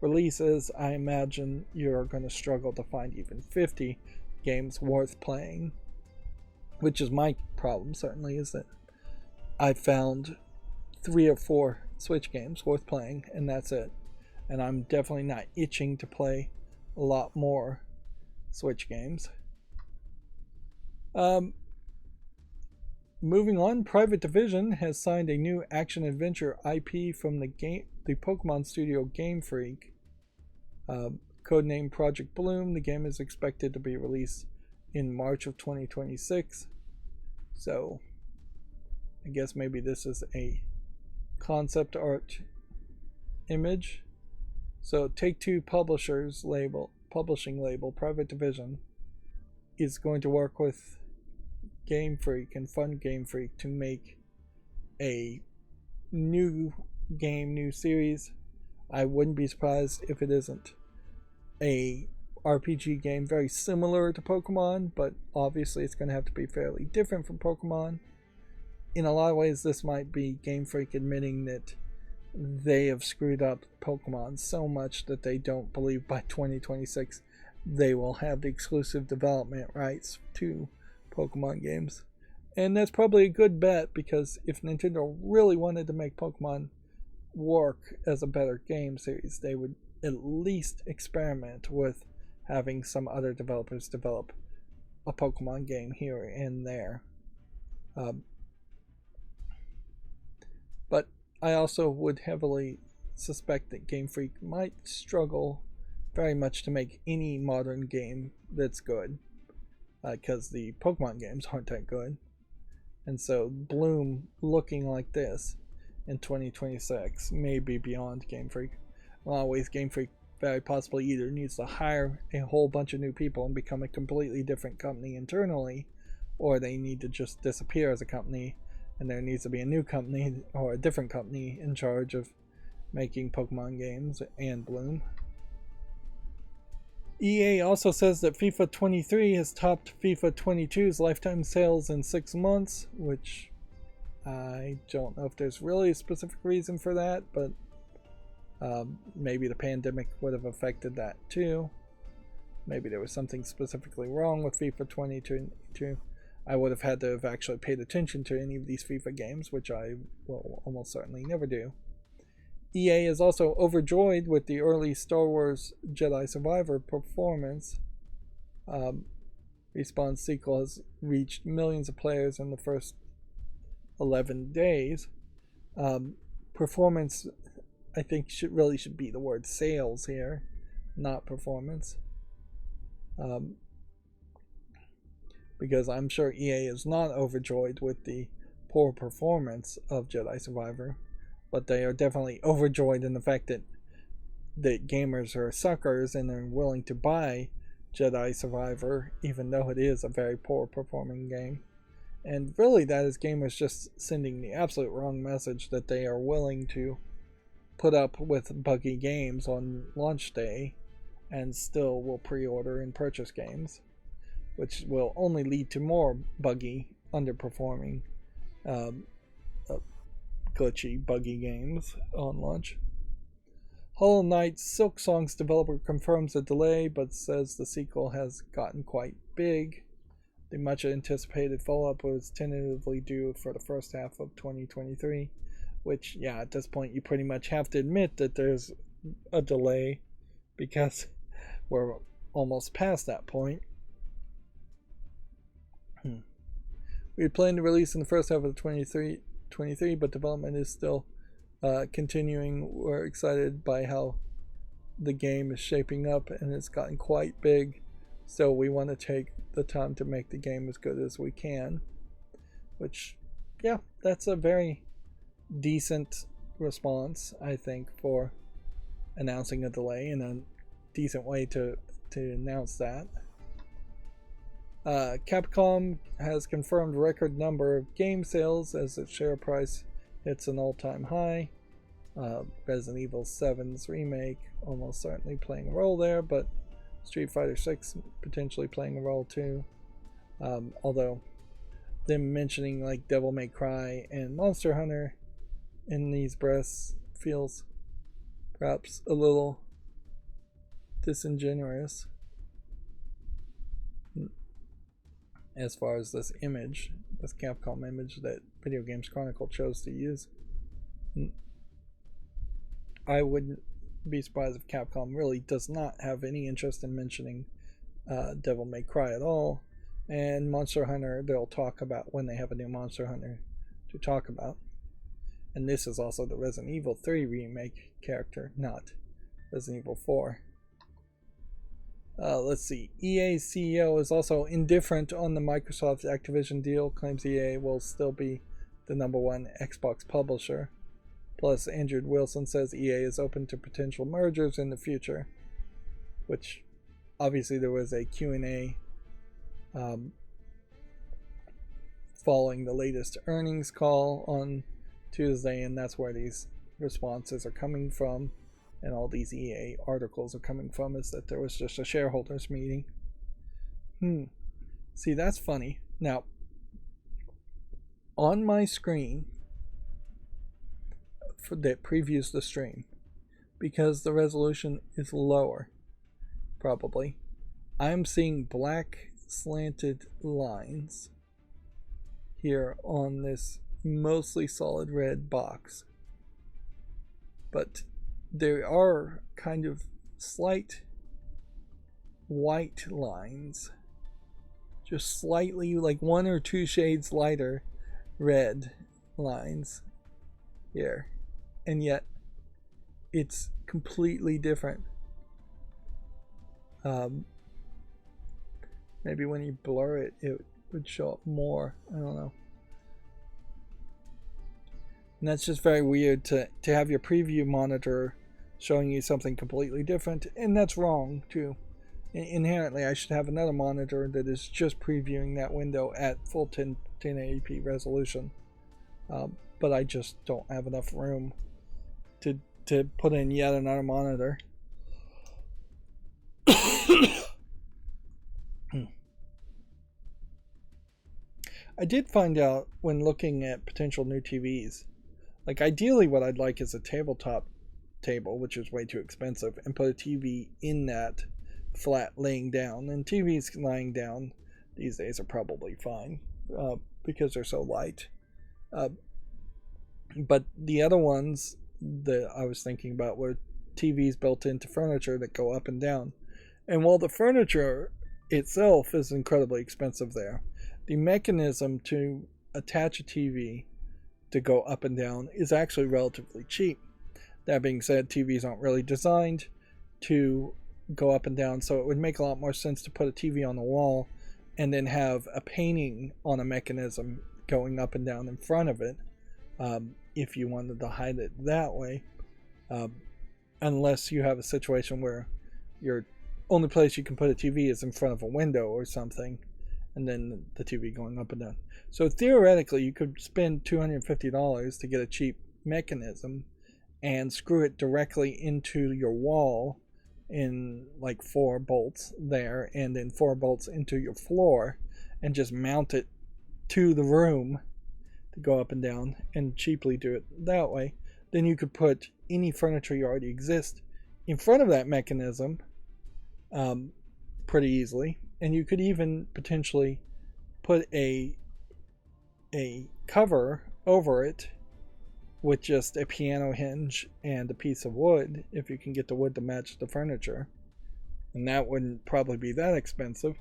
releases, I imagine you're going to struggle to find even 50 games worth playing. Which is my problem, certainly, is that I found 3 or 4 Switch games worth playing, and that's it. And I'm definitely not itching to play a lot more Switch games. Moving on, Private Division has signed a new action-adventure IP from the Pokemon studio Game Freak. Codenamed Project Bloom, the game is expected to be released in March of 2026. So, I guess maybe this is a concept art image. So, Take-Two publishing label, Private Division, is going to work with Game Freak and Fun Game Freak to make a new game, new series. I wouldn't be surprised if it isn't a RPG game very similar to Pokemon, but obviously it's going to have to be fairly different from Pokemon. In a lot of ways, this might be Game Freak admitting that they have screwed up Pokemon so much that they don't believe by 2026 they will have the exclusive development rights to Pokemon games. And that's probably a good bet, because if Nintendo really wanted to make Pokemon work as a better game series, they would at least experiment with having some other developers develop a Pokemon game here and there. But I also would heavily suspect that Game Freak might struggle very much to make any modern game that's good, because the Pokemon games aren't that good. And so Bloom looking like this in 2026 may be beyond Game Freak. In a lot of ways, Game Freak very possibly either needs to hire a whole bunch of new people and become a completely different company internally, or they need to just disappear as a company, and there needs to be a new company or a different company in charge of making Pokemon games and Bloom. EA also says that FIFA 23 has topped FIFA 22's lifetime sales in 6 months, which I don't know if there's really a specific reason for that, but maybe the pandemic would have affected that too. Maybe there was something specifically wrong with FIFA 22. I would have had to have actually paid attention to any of these FIFA games, which I will almost certainly never do. EA is also overjoyed with the early Star Wars Jedi Survivor performance. Respawn's sequel has reached millions of players in the first 11 days. Performance, I think, should be the word sales here, not performance. Because I'm sure EA is not overjoyed with the poor performance of Jedi Survivor, but they are definitely overjoyed in the fact that gamers are suckers and are willing to buy Jedi Survivor, even though it is a very poor performing game. And really, that is gamers just sending the absolute wrong message that they are willing to put up with buggy games on launch day and still will pre-order and purchase games, which will only lead to more buggy, underperforming, glitchy, buggy games on launch. Hollow Knight Silksong's developer confirms a delay, but says the sequel has gotten quite big. The much anticipated follow-up was tentatively due for the first half of 2023, which, yeah, at this point you pretty much have to admit that there's a delay because we're almost past that point. We plan to release in the first half of 23, but development is still continuing. We're excited by how the game is shaping up, and it's gotten quite big, so we want to take the time to make the game as good as we can, which, yeah, that's a very decent response, I think, for announcing a delay, and a decent way to announce that. Capcom has confirmed record number of game sales as its share price hits an all-time high. Resident Evil 7's remake almost certainly playing a role there, but Street Fighter 6 potentially playing a role too. Although them mentioning like Devil May Cry and Monster Hunter in these breaths feels perhaps a little disingenuous as far as this image, this Capcom image that Video Games Chronicle chose to use. I wouldn't be surprised if Capcom really does not have any interest in mentioning Devil May Cry at all, and Monster Hunter they'll talk about when they have a new Monster Hunter to talk about. And this is also the Resident Evil 3 remake character, not Resident Evil 4. Let's see. EA's CEO is also indifferent on the Microsoft Activision deal, claims EA will still be the #1 Xbox publisher. Plus, Andrew Wilson says EA is open to potential mergers in the future, which obviously there was a Q&A following the latest earnings call on Tuesday, and that's where these responses are coming from. And all these EA articles are coming from, is that there was just a shareholders meeting. See, that's funny. Now, on my screen that previews the stream, because the resolution is lower, probably, I'm seeing black slanted lines here on this mostly solid red box. But there are kind of slight white lines, just slightly, like 1 or 2 shades lighter red lines here, and yet it's completely different. Maybe when you blur it, it would show up more. I don't know. And that's just very weird to have your preview monitor showing you something completely different, and that's wrong too. Inherently, I should have another monitor that is just previewing that window at full 1080p resolution. But I just don't have enough room to put in yet another monitor. I did find out when looking at potential new TVs, like ideally what I'd like is a tabletop table, which is way too expensive, and put a TV in that flat laying down. And TVs lying down these days are probably fine because they're so light. But the other ones that I was thinking about were TVs built into furniture that go up and down. And while the furniture itself is incredibly expensive there, the mechanism to attach a TV to go up and down is actually relatively cheap. That being said, TVs aren't really designed to go up and down, so it would make a lot more sense to put a TV on the wall and then have a painting on a mechanism going up and down in front of it, if you wanted to hide it that way, unless you have a situation where your only place you can put a TV is in front of a window or something, and then the TV going up and down. So theoretically, you could spend $250 to get a cheap mechanism and screw it directly into your wall in like 4 bolts there, and then 4 bolts into your floor, and just mount it to the room to go up and down, and cheaply do it that way. Then you could put any furniture you already exist in front of that mechanism pretty easily, and you could even potentially put a cover over it with just a piano hinge and a piece of wood, if you can get the wood to match the furniture, and that wouldn't probably be that expensive.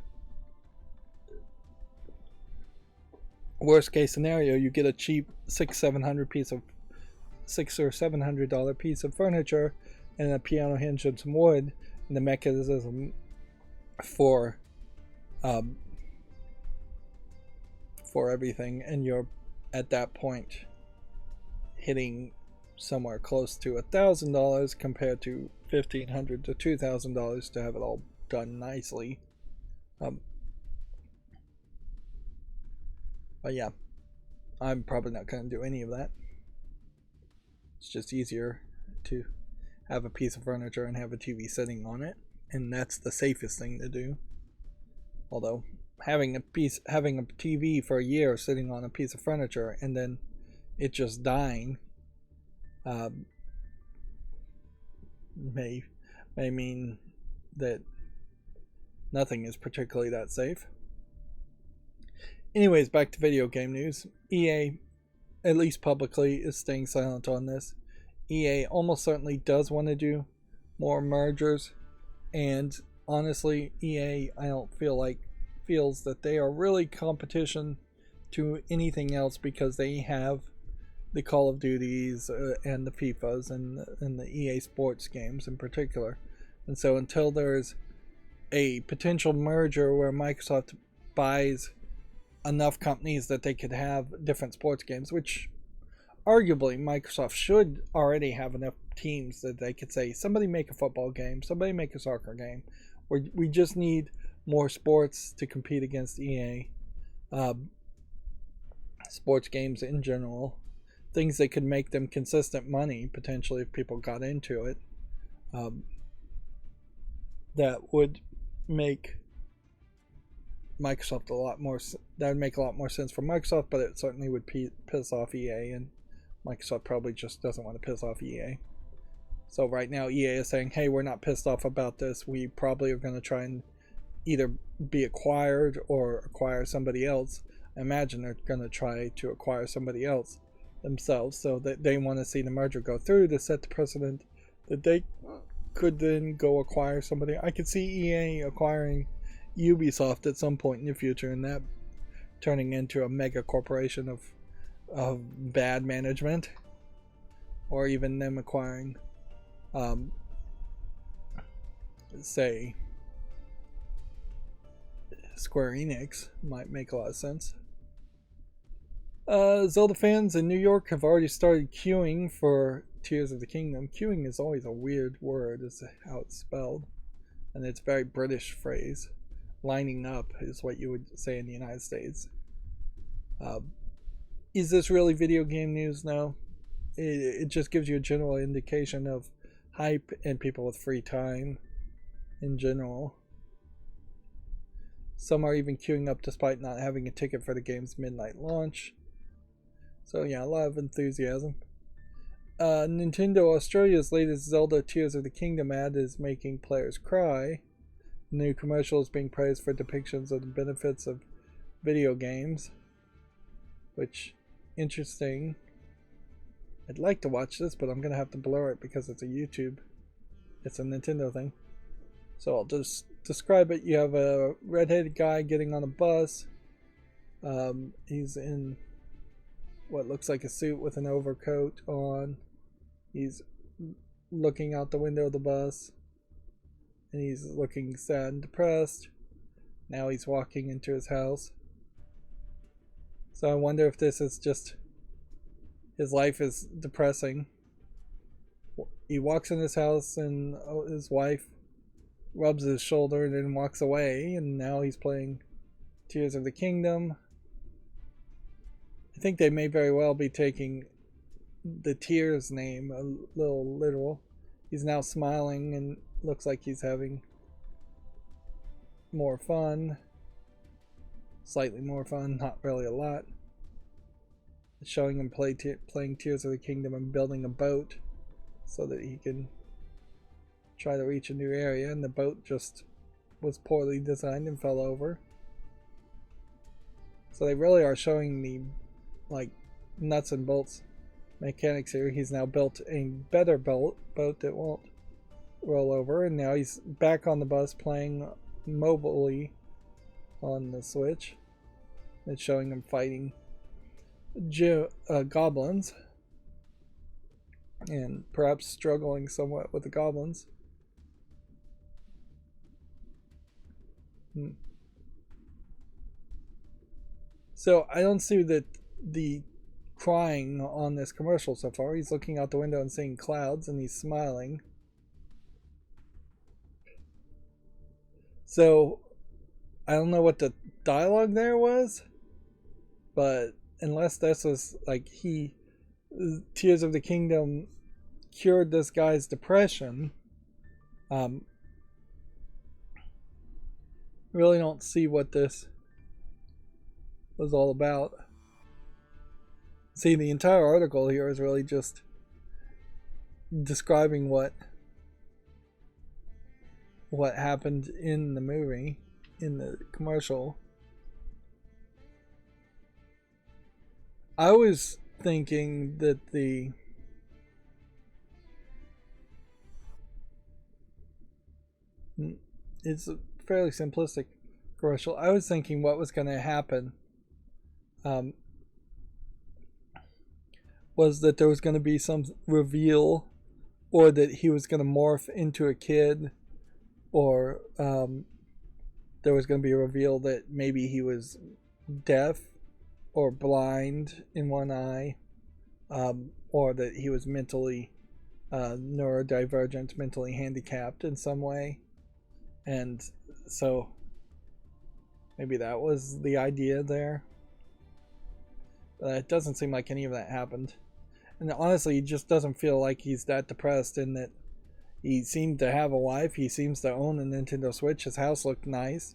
Worst case scenario, you get a cheap $600 or $700 piece of furniture and a piano hinge and some wood, and the mechanism for everything, and you're at that point hitting somewhere close to $1,000 compared to $1,500 to $2,000 to have it all done nicely. But yeah, I'm probably not going to do any of that. It's just easier to have a piece of furniture and have a TV sitting on it, and that's the safest thing to do. Although having a TV for a year sitting on a piece of furniture and then it just dying may mean that nothing is particularly that safe. Anyways, back to video game news. EA, at least publicly, is staying silent on this. EA almost certainly does want to do more mergers, and honestly, EA, I don't feels that they are really competition to anything else, because they have the Call of Duties and the FIFAs and the EA Sports games in particular. And so until there's a potential merger where Microsoft buys enough companies that they could have different sports games, which arguably Microsoft should already have enough teams that they could say, somebody make a football game, somebody make a soccer game. We just need more sports to compete against EA. Sports games in general, things that could make them consistent money potentially if people got into it. That would make Microsoft that would make a lot more sense for Microsoft, but it certainly would piss off EA, and Microsoft probably just doesn't want to piss off EA. So right now EA is saying, hey, we're not pissed off about this. We probably are going to try and either be acquired or acquire somebody else. I imagine they're going to try to acquire somebody else themselves, so that they want to see the merger go through to set the precedent that they could then go acquire somebody. I could see EA acquiring Ubisoft at some point in the future, and that turning into a mega corporation of bad management, or even them acquiring, say, Square Enix might make a lot of sense. Zelda fans in New York have already started queuing for Tears of the Kingdom. Queuing is always a weird word, is how it's spelled, and it's a very British phrase. Lining up is what you would say in the United States. Is this really video game news? No. It just gives you a general indication of hype and people with free time in general. Some are even queuing up despite not having a ticket for the game's midnight launch. So yeah, a lot of enthusiasm. Nintendo Australia's latest Zelda Tears of the Kingdom ad is making players cry. The new commercial is being praised for depictions of the benefits of video games. Which, interesting. I'd like to watch this, but I'm going to have to blur it because it's a YouTube. It's a Nintendo thing. So I'll just describe it. You have a redheaded guy getting on a bus. He's in what looks like a suit with an overcoat on. He's looking out the window of the bus. And he's looking sad and depressed. Now he's walking into his house. So I wonder if this is just his life is depressing. He walks in his house and his wife rubs his shoulder and then walks away, and now he's playing Tears of the Kingdom. I think they may very well be taking the Tears name a little literal. He's now smiling and looks like he's having more fun. Slightly more fun, not really a lot. It's showing him playing Tears of the Kingdom and building a boat so that he can try to reach a new area, and the boat just was poorly designed and fell over. So they really are showing the nuts and bolts mechanics here. He's now built a better boat that won't roll over, and now he's back on the bus playing mobilely on the Switch. It's showing him fighting goblins and perhaps struggling somewhat with the goblins. So I don't see that the crying on this commercial so far. He's looking out the window and seeing clouds, and he's smiling. So I don't know what the dialogue there was, but unless this was Tears of the Kingdom cured this guy's depression, really don't see what this was all about. See, the entire article here is really just describing what happened in the movie, in the commercial. I was thinking that it's a fairly simplistic commercial. I was thinking what was going to happen was that there was going to be some reveal, or that he was going to morph into a kid, or there was going to be a reveal that maybe he was deaf or blind in one eye, or that he was mentally neurodivergent, mentally handicapped in some way. And so maybe that was the idea there. But it doesn't seem like any of that happened. And honestly, he just doesn't feel like he's that depressed, in that he seemed to have a life. He seems to own a Nintendo Switch. His house looked nice.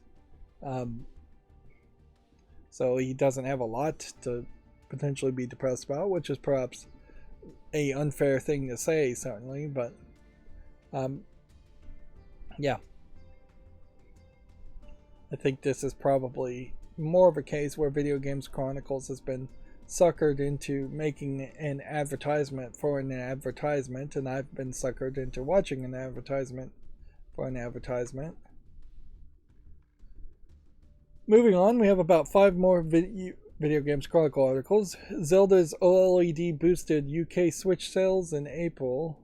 So he doesn't have a lot to potentially be depressed about, which is perhaps a unfair thing to say, certainly. But yeah. I think this is probably more of a case where Video Games Chronicles has been suckered into making an advertisement for an advertisement, and I've been suckered into watching an advertisement for an advertisement. Moving on, we have about 5 more Video Games Chronicle articles. Zelda's OLED boosted UK Switch sales in April.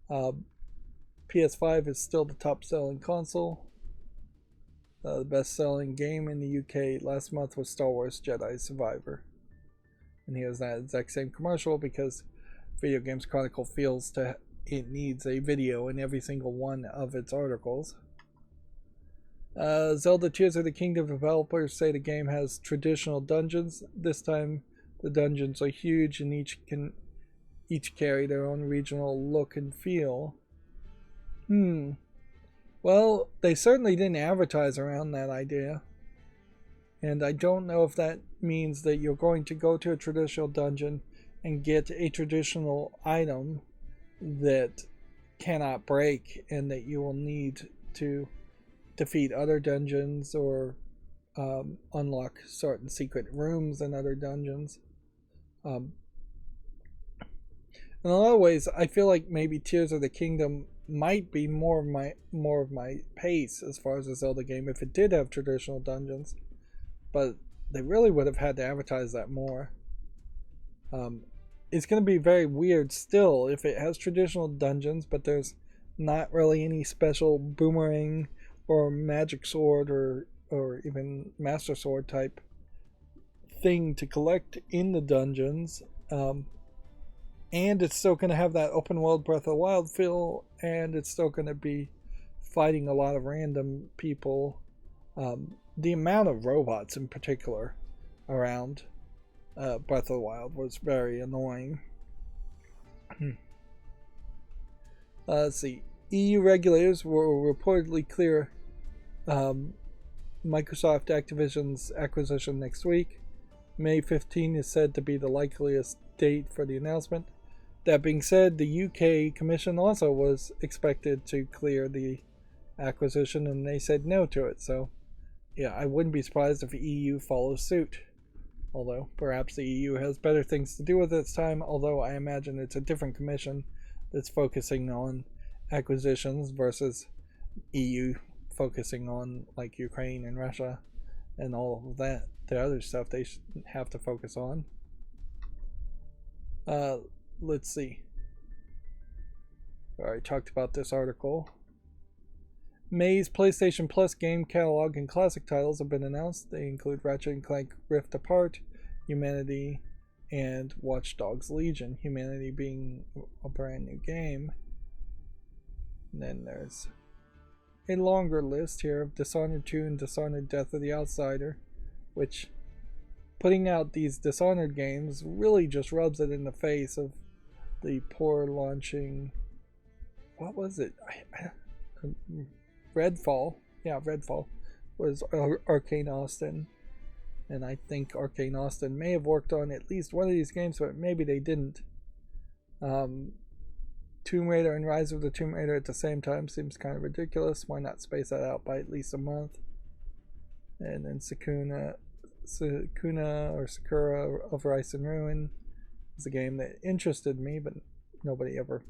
PS5 is still the top selling console. The best selling game in the UK last month was Star Wars Jedi Survivor. And here's that exact same commercial because Video Games Chronicle feels it needs a video in every single one of its articles. Zelda Tears of the Kingdom developers say the game has traditional dungeons. This time the dungeons are huge and each carry their own regional look and feel. Well, they certainly didn't advertise around that idea. And I don't know if that means that you're going to go to a traditional dungeon and get a traditional item that cannot break and that you will need to defeat other dungeons or unlock certain secret rooms in other dungeons. In a lot of ways, I feel like maybe Tears of the Kingdom might be more of my pace as far as a Zelda game if it did have traditional dungeons, but they really would have had to advertise that more. It's going to be very weird still if it has traditional dungeons, but there's not really any special boomerang or magic sword or even master sword type thing to collect in the dungeons. And it's still going to have that open world Breath of the Wild feel, and it's still going to be fighting a lot of random people. The amount of robots in particular around Breath of the Wild was very annoying. Let's see. EU regulators will reportedly clear Microsoft Activision's acquisition next week. May 15 is said to be the likeliest date for the announcement. That being said, the UK Commission also was expected to clear the acquisition, and they said no to it. So, yeah, I wouldn't be surprised if the EU follows suit. Although, perhaps the EU has better things to do with its time, although I imagine it's a different commission that's focusing on acquisitions versus EU focusing on, like, Ukraine and Russia and all of that, the other stuff they have to focus on. Let's see. I already talked about this article. May's PlayStation Plus game catalog and classic titles have been announced. They include Ratchet & Clank Rift Apart, Humanity, and Watch Dogs Legion. Humanity being a brand new game. And then there's a longer list here of Dishonored 2 and Dishonored Death of the Outsider, which putting out these Dishonored games really just rubs it in the face of the poor launching. What was it? Redfall. Yeah, Redfall was Arcane Austin. And I think Arcane Austin may have worked on at least one of these games, but maybe they didn't. Tomb Raider and Rise of the Tomb Raider at the same time seems kind of ridiculous. Why not space that out by at least a month? And then Sakuna of Rice and Ruin is a game that interested me, but nobody ever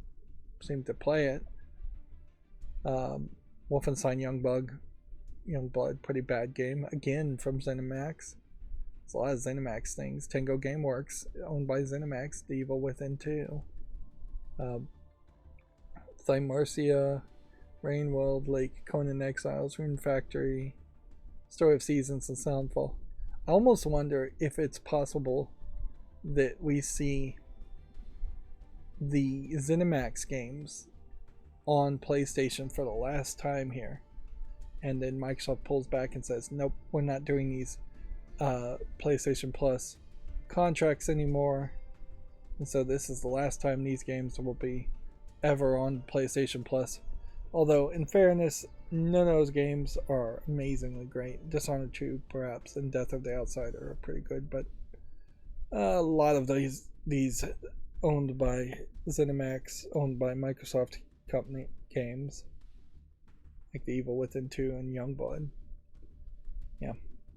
seemed to play it. Wolfenstein Youngblood, pretty bad game. Again, from ZeniMax. There's a lot of ZeniMax things. Tango Gameworks, owned by ZeniMax. The Evil Within 2. Thymercia, Rainworld, Lake, Conan Exiles, Rune Factory, Story of Seasons, and Soundfall. I almost wonder if it's possible that we see the ZeniMax games on PlayStation for the last time here, and then Microsoft pulls back and says, nope, we're not doing these PlayStation Plus contracts anymore, and so this is the last time these games will be ever on PlayStation Plus. Although, in fairness, none of those games are amazingly great. Dishonored 2, perhaps, and Death of the Outsider are pretty good, but a lot of these owned by ZeniMax, owned by Microsoft company games, like The Evil Within 2 and Youngblood, yeah,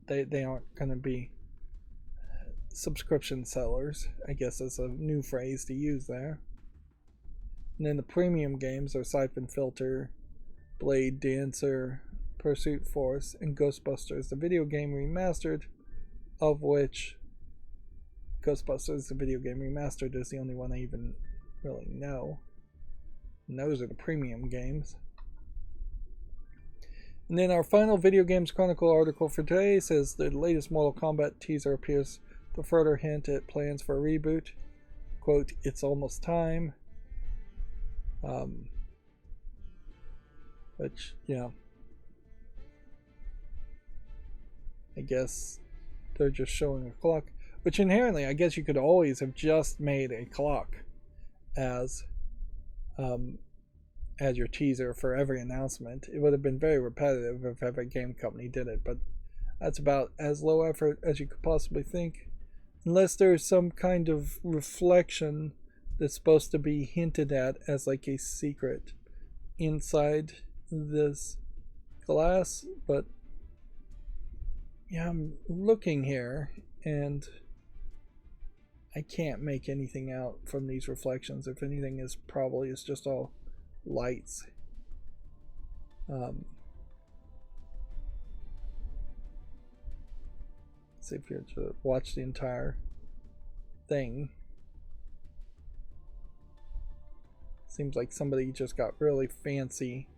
they aren't going to be subscription sellers, I guess is a new phrase to use there. And then the premium games are Siphon Filter, Blade Dancer, Pursuit Force, and Ghostbusters, the video game remastered, of which Ghostbusters, the video game remastered, is the only one I even really know. And those are the premium games. And then our final Video Games Chronicle article for today says the latest Mortal Kombat teaser appears to further hint at plans for a reboot. Quote, "It's almost time." Which, yeah. I guess they're just showing a clock. Which inherently, I guess you could always have just made a clock as your teaser for every announcement. It would have been very repetitive if every game company did it, but that's about as low effort as you could possibly think. Unless there's some kind of reflection that's supposed to be hinted at as like a secret inside this glass. But yeah, I'm looking here and I can't make anything out from these reflections. If anything, is probably it's just all lights. See if you to watch the entire thing. Seems like somebody just got really fancy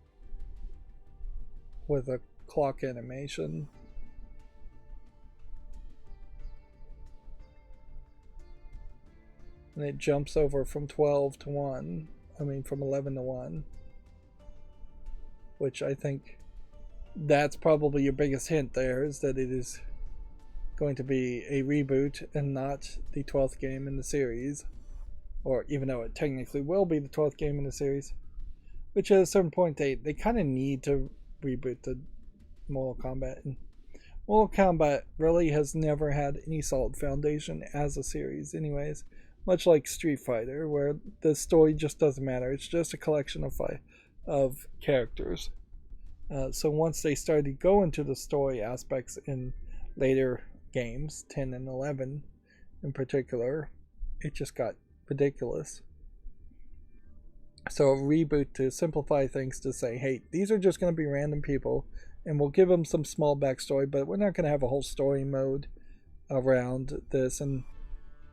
with a clock animation. And it jumps over from 12 to 1. I mean, from 11 to 1. Which I think that's probably your biggest hint there, is that it is going to be a reboot and not the 12th game in the series. Or even though it technically will be the 12th game in the series. Which at a certain point they kind of need to reboot the Mortal Kombat. And Mortal Kombat really has never had any solid foundation as a series anyways. Much like Street Fighter, where the story just doesn't matter. It's just a collection of characters. So once they started to go into the story aspects in later games, 10 and 11 in particular, it just got ridiculous. So a reboot to simplify things, to say, hey, these are just going to be random people, and we'll give them some small backstory, but we're not going to have a whole story mode around this, and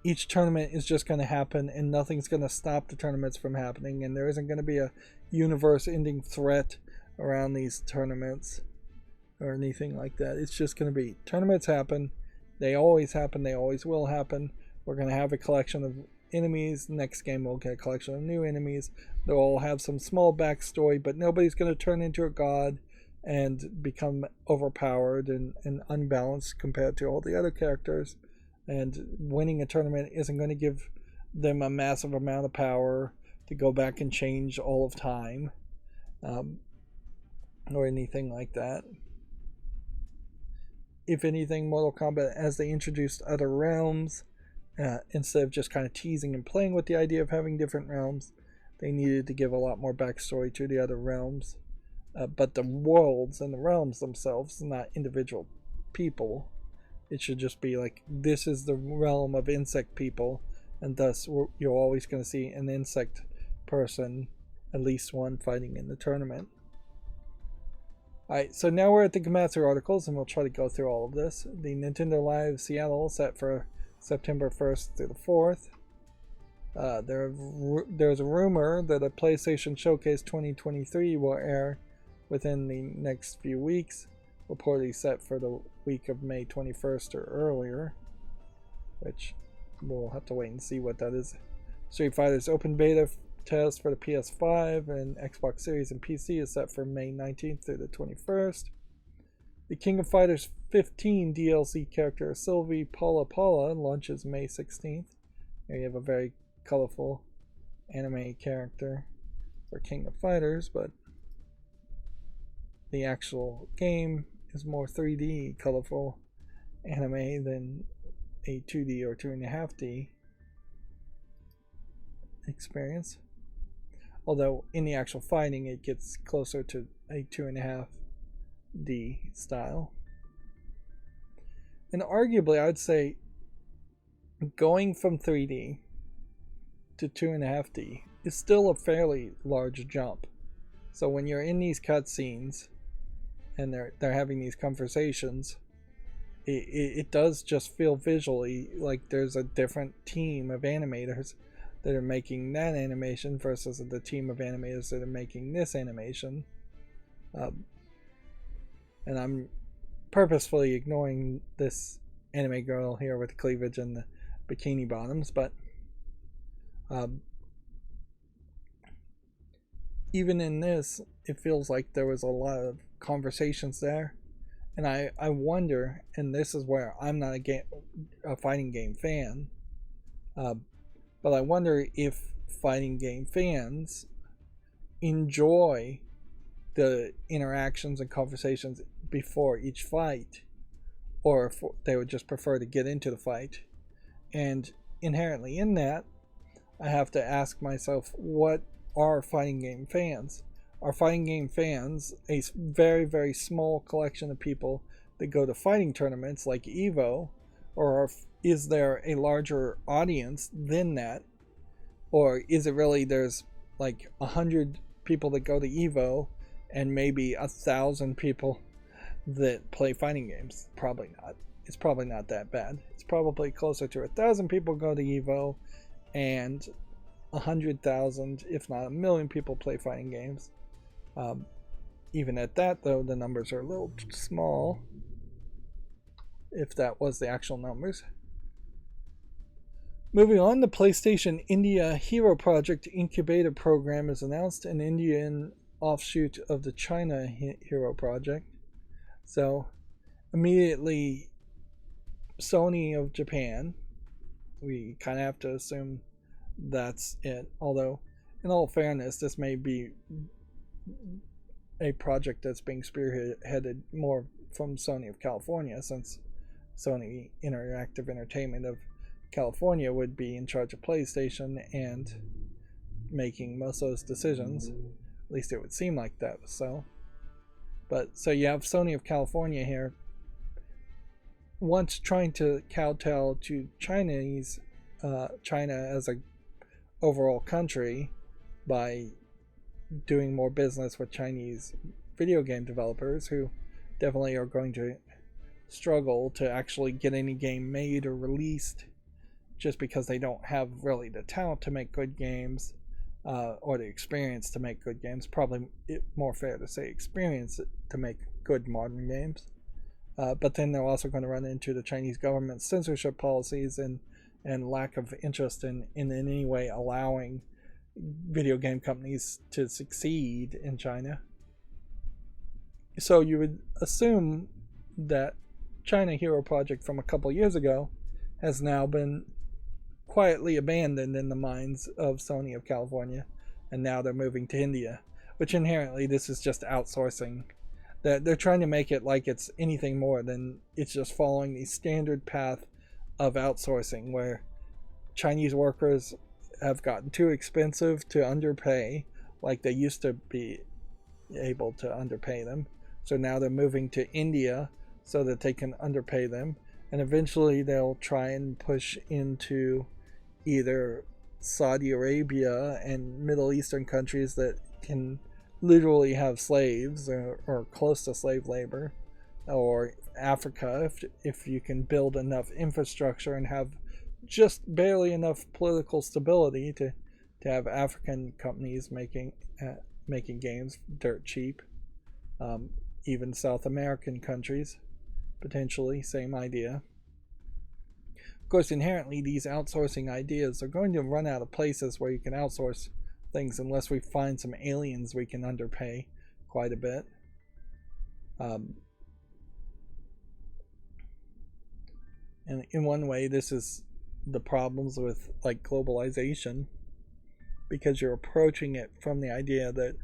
each tournament is just going to happen and nothing's going to stop the tournaments from happening, and there isn't going to be a universe-ending threat around these tournaments or anything like that. It's just going to be tournaments happen. They always happen. They always will happen. We're going to have a collection of enemies. Next game we'll get a collection of new enemies. They'll all have some small backstory, but nobody's going to turn into a god and become overpowered and unbalanced compared to all the other characters. And winning a tournament isn't going to give them a massive amount of power to go back and change all of time, or anything like that. If anything, Mortal Kombat, as they introduced other realms, instead of just kind of teasing and playing with the idea of having different realms, they needed to give a lot more backstory to the other realms. But the worlds and the realms themselves, not individual people. It should just be like, this is the realm of insect people, and thus you're always going to see an insect person, at least one, fighting in the tournament. Alright, so now we're at the Gematsu articles, and we'll try to go through all of this. The Nintendo Live Seattle set for September 1st through the 4th. There's a rumor that a PlayStation Showcase 2023 will air within the next few weeks, reportedly set for the week of May 21st or earlier, which we'll have to wait and see what that is. Street Fighter's open beta test for the PS5 and Xbox Series and PC is set for May 19th through the 21st. The King of Fighters 15 DLC character Sylvie Paula Paula launches May 16th. Here you have a very colorful anime character for King of Fighters, but the actual game is more 3D colorful anime than a 2D or 2.5D experience. Although in the actual fighting it gets closer to a 2.5D style. And arguably I would say going from 3D to 2.5D is still a fairly large jump. So when you're in these cutscenes and they're having these conversations, it does just feel visually like there's a different team of animators that are making that animation versus the team of animators that are making this animation. And I'm purposefully ignoring this anime girl here with the cleavage and the bikini bottoms, but even in this, it feels like there was a lot of conversations there. And I wonder, and this is where I'm not a fighting game fan, but I wonder if fighting game fans enjoy the interactions and conversations before each fight, or if they would just prefer to get into the fight. And inherently in that, I have to ask myself, what are fighting game fans? Are fighting game fans a very, very small collection of people that go to fighting tournaments like EVO, or is there a larger audience than that? Or is it really there's like 100 people that go to EVO and maybe 1,000 people that play fighting games? Probably not. It's probably not that bad. It's probably closer to 1,000 people go to EVO and 100,000, if not 1,000,000 people play fighting games. Even at that, though, the numbers are a little small, if that was the actual numbers. Moving on, the PlayStation India Hero Project Incubator Program is announced, an Indian offshoot of the China Hero Project. So, immediately, Sony of Japan, we kind of have to assume that's it. Although, in all fairness, this may be a project that's being spearheaded more from Sony of California, since Sony Interactive Entertainment of California would be in charge of PlayStation and making most of those decisions. At least it would seem like that was so. But so you have Sony of California here, once trying to kowtow to China as a overall country by doing more business with Chinese video game developers, who definitely are going to struggle to actually get any game made or released just because they don't have really the talent to make good games, or the experience to make good games. Probably more fair to say experience to make good modern games. But then they're also going to run into the Chinese government's censorship policies and lack of interest in any way allowing video game companies to succeed in China. So you would assume that China Hero Project from a couple years ago has now been quietly abandoned in the minds of Sony of California, and now they're moving to India, which inherently this is just outsourcing. They're trying to make it like it's anything more than it's just following the standard path of outsourcing, where Chinese workers have gotten too expensive to underpay, like they used to be able to underpay them. So now they're moving to India so that they can underpay them, and eventually they'll try and push into either Saudi Arabia and Middle Eastern countries that can literally have slaves or close to slave labor, or Africa if you can build enough infrastructure and have just barely enough political stability to have African companies making games dirt cheap. Even South American countries, potentially, same idea. Of course, inherently, these outsourcing ideas are going to run out of places where you can outsource things unless we find some aliens we can underpay quite a bit. And in one way, this is the problems with like globalization, because you're approaching it from the idea that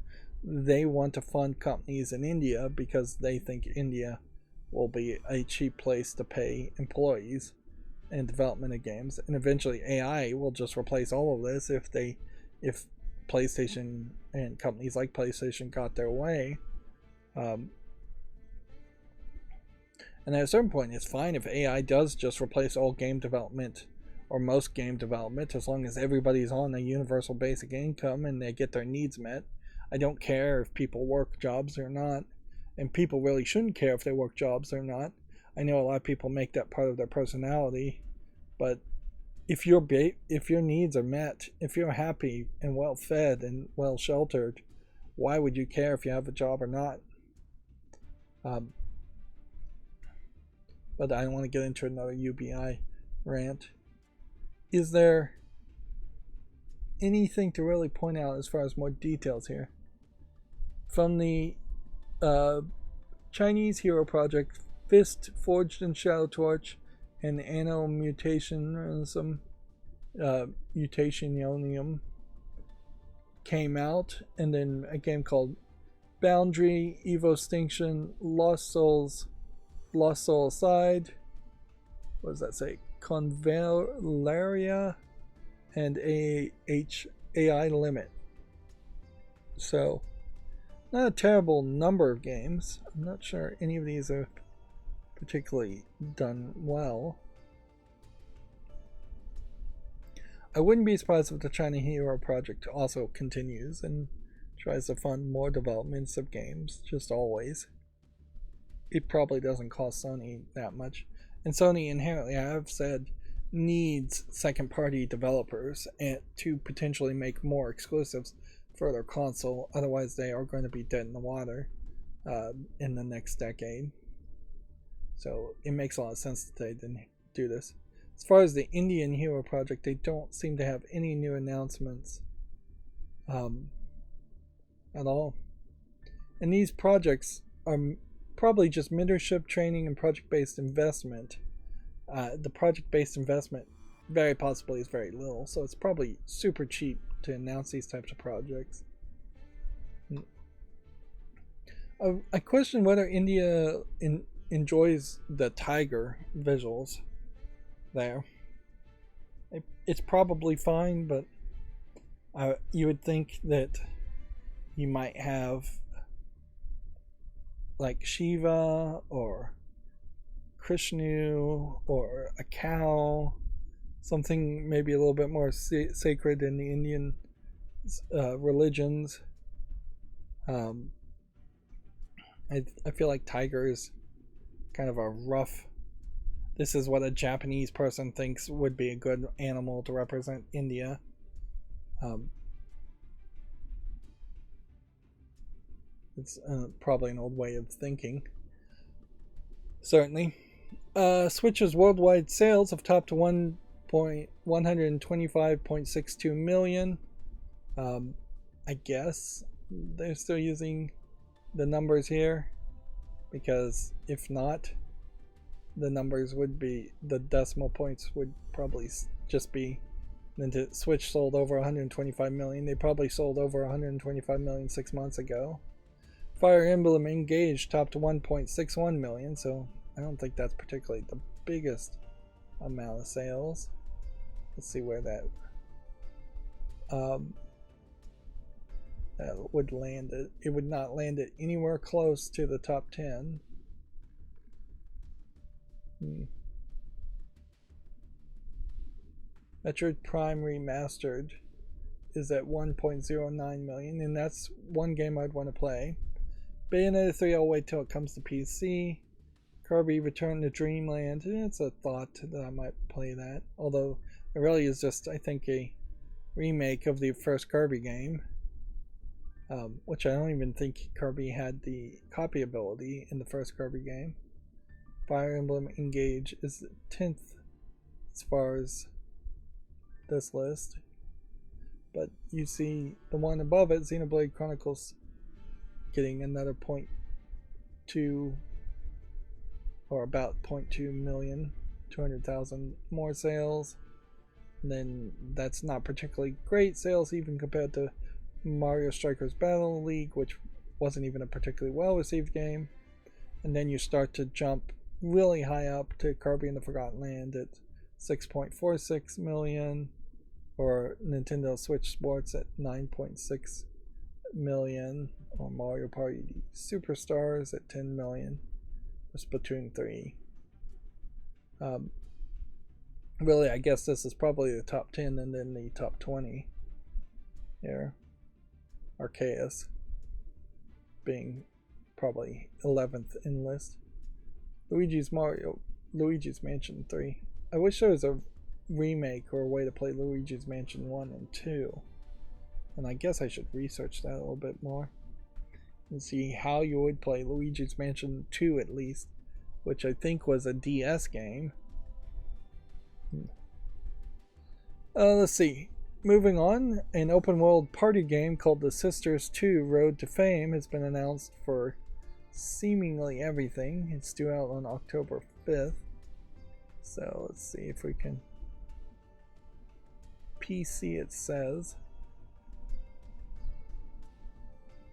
they want to fund companies in India because they think India will be a cheap place to pay employees and development of games, and eventually AI will just replace all of this if PlayStation and companies like PlayStation got their way. And at a certain point, it's fine if AI does just replace all game development or most game development, as long as everybody's on a universal basic income and they get their needs met. I don't care if people work jobs or not, and people really shouldn't care if they work jobs or not. I know a lot of people make that part of their personality, but if your needs are met, if you're happy and well fed and well sheltered, why would you care if you have a job or not? But I don't want to get into another UBI rant. Is there anything to really point out as far as more details here? From the Chinese hero project, Fist, Forged in Shadow Torch, and Anno Mutationism, Mutationium came out, and then a game called Boundary, Evostinction, Lost Soul Aside, what does that say? Convalaria, and AI Limit. So, not a terrible number of games. I'm not sure any of these are particularly done well. I wouldn't be surprised if the China Hero project also continues and tries to fund more developments of games, just always. It probably doesn't cost Sony that much. And Sony inherently, I have said, needs second-party developers to potentially make more exclusives for their console. Otherwise, they are going to be dead in the water in the next decade. So it makes a lot of sense that they didn't do this. As far as the Indian Hero project, they don't seem to have any new announcements at all. And these projects are probably just mentorship training and project-based investment. The project-based investment very possibly is very little, so it's probably super cheap to announce these types of projects. I question whether India enjoys the tiger visuals there. It's probably fine, but you would think that you might have like Shiva or Krishna or a cow, something maybe a little bit more sacred in the Indian religions. I feel like tiger is kind of a rough. This is what a Japanese person thinks would be a good animal to represent India. It's probably an old way of thinking. Certainly. Switch's worldwide sales have topped 125.62 million. I guess they're still using the numbers here, because if not, the numbers would be, the decimal points would probably just be, then to Switch sold over 125 million. They probably sold over 125 million 6 months ago. Fire Emblem Engage topped 1.61 million, so I don't think that's particularly the biggest amount of sales. Let's see where that would land it. It would not land it anywhere close to the top 10. Metroid Prime Remastered is at 1.09 million, and that's one game I'd want to play. Bayonetta 3, I'll wait till it comes to PC. Kirby Return to Dreamland, it's a thought that I might play that, although it really is just, I think, a remake of the first Kirby game, which I don't even think Kirby had the copy ability in the first Kirby game. Fire Emblem Engage is 10th as far as this list, but you see the one above it, Xenoblade Chronicles, getting another 0.2 or about 0.2 million, 200,000 more sales. And then that's not particularly great sales even compared to Mario Strikers Battle League, which wasn't even a particularly well received game. And then you start to jump really high up to Kirby in the Forgotten Land at 6.46 million, or Nintendo Switch Sports at 9.6 million, or Mario Party Superstars at 10 million, or Splatoon 3. Really, I guess this is probably the top 10 and then the top 20 here. Arceus being probably 11th in list. Luigi's Mansion 3. I wish there was a remake or a way to play Luigi's Mansion 1 and 2. And I guess I should research that a little bit more and see how you would play Luigi's Mansion 2 at least, which I think was a DS game. Let's see. Moving on, an open world party game called The Sisters 2 Road to Fame has been announced for seemingly everything. It's due out on October 5th. So let's see if we can. PC, it says.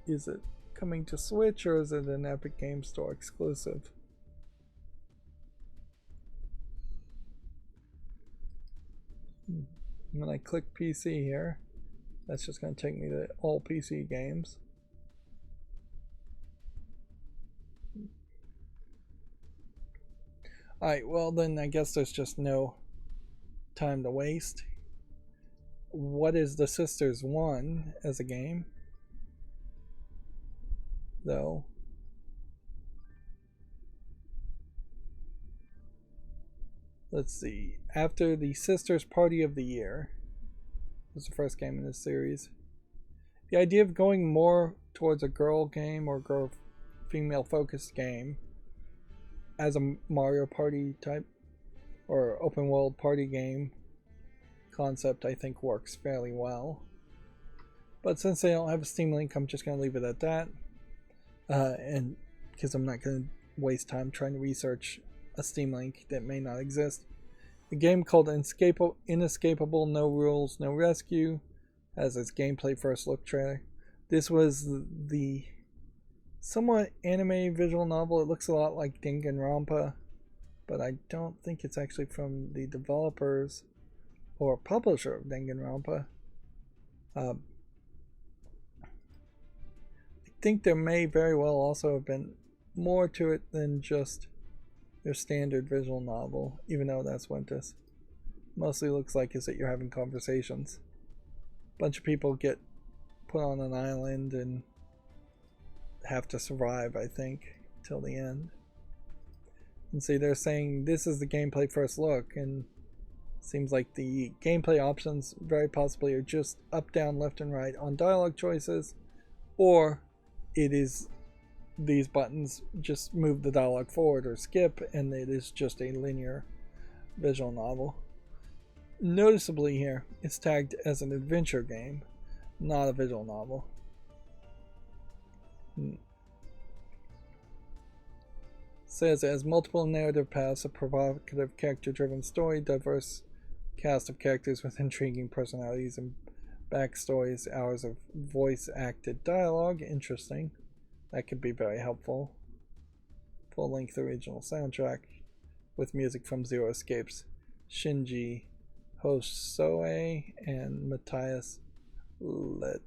Is it coming to Switch or is it an Epic Game Store exclusive? When I click PC here, that's just going to take me to all PC games. Alright, well then I guess there's just no time to waste. What is The Sisters 1 as a game? Though. Let's see. After the Sisters Party of the Year was the first game in this series. The idea of going more towards a girl game or girl female focused game as a Mario Party type or open world party game concept I think works fairly well. But since they don't have a Steam link, I'm just going to leave it at that. And because I'm not going to waste time trying to research a Steam link that may not exist. The game called Inescapable No Rules No Rescue has its gameplay first look trailer. This was the somewhat anime visual novel. It looks a lot like Danganronpa, but I don't think it's actually from the developers or publisher of Danganronpa. I think there may very well also have been more to it than just their standard visual novel, even though that's what this mostly looks like, is that you're having conversations. A bunch of people get put on an island and have to survive, I think, till the end. And see, they're saying this is the gameplay first look, and seems like the gameplay options very possibly are just up, down, left, and right on dialogue choices, or it is these buttons just move the dialogue forward or skip, and it is just a linear visual novel. Noticeably here, it's tagged as an adventure game, not a visual novel. Says it has multiple narrative paths, a provocative character-driven story, diverse cast of characters with intriguing personalities and backstories, hours of voice-acted dialogue. Interesting. That could be very helpful. Full-length original soundtrack with music from Zero Escape's Shinji Hosoe and Matthias Letoranta.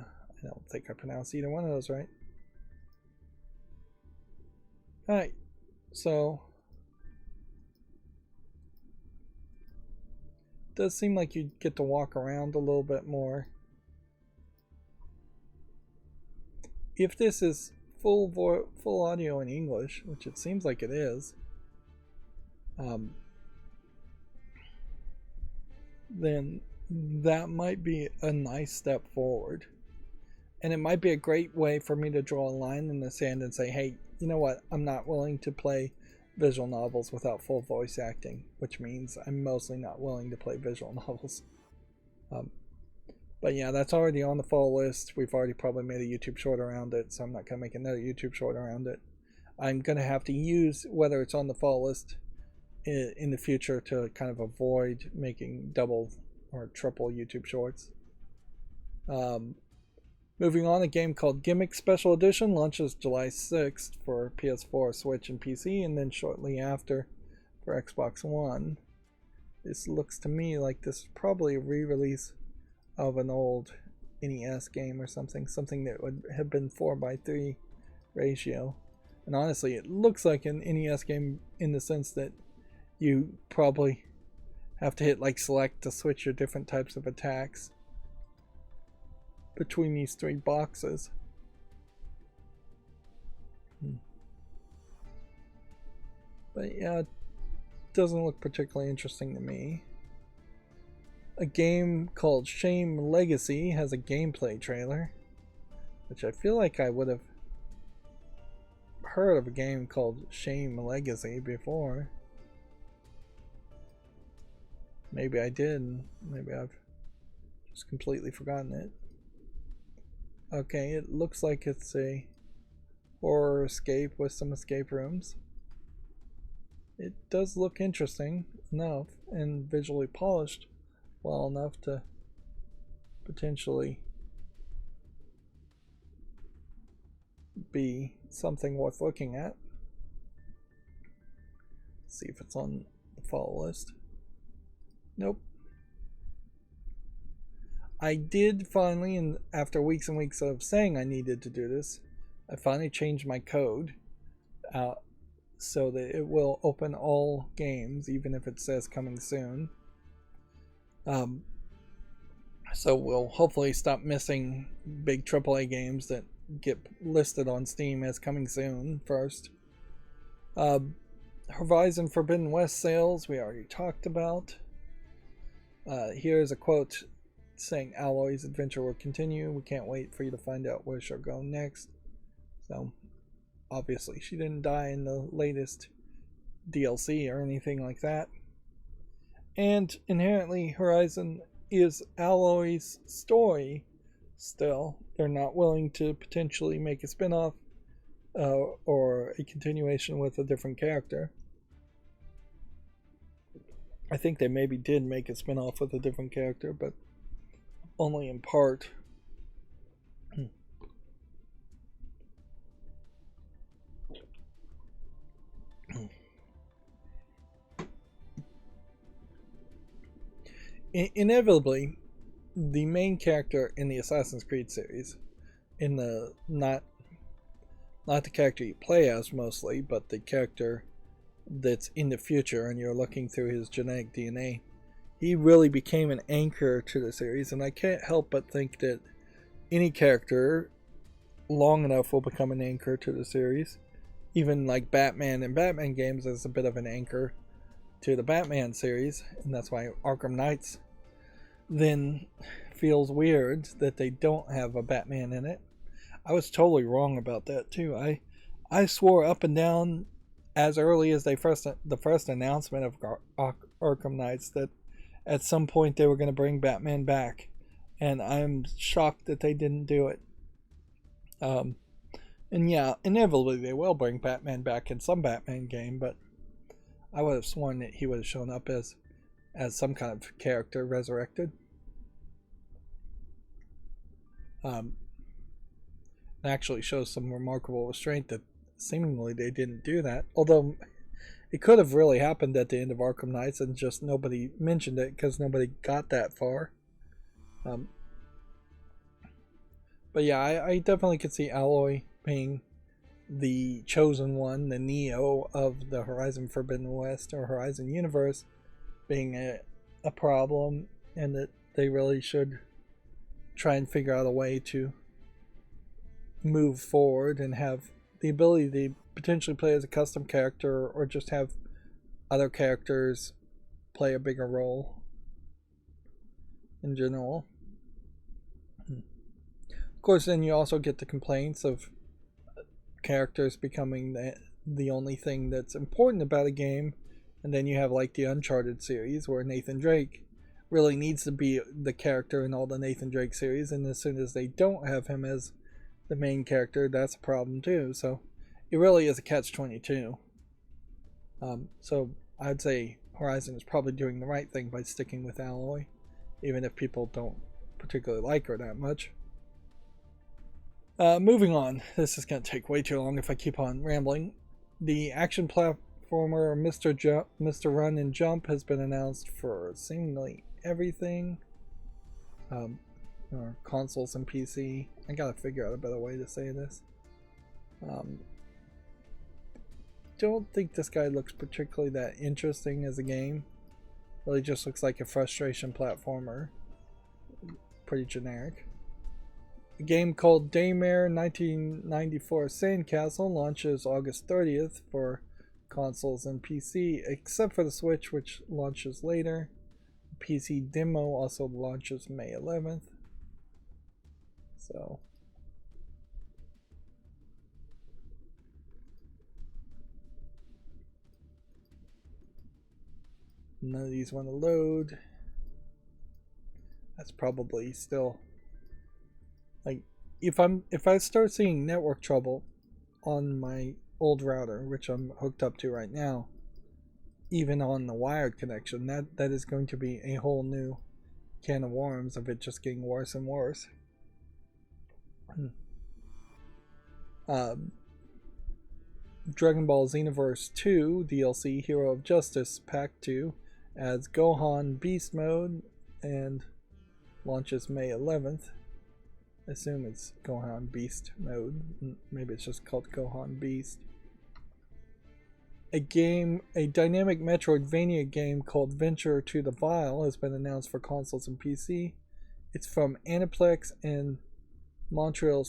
I don't think I pronounced either one of those right. Alright, so it does seem like you get to walk around a little bit more. If this is full audio in English, which it seems like it is, then that might be a nice step forward. And it might be a great way for me to draw a line in the sand and say, hey, you know what, I'm not willing to play visual novels without full voice acting, which means I'm mostly not willing to play visual novels. But yeah, that's already on the fall list. We've already probably made a YouTube short around it, so I'm not going to make another YouTube short around it. I'm going to have to use whether it's on the fall list in the future to kind of avoid making double or triple YouTube shorts. Moving on, a game called Gimmick Special Edition launches July 6th for PS4, Switch, and PC, and then shortly after for Xbox One. This looks to me like this is probably a re-release of an old NES game or something that would have been 4:3 ratio. And honestly, it looks like an NES game in the sense that you probably have to hit like select to switch your different types of attacks between these 3 boxes. But yeah, it doesn't look particularly interesting to me. A game called Shame Legacy has a gameplay trailer, which I feel like I would have heard of a game called Shame Legacy before. Maybe I did. Maybe I've just completely forgotten it. Okay, it looks like it's a horror escape with some escape rooms. It does look interesting enough and visually polished well enough to potentially be something worth looking at. See if it's on the follow list. Nope. I did finally, and after weeks and weeks of saying I needed to do this, I finally changed my code so that it will open all games, even if it says coming soon. So we'll hopefully stop missing big AAA games that get listed on Steam as coming soon first. Horizon Forbidden West sales we already talked about. Here's a quote saying Aloy's adventure will continue. We can't wait for you to find out where she'll go next. So obviously she didn't die in the latest DLC or anything like that. And inherently Horizon is Aloy's story still. They're not willing to potentially make a spin-off or a continuation with a different character. I think they maybe did make a spin-off with a different character, but only in part. Inevitably, the main character in the Assassin's Creed series, in the not the character you play as mostly, but the character that's in the future and you're looking through his genetic DNA, he really became an anchor to the series, and I can't help but think that any character long enough will become an anchor to the series. Even like Batman in Batman games is a bit of an anchor to the Batman series, and that's why Arkham Knights then feels weird that they don't have a Batman in it. I was totally wrong about that too. I swore up and down as early as the first announcement of Arkham Knights that at some point they were going to bring Batman back, and I'm shocked that they didn't do it. And yeah, inevitably they will bring Batman back in some Batman game, but I would have sworn that he would have shown up as some kind of character resurrected. It actually shows some remarkable restraint that seemingly they didn't do that. Although it could have really happened at the end of Arkham Knights and just nobody mentioned it because nobody got that far. But yeah, I definitely could see Aloy being the chosen one, the Neo of the Horizon Forbidden West or Horizon universe, being a problem, and that they really should try and figure out a way to move forward and have the ability to potentially play as a custom character or just have other characters play a bigger role in general. Of course, then you also get the complaints of characters becoming the only thing that's important about a game, and then you have like the Uncharted series where Nathan Drake really needs to be the character in all the Nathan Drake series, and as soon as they don't have him as the main character, that's a problem too. So it really is a catch-22. So I'd say Horizon is probably doing the right thing by sticking with Aloy, even if people don't particularly like her that much. Moving on, this is going to take way too long if I keep on rambling. The action platformer Mr. Run and Jump has been announced for seemingly everything. Or consoles and PC. I gotta figure out a better way to say this. don't think this guy looks particularly that interesting as a game. Really just looks like a frustration platformer. Pretty generic. A game called Daymare 1994 Sandcastle launches August 30th for consoles and PC, except for the Switch, which launches later. PC demo also launches May 11th. So none of these want to load. That's probably still like if I start seeing network trouble on my old router, which I'm hooked up to right now, even on the wired connection, that is going to be a whole new can of worms of it just getting worse and worse. Dragon Ball Xenoverse 2 DLC Hero of Justice Pack 2 adds Gohan Beast Mode and launches May 11th. I assume it's Gohan Beast Mode. Maybe it's just called Gohan Beast. A dynamic Metroidvania game called Venture to the Vile has been announced for consoles and PC. It's from Aniplex and Montreal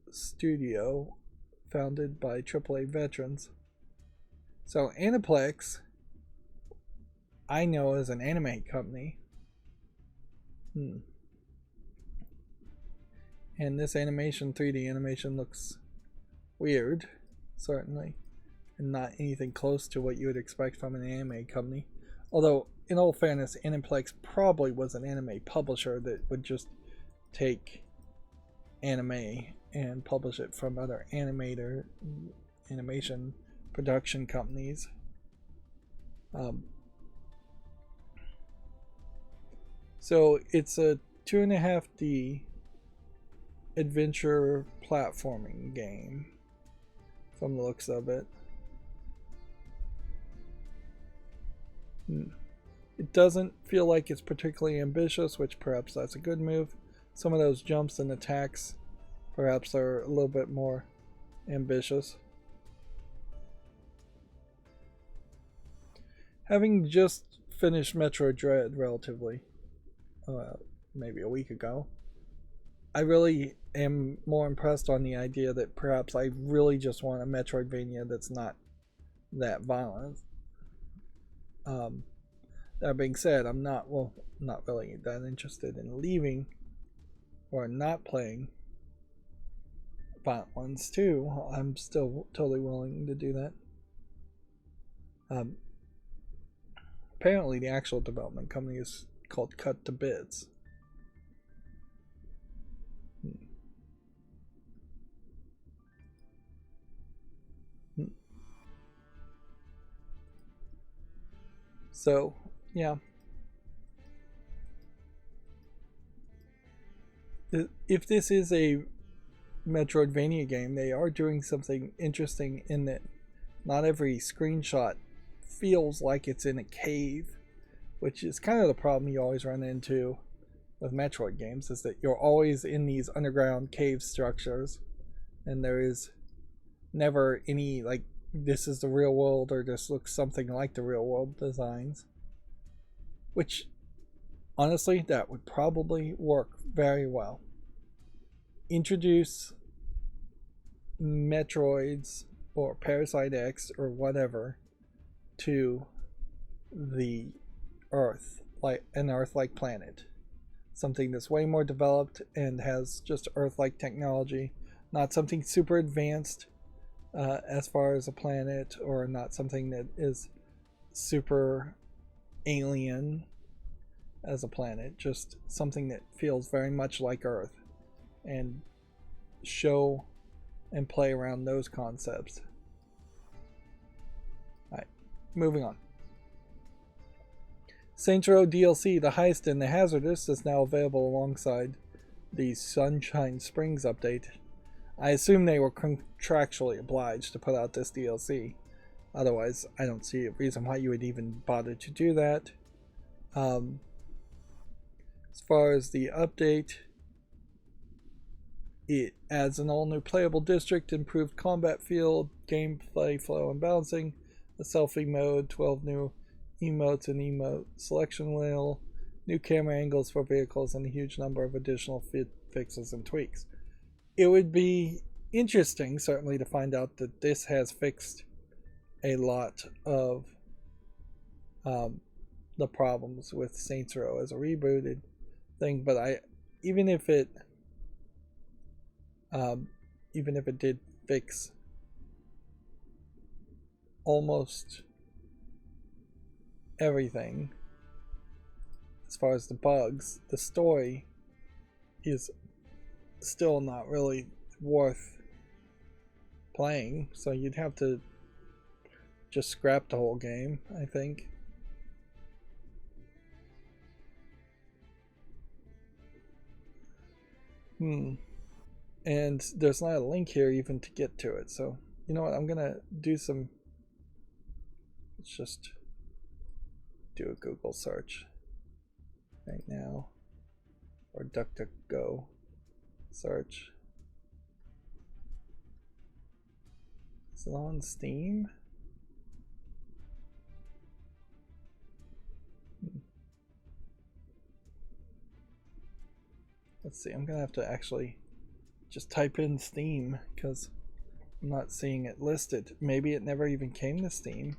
Studio, founded by AAA veterans. So Aniplex, I know as an anime company. And this animation, 3D animation, looks weird, certainly. And not anything close to what you would expect from an anime company. Although, in all fairness, Aniplex probably was an anime publisher that would just take anime and publish it from other animation production companies. So it's a 2.5D adventure platforming game from the looks of it. It doesn't feel like it's particularly ambitious, which perhaps that's a good move. Some of those jumps and attacks perhaps are a little bit more ambitious. Having just finished Metroid Dread relatively, maybe a week ago, I really am more impressed on the idea that perhaps I really just want a Metroidvania that's not that violent. That being said, I'm not really that interested in leaving or not playing violent ones too. I'm still totally willing to do that. Apparently the actual development company is called Cut to Bits. So, yeah. If this is a Metroidvania game, they are doing something interesting in that not every screenshot feels like it's in a cave, which is kind of the problem you always run into with Metroid games, is that you're always in these underground cave structures, and there is never any, like, this is the real world or this looks something like the real world designs. Which, honestly, that would probably work very well. Introduce Metroids or Parasite X or whatever to the Earth, like an Earth-like planet. Something that's way more developed and has just Earth-like technology. Not something super advanced as far as a planet, or not something that is super alien as a planet. Just something that feels very much like Earth. And show and play around those concepts. Alright, moving on. Saints Row DLC, The Heist and the Hazardous, is now available alongside the Sunshine Springs update. I assume they were contractually obliged to put out this DLC. Otherwise, I don't see a reason why you would even bother to do that. As far as the update, It adds an all-new playable district, improved combat field, gameplay flow and balancing, a selfie mode, 12 new emotes and emote selection wheel, new camera angles for vehicles, and a huge number of additional fixes and tweaks. It would be interesting, certainly, to find out that this has fixed a lot of the problems with Saints Row as a rebooted thing, but even if it did fix almost everything as far as the bugs, the story is still not really worth playing, so you'd have to just scrap the whole game, I think. And there's not a link here even to get to it, so you know what, I'm gonna do some, let's just do a Google search right now, or DuckDuckGo search. Is it on Steam? Let's see, I'm gonna have to actually just type in Steam because I'm not seeing it listed. Maybe it never even came to Steam.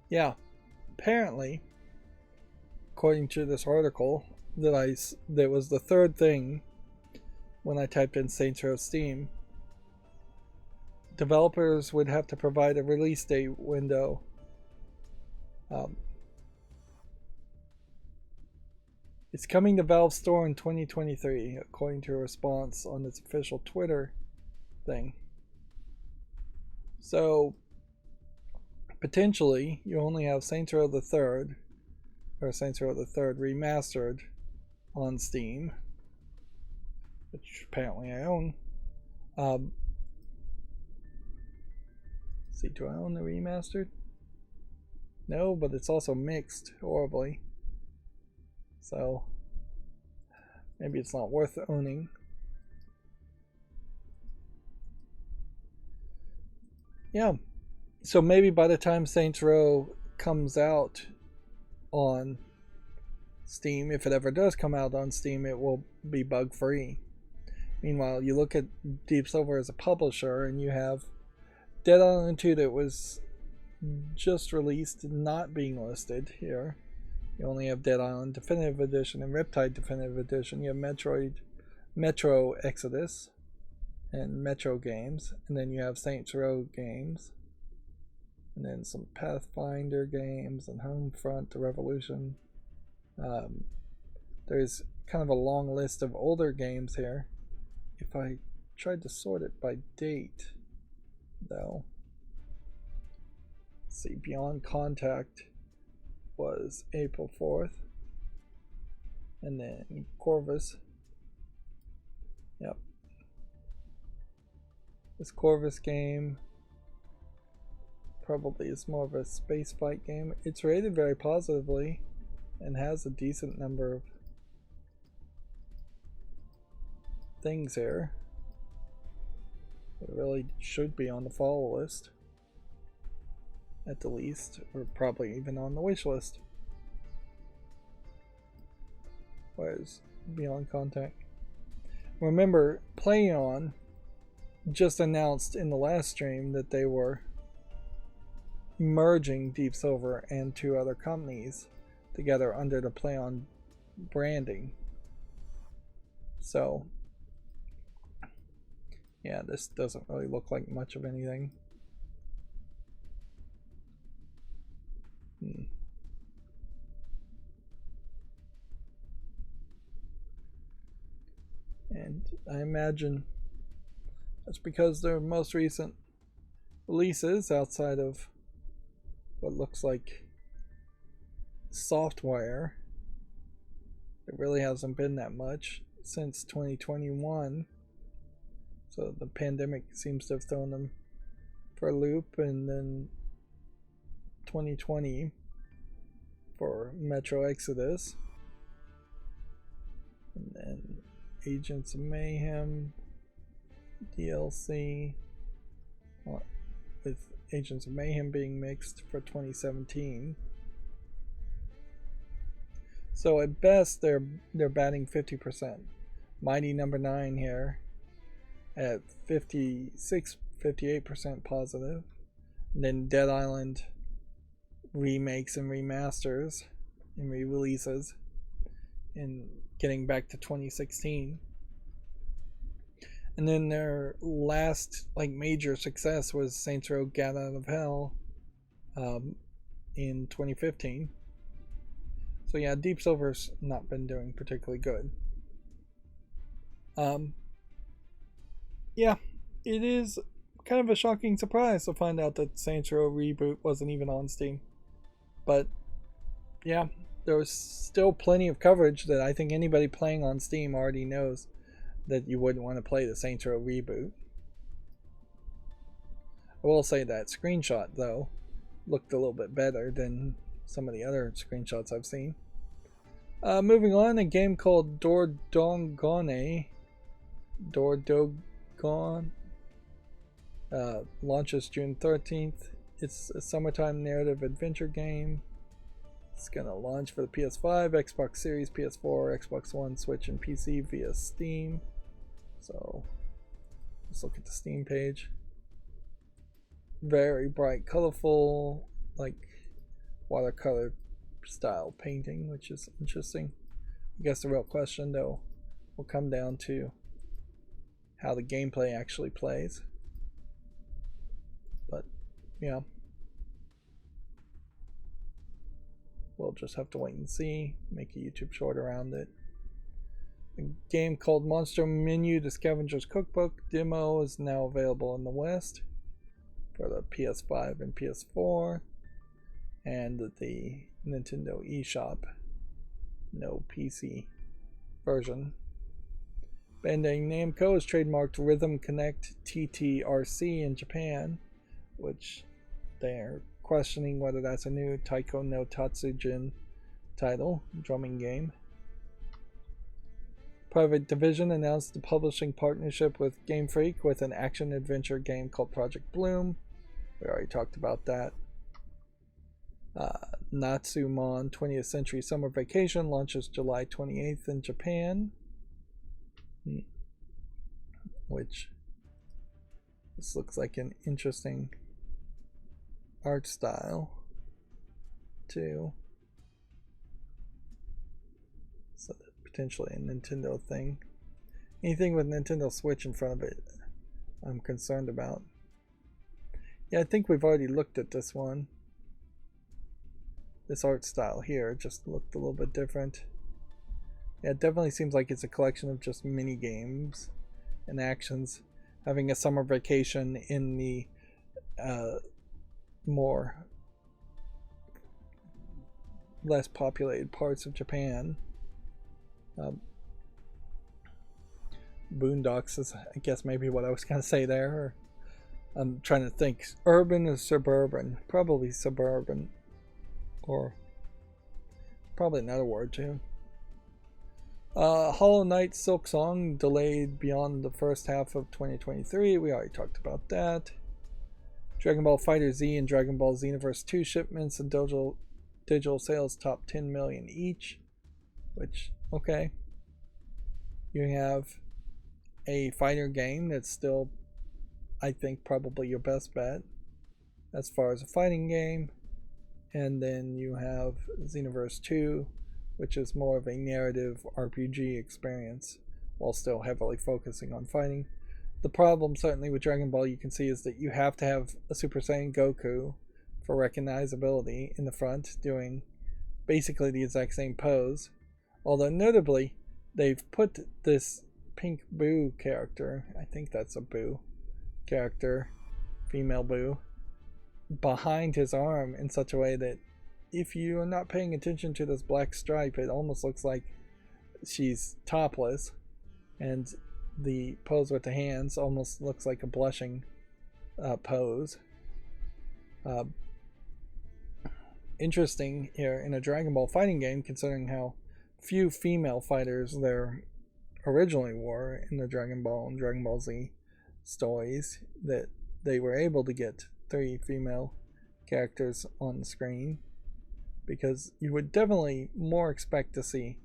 Yeah, apparently, according to this article that was the third thing when I typed in Saints Row Steam, developers would have to provide a release date window. It's coming to Valve Store in 2023, according to a response on its official Twitter thing. So potentially you only have Saints Row the Third, or Saints Row the Third Remastered on Steam, which apparently I own. See, do I own the remastered? No, but it's also mixed horribly, so maybe it's not worth owning. Yeah, so maybe by the time Saints Row comes out on Steam, if it ever does come out on Steam, it will be bug free. Meanwhile, you look at Deep Silver as a publisher, and you have Dead Island 2 that was just released, not being listed here. You only have Dead Island Definitive Edition and Riptide Definitive Edition. You have Metro Exodus and Metro games, and then you have Saints Row games, and then some Pathfinder games and Homefront: The Revolution. There's kind of a long list of older games here. If I tried to sort it by date, though, let's see, Beyond Contact was April 4th, and then Corvus. Yep. This Corvus game probably is more of a space fight game. It's rated very positively and has a decent number of things here. It really should be on the follow list at the least, or probably even on the wish list. Where's Beyond Contact? Remember, PlayOn just announced in the last stream that they were merging Deep Silver and two other companies together under the PlayOn branding. So yeah, this doesn't really look like much of anything. And I imagine that's because their most recent releases, outside of what looks like software. It really hasn't been that much since 2021. So the pandemic seems to have thrown them for a loop, and then 2020 for Metro Exodus. And then Agents of Mayhem DLC, with Agents of Mayhem being mixed for 2017. So at best they're batting 50%. Mighty Number 9 here at 58% positive. And then Dead Island remakes and remasters and re-releases, and getting back to 2016. And then their last major success was Saints Row Gat Out of Hell in 2015. So yeah, Deep Silver's not been doing particularly good. Yeah, it is kind of a shocking surprise to find out that Saints Row Reboot wasn't even on Steam. But yeah, there was still plenty of coverage that I think anybody playing on Steam already knows that you wouldn't want to play the Saints Row Reboot. I will say that screenshot, though, looked a little bit better than some of the other screenshots I've seen. Moving on, a game called Dordongone. Launches June 13th. It's a summertime narrative adventure game. It's going to launch for the PS5, Xbox Series, PS4, Xbox One, Switch, and PC via Steam. So let's look at the Steam page. Very bright, colorful, watercolor style painting, which is interesting. I guess the real question, though, will come down to how the gameplay actually plays. But yeah, we'll just have to wait and see. Make a YouTube short around it. A game called Monster Menu: The Scavenger's Cookbook demo is now available in the West for the PS5 and PS4, and the Nintendo eShop, no PC version. Bandai Namco has trademarked Rhythm Connect TTRC in Japan, which they're questioning whether that's a new Taiko no Tatsujin title, drumming game. Private Division announced a publishing partnership with Game Freak with an action-adventure game called Project Bloom. We already talked about that. Natsumon 20th Century Summer Vacation launches July 28th in Japan, which this looks like an interesting art style too. So potentially a Nintendo thing. Anything with Nintendo Switch in front of it, I'm concerned about. Yeah, I think we've already looked at this one. This art style here just looked a little bit different. Yeah, it definitely seems like it's a collection of just mini games and actions, having a summer vacation in the more less populated parts of Japan. Boondocks is, I guess, maybe what I was going to say there. Or I'm trying to think. Urban or suburban? Probably suburban. Or probably another word too. Hollow Knight Silksong delayed beyond the first half of 2023. We already talked about that. Dragon Ball FighterZ and Dragon Ball Xenoverse 2 shipments and digital sales top 10 million each. Which, okay. You have a fighter game that's still, I think, probably your best bet as far as a fighting game. And then you have Xenoverse 2, which is more of a narrative RPG experience while still heavily focusing on fighting. The problem, certainly with Dragon Ball, you can see is that you have to have a Super Saiyan Goku for recognizability in the front, doing basically the exact same pose. Although, notably, they've put this pink Boo character, I think that's a Boo character, female Boo, behind his arm in such a way that if you are not paying attention to this black stripe, it almost looks like she's topless, and the pose with the hands almost looks like a blushing pose. Interesting here in a Dragon Ball fighting game, considering how few female fighters there originally were in the Dragon Ball and Dragon Ball Z stories, that they were able to get 3 female characters on the screen, because you would definitely more expect to see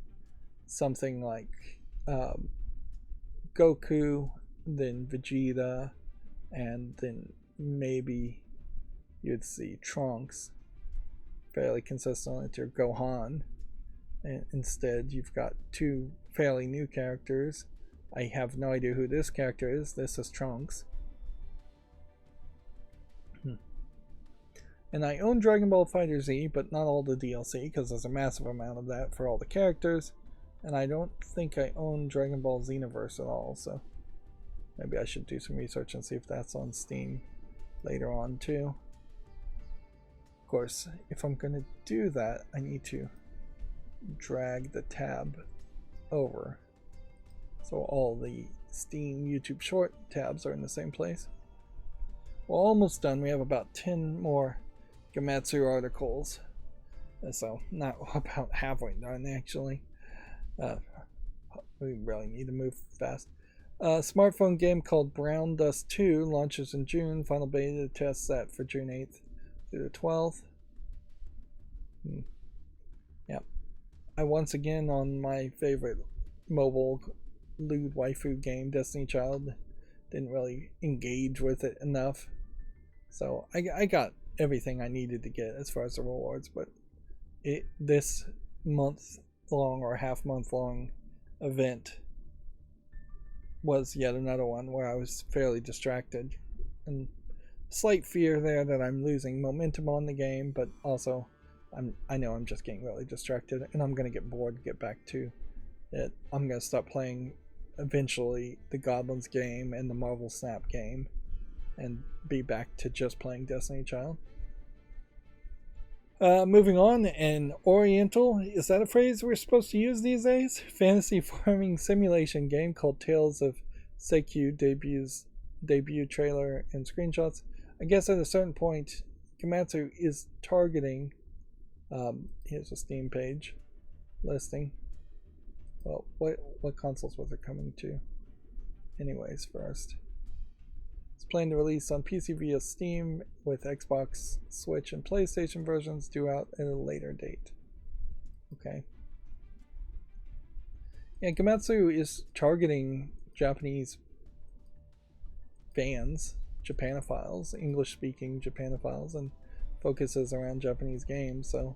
something like Goku, then Vegeta, and then maybe you'd see Trunks fairly consistently with your Gohan. And instead you've got 2 fairly new characters. I have no idea who this character is. This is Trunks. And I own Dragon Ball FighterZ, but not all the DLC, because there's a massive amount of that for all the characters. And I don't think I own Dragon Ball Xenoverse at all, so maybe I should do some research and see if that's on Steam later on too. Of course, if I'm going to do that, I need to drag the tab over, so all the Steam YouTube short tabs are in the same place. We're almost done. We have about 10 more Gematsu articles, so not about halfway done actually. We really need to move fast. Smartphone game called Brown Dust 2 launches in June. Final beta test set for June 8th through the 12th. Yep. I once again, on my favorite mobile lewd waifu game, Destiny Child, didn't really engage with it enough. So I got everything I needed to get as far as the rewards, but this month long or half month long event was yet another one where I was fairly distracted, and slight fear there that I'm losing momentum on the game, but also I know I'm just getting really distracted, and I'm gonna get bored and get back to it. I'm gonna stop playing eventually the Goblins game and the Marvel Snap game and be back to just playing Destiny Child. Moving on, an Oriental, is that a phrase we're supposed to use these days? Fantasy farming simulation game called Tales of Seikyu debut trailer and screenshots. I guess at a certain point, Gematsu is targeting, here's a Steam page listing. Well, what consoles was it coming to? Anyways, first. It's planned to release on PC via Steam, with Xbox, Switch, and PlayStation versions due out at a later date. Okay. Yeah, Gematsu is targeting Japanese fans, Japanophiles, English-speaking Japanophiles, and focuses around Japanese games, so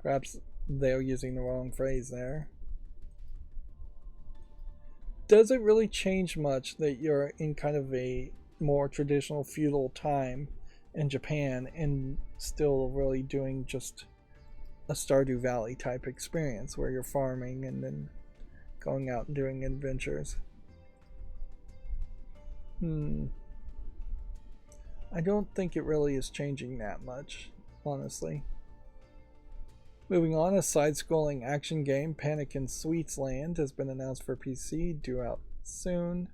perhaps they're using the wrong phrase there. Does it really change much that you're in kind of a more traditional feudal time in Japan and still really doing just a Stardew Valley type experience where you're farming and then going out and doing adventures? I don't think it really is changing that much, honestly. Moving on, a side-scrolling action game, Panic in Sweets Land, has been announced for PC, due out soon.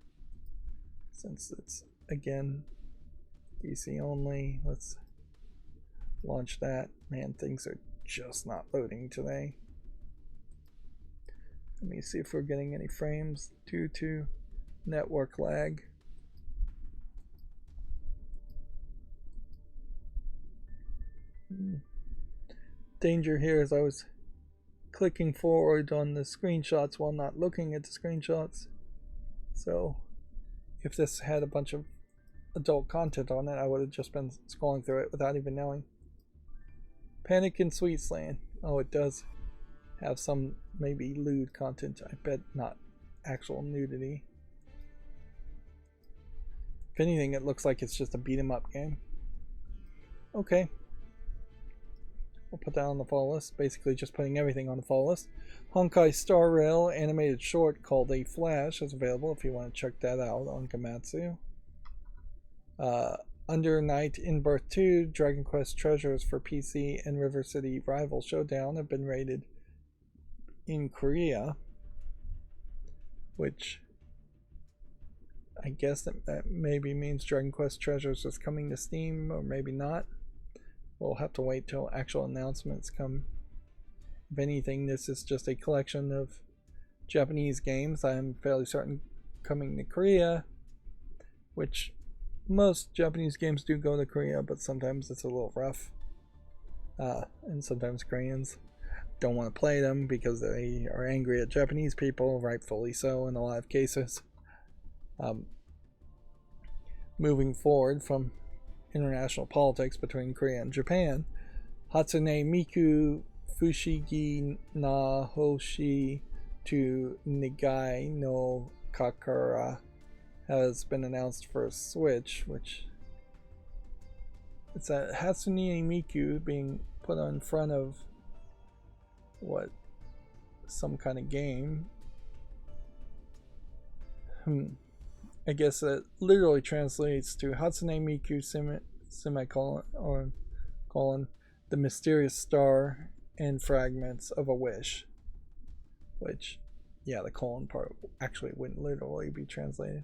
Since it's, again, PC only, let's launch that. Man, things are just not loading today. Let me see if we're getting any frames due to network lag. Danger here is I was clicking forward on the screenshots while not looking at the screenshots. So if this had a bunch of adult content on it, I would have just been scrolling through it without even knowing. Panic in Sweetsland. Oh, it does have some maybe lewd content. I bet not actual nudity. If anything, it looks like it's just a beat 'em up game. Okay. We'll put that on the fall list. Basically just putting everything on the fall list. Honkai Star Rail animated short called A Flash is available if you want to check that out on Gematsu. Under Night in Birth 2, Dragon Quest Treasures for PC and River City Rival Showdown have been rated in Korea, which I guess that maybe means Dragon Quest Treasures is coming to Steam, or maybe not. We'll have to wait till actual announcements come. If anything, this is just a collection of Japanese games I'm fairly certain coming to Korea, which most Japanese games do go to Korea, but sometimes it's a little rough. And sometimes Koreans don't want to play them because they are angry at Japanese people, rightfully so in a lot of cases. Moving forward from international politics between Korea and Japan, Hatsune Miku Fushigi na Hoshi to Nigai no Kakara has been announced for Switch, which it's a Hatsune Miku being put in front of what, some kind of game. I guess it literally translates to Hatsune Miku semicolon or colon the mysterious star and fragments of a wish, which, yeah, the colon part actually wouldn't literally be translated.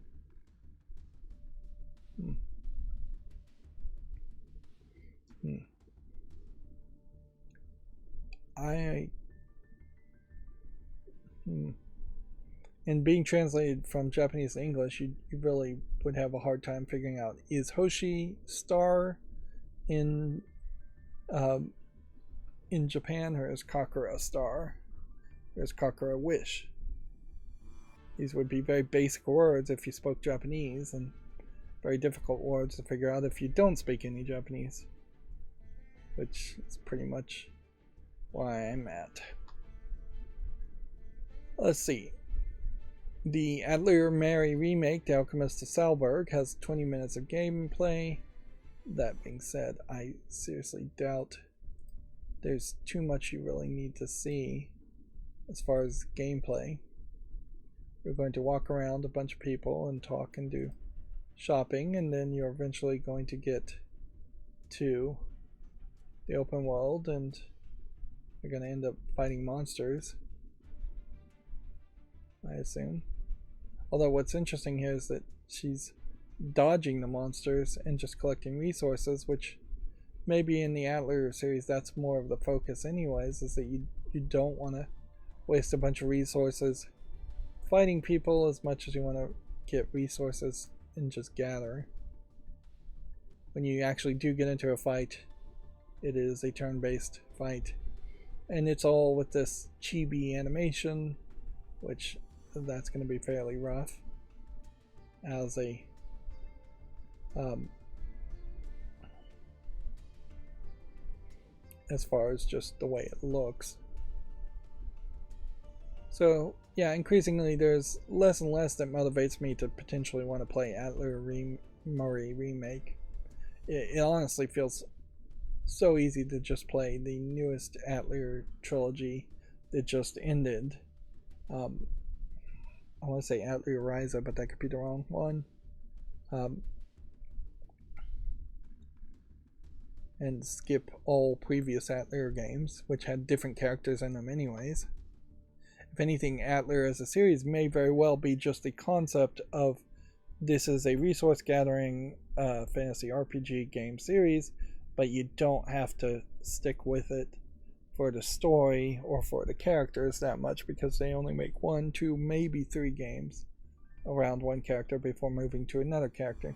In being translated from Japanese to English, you really would have a hard time figuring out, is Hoshi star in Japan, or is Kakura star, or is Kakura wish? These would be very basic words if you spoke Japanese, and very difficult words to figure out if you don't speak any Japanese, which is pretty much why I'm at. Let's see. The Adler Mary remake, The Alchemist of Salberg, has 20 minutes of gameplay. That being said, I seriously doubt there's too much you really need to see as far as gameplay. You're going to walk around a bunch of people and talk and do shopping, and then you're eventually going to get to the open world, and you're going to end up fighting monsters, I assume. Although what's interesting here is that she's dodging the monsters and just collecting resources, which maybe in the Atler series that's more of the focus anyways, is that you don't want to waste a bunch of resources fighting people as much as you want to get resources and just gather. When you actually do get into a fight, it is a turn-based fight, and it's all with this chibi animation, which that's going to be fairly rough as a as far as just the way it looks. So yeah, increasingly there's less and less that motivates me to potentially want to play Adler Murray remake. It honestly feels so easy to just play the newest Adler trilogy that just ended. I want to say Adler Ryza, but that could be the wrong one. And skip all previous Adler games, which had different characters in them anyways. If anything, Adler as a series may very well be just the concept of this is a resource gathering fantasy RPG game series, but you don't have to stick with it for the story or for the characters that much, because they only make 1, 2, maybe 3 games around one character before moving to another character.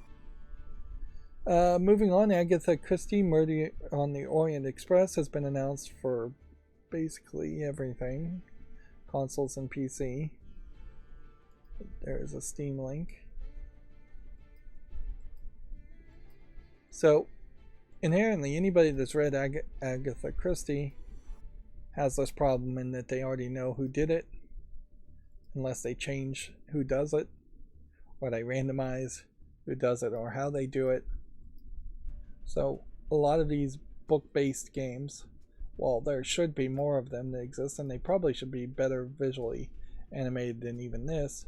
Moving on, Agatha Christie Murder on the Orient Express has been announced for basically everything, consoles and PC. There is a Steam link. So inherently, anybody that's read Agatha Christie has this problem in that they already know who did it, unless they change who does it, or they randomize who does it, or how they do it. So a lot of these book-based games, well, there should be more of them that exist, and they probably should be better visually animated than even this.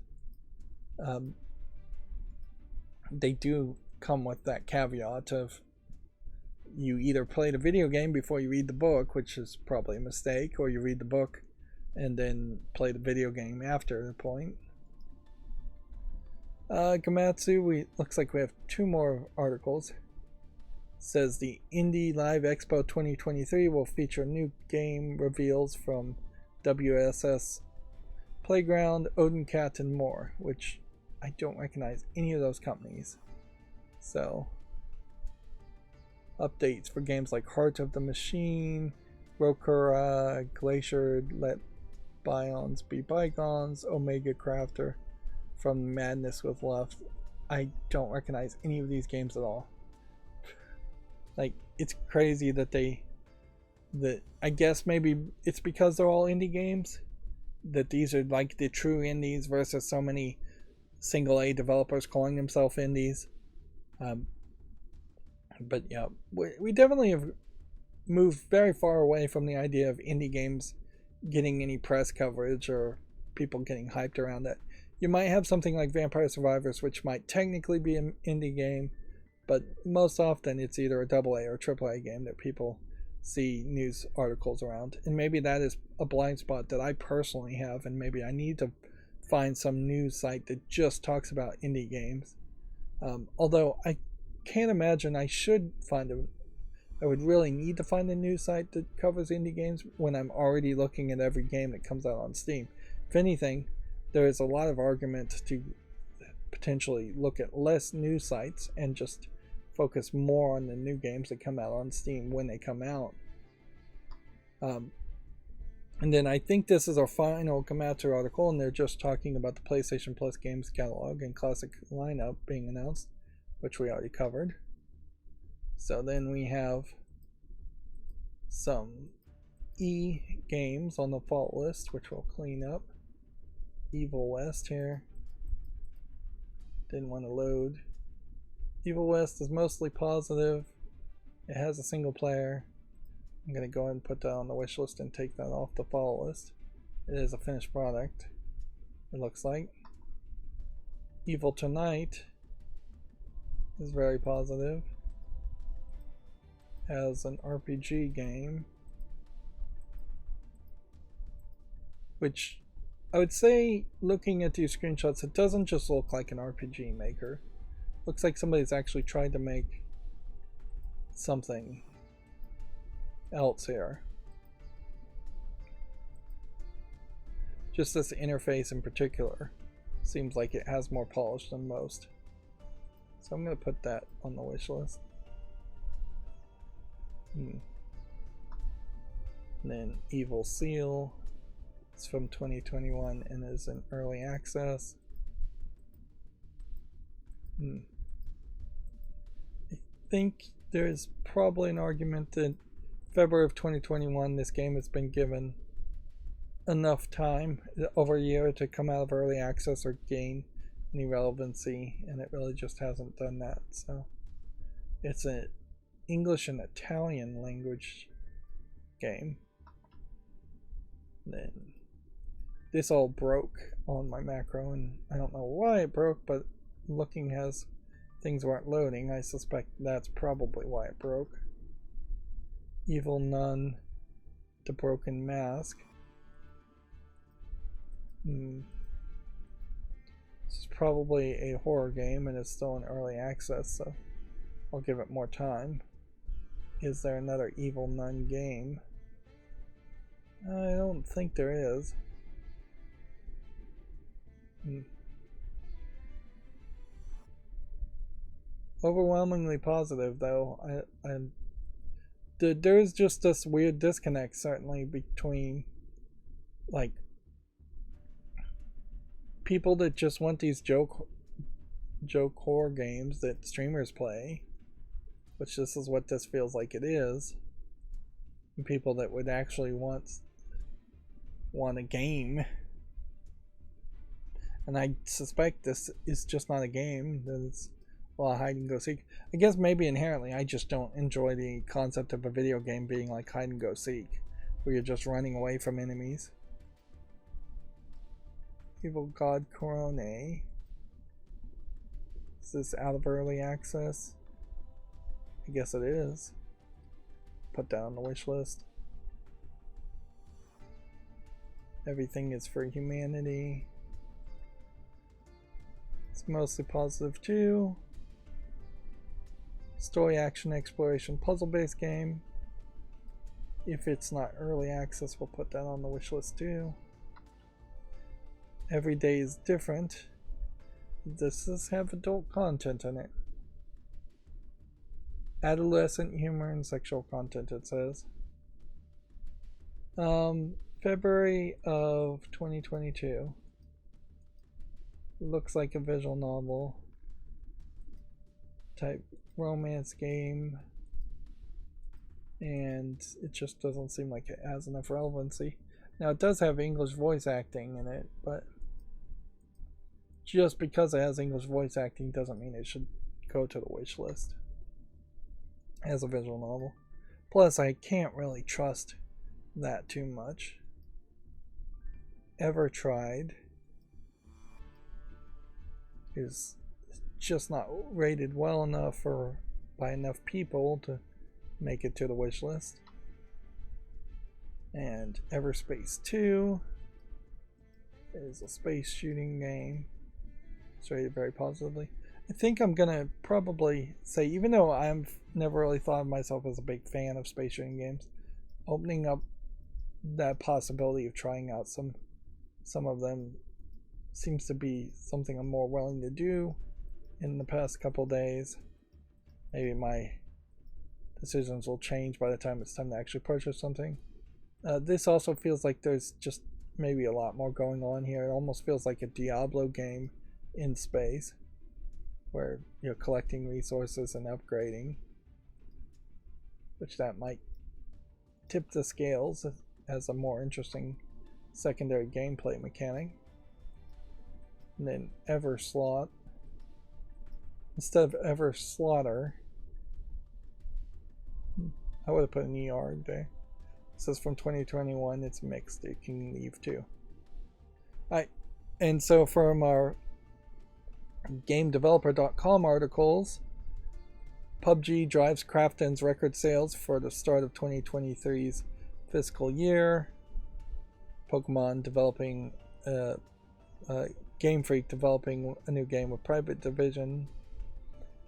They do come with that caveat of you either play the video game before you read the book, which is probably a mistake, or you read the book and then play the video game after the point. Gamatsu, looks like we have 2 more articles. It says the Indie Live Expo 2023 will feature new game reveals from WSS Playground, Odin Cat, and more, which I don't recognize any of those companies. So, updates for games like Heart of the Machine, Rokura, Glacier, Let Bygones Be Bygones, Omega Crafter, From Madness with Love. I don't recognize any of these games at all. Like, it's crazy that I guess maybe it's because they're all indie games, that these are like the true indies versus so many single A developers calling themselves indies. But yeah, we definitely have moved very far away from the idea of indie games getting any press coverage or people getting hyped around it. You might have something like Vampire Survivors, which might technically be an indie game, but most often it's either a AA or AAA game that people see news articles around. And maybe that is a blind spot that I personally have, and maybe I need to find some news site that just talks about indie games. Although I can't imagine I should find I would really need to find a news site that covers indie games when I'm already looking at every game that comes out on Steam. If anything, there is a lot of argument to potentially look at less news sites and just focus more on the new games that come out on Steam when they come out. And then I think this is our final Gamatsu article, and they're just talking about the PlayStation Plus games catalog and classic lineup being announced, which we already covered. So then we have some games on the fault list, which we'll clean up. Evil West here. Didn't want to load. Evil West is mostly positive. It has a single player. I'm going to go ahead and put that on the wish list and take that off the follow list. It is a finished product, it looks like. Evil Tonight is very positive. As an RPG game, which I would say, looking at these screenshots, it doesn't just look like an RPG maker. Looks like somebody's actually tried to make something else here. Just this interface in particular seems like it has more polish than most. So I'm going to put that on the wish list. And then Evil Seal. It's from 2021 and is in early access. I think there's probably an argument that February of 2021 this game has been given enough time, over a year, to come out of early access or gain any relevancy, and it really just hasn't done that. So it's an English and Italian language game. Then this all broke on my macro, and I don't know why it broke, but looking as things weren't loading, I suspect that's probably why it broke. Evil Nun, The Broken Mask. This is probably a horror game and it's still in early access, so I'll give it more time. Is there another Evil Nun game? I don't think there is. Overwhelmingly positive, though. There's just this weird disconnect, certainly, between like people that just want these joke horror games that streamers play, which this is what this feels like it is, and people that would actually want a game. And I suspect this is just not a game. It's hide and go seek. I guess maybe inherently I just don't enjoy the concept of a video game being like hide and go seek, where you're just running away from enemies. Evil God Corone. Is this out of early access? I guess it is. Put that on the wish list. Everything is for humanity. It's mostly positive too. Story, action, exploration, puzzle-based game. If it's not early access, we'll put that on the wish list too. Every day is different. Does this have adult content in it? Adolescent humor and sexual content, it says. February of 2022. Looks like a visual novel type romance game, and it just doesn't seem like it has enough relevancy. Now it does have English voice acting in it, but just because it has English voice acting doesn't mean it should go to the wish list as a visual novel. Plus, I can't really trust that too much. Ever Tried is just not rated well enough or by enough people to make it to the wish list. And Everspace 2 is a space shooting game. It's rated very positively. I think I'm gonna probably say, even though I've never really thought of myself as a big fan of space shooting games, opening up that possibility of trying out some of them seems to be something I'm more willing to do in the past couple days. Maybe my decisions will change by the time it's time to actually purchase something. This also feels like there's just maybe a lot more going on here. It almost feels like a Diablo game in space, where you're collecting resources and upgrading, which that might tip the scales as a more interesting secondary gameplay mechanic. And then Everslot, instead of Everslaughter, I would have put an ER there. It says from 2021, it's mixed, it can leave too. Alright, and so from our GameDeveloper.com articles, PUBG drives Krafton's record sales for the start of 2023's fiscal year. Pokemon developing, Game Freak developing a new game with Private Division.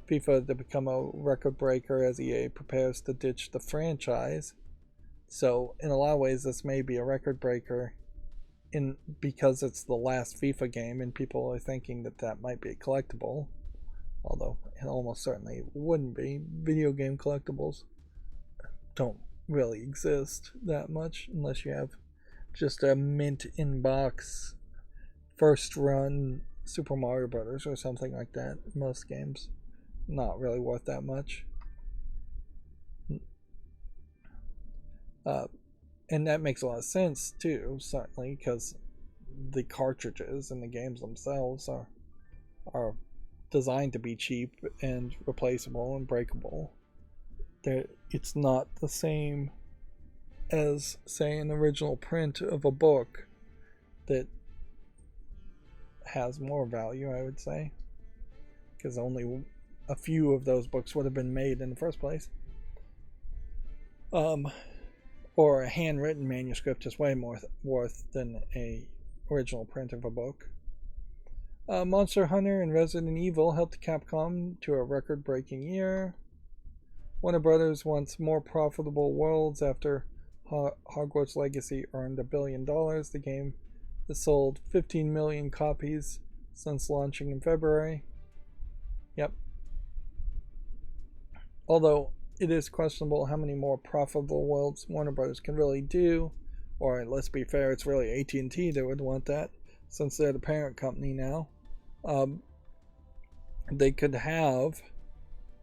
FIFA to become a record breaker as EA prepares to ditch the franchise. So in a lot of ways this may be a record breaker because it's the last FIFA game and people are thinking that might be a collectible, although it almost certainly wouldn't be. Video game collectibles don't really exist that much unless you have just a mint in-box first run Super Mario Brothers or something like that. Most games not really worth that much. And that makes a lot of sense too, certainly, because the cartridges and the games themselves are designed to be cheap and replaceable and breakable. It's not the same as, say, an original print of a book that has more value, I would say, because only a few of those books would have been made in the first place. Or a handwritten manuscript is way more worth than a original print of a book. Monster Hunter and Resident Evil helped Capcom to a record-breaking year. Warner Brothers wants more profitable worlds after Hogwarts Legacy earned $1 billion. The game has sold 15 million copies since launching in February. Yep. Although it is questionable how many more profitable worlds Warner Brothers can really do, or let's be fair, it's really AT&T that would want that, since they're the parent company now. They could have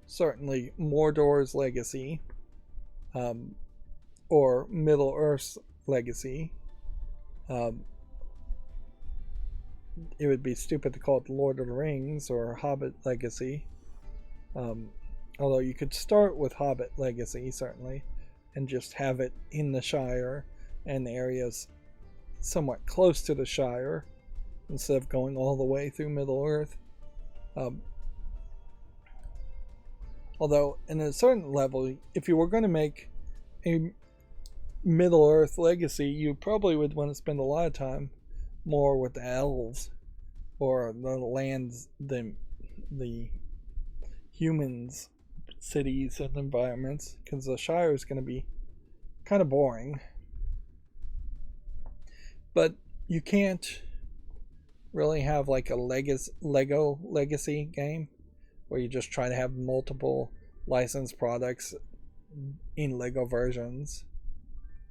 certainly Mordor's Legacy, or Middle-earth's Legacy. It would be stupid to call it Lord of the Rings or Hobbit Legacy. Although you could start with Hobbit Legacy, certainly, and just have it in the Shire and the areas somewhat close to the Shire, instead of going all the way through Middle-earth. Although, in a certain level, if you were going to make a Middle Earth legacy, you probably would want to spend a lot of time more with the elves or the lands, the humans, cities, and environments, because the Shire is going to be kind of boring. But you can't really have like a Lego legacy game where you just try to have multiple licensed products in Lego versions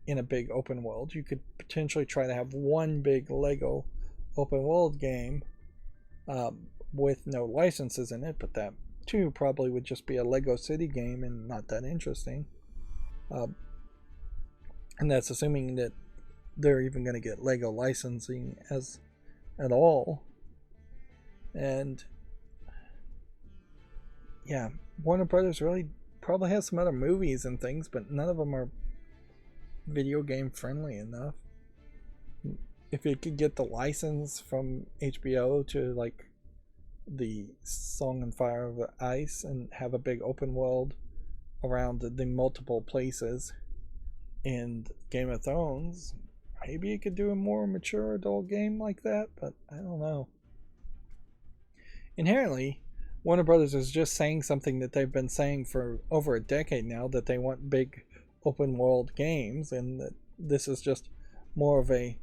in a big open world. You could potentially try to have one big Lego open world game with no licenses in it, but that too probably would just be a Lego City game and not that interesting. And that's assuming that they're even going to get Lego licensing as at all. And yeah, Warner Brothers really probably has some other movies and things, but none of them are video game friendly enough. If it could get the license from HBO to like the Song and Fire of Ice and have a big open world around the multiple places in Game of Thrones, maybe you could do a more mature adult game like that, but I don't know. Inherently, Warner Brothers is just saying something that they've been saying for over a decade now, that they want big open world games, and that this is just more of a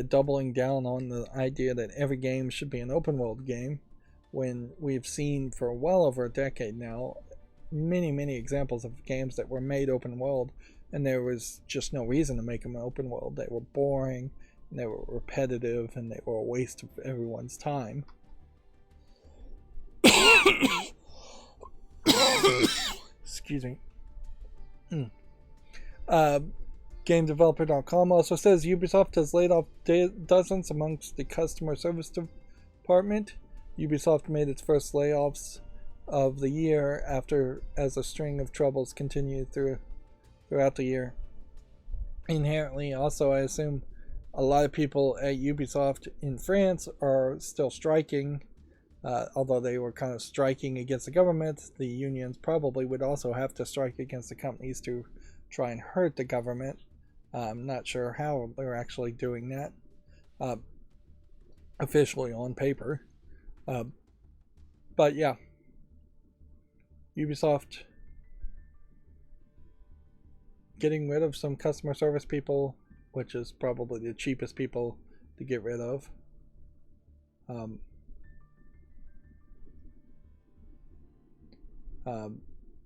doubling down on the idea that every game should be an open world game, when we've seen for well over a decade now many examples of games that were made open world and there was just no reason to make them open world. They were boring, and they were repetitive, and they were a waste of everyone's time. Excuse me. GameDeveloper.com also says Ubisoft has laid off dozens amongst the customer service department. Ubisoft made its first layoffs of the year as a string of troubles continued throughout the year. Inherently, also, I assume a lot of people at Ubisoft in France are still striking. Although they were kind of striking against the government, the unions probably would also have to strike against the companies to try and hurt the government. I'm not sure how they're actually doing that officially on paper. But yeah, Ubisoft getting rid of some customer service people, which is probably the cheapest people to get rid of.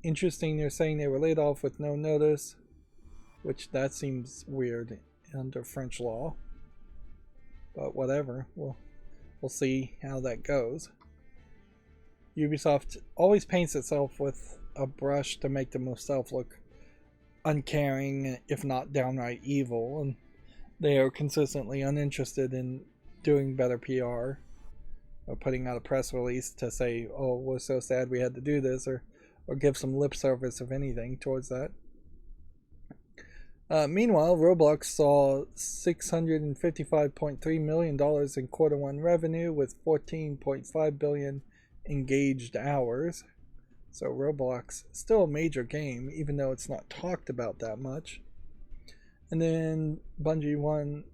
Interesting, they're saying they were laid off with no notice, which that seems weird under French law. But whatever, we'll see how that goes. Ubisoft always paints itself with a brush to make themselves look uncaring, if not downright evil, and they are consistently uninterested in doing better PR or putting out a press release to say, oh, we're so sad we had to do this, or give some lip service, if anything, towards that. Meanwhile, Roblox saw $655.3 million in quarter one revenue with 14.5 billion engaged hours. So Roblox, still a major game, even though it's not talked about that much. And then Bungie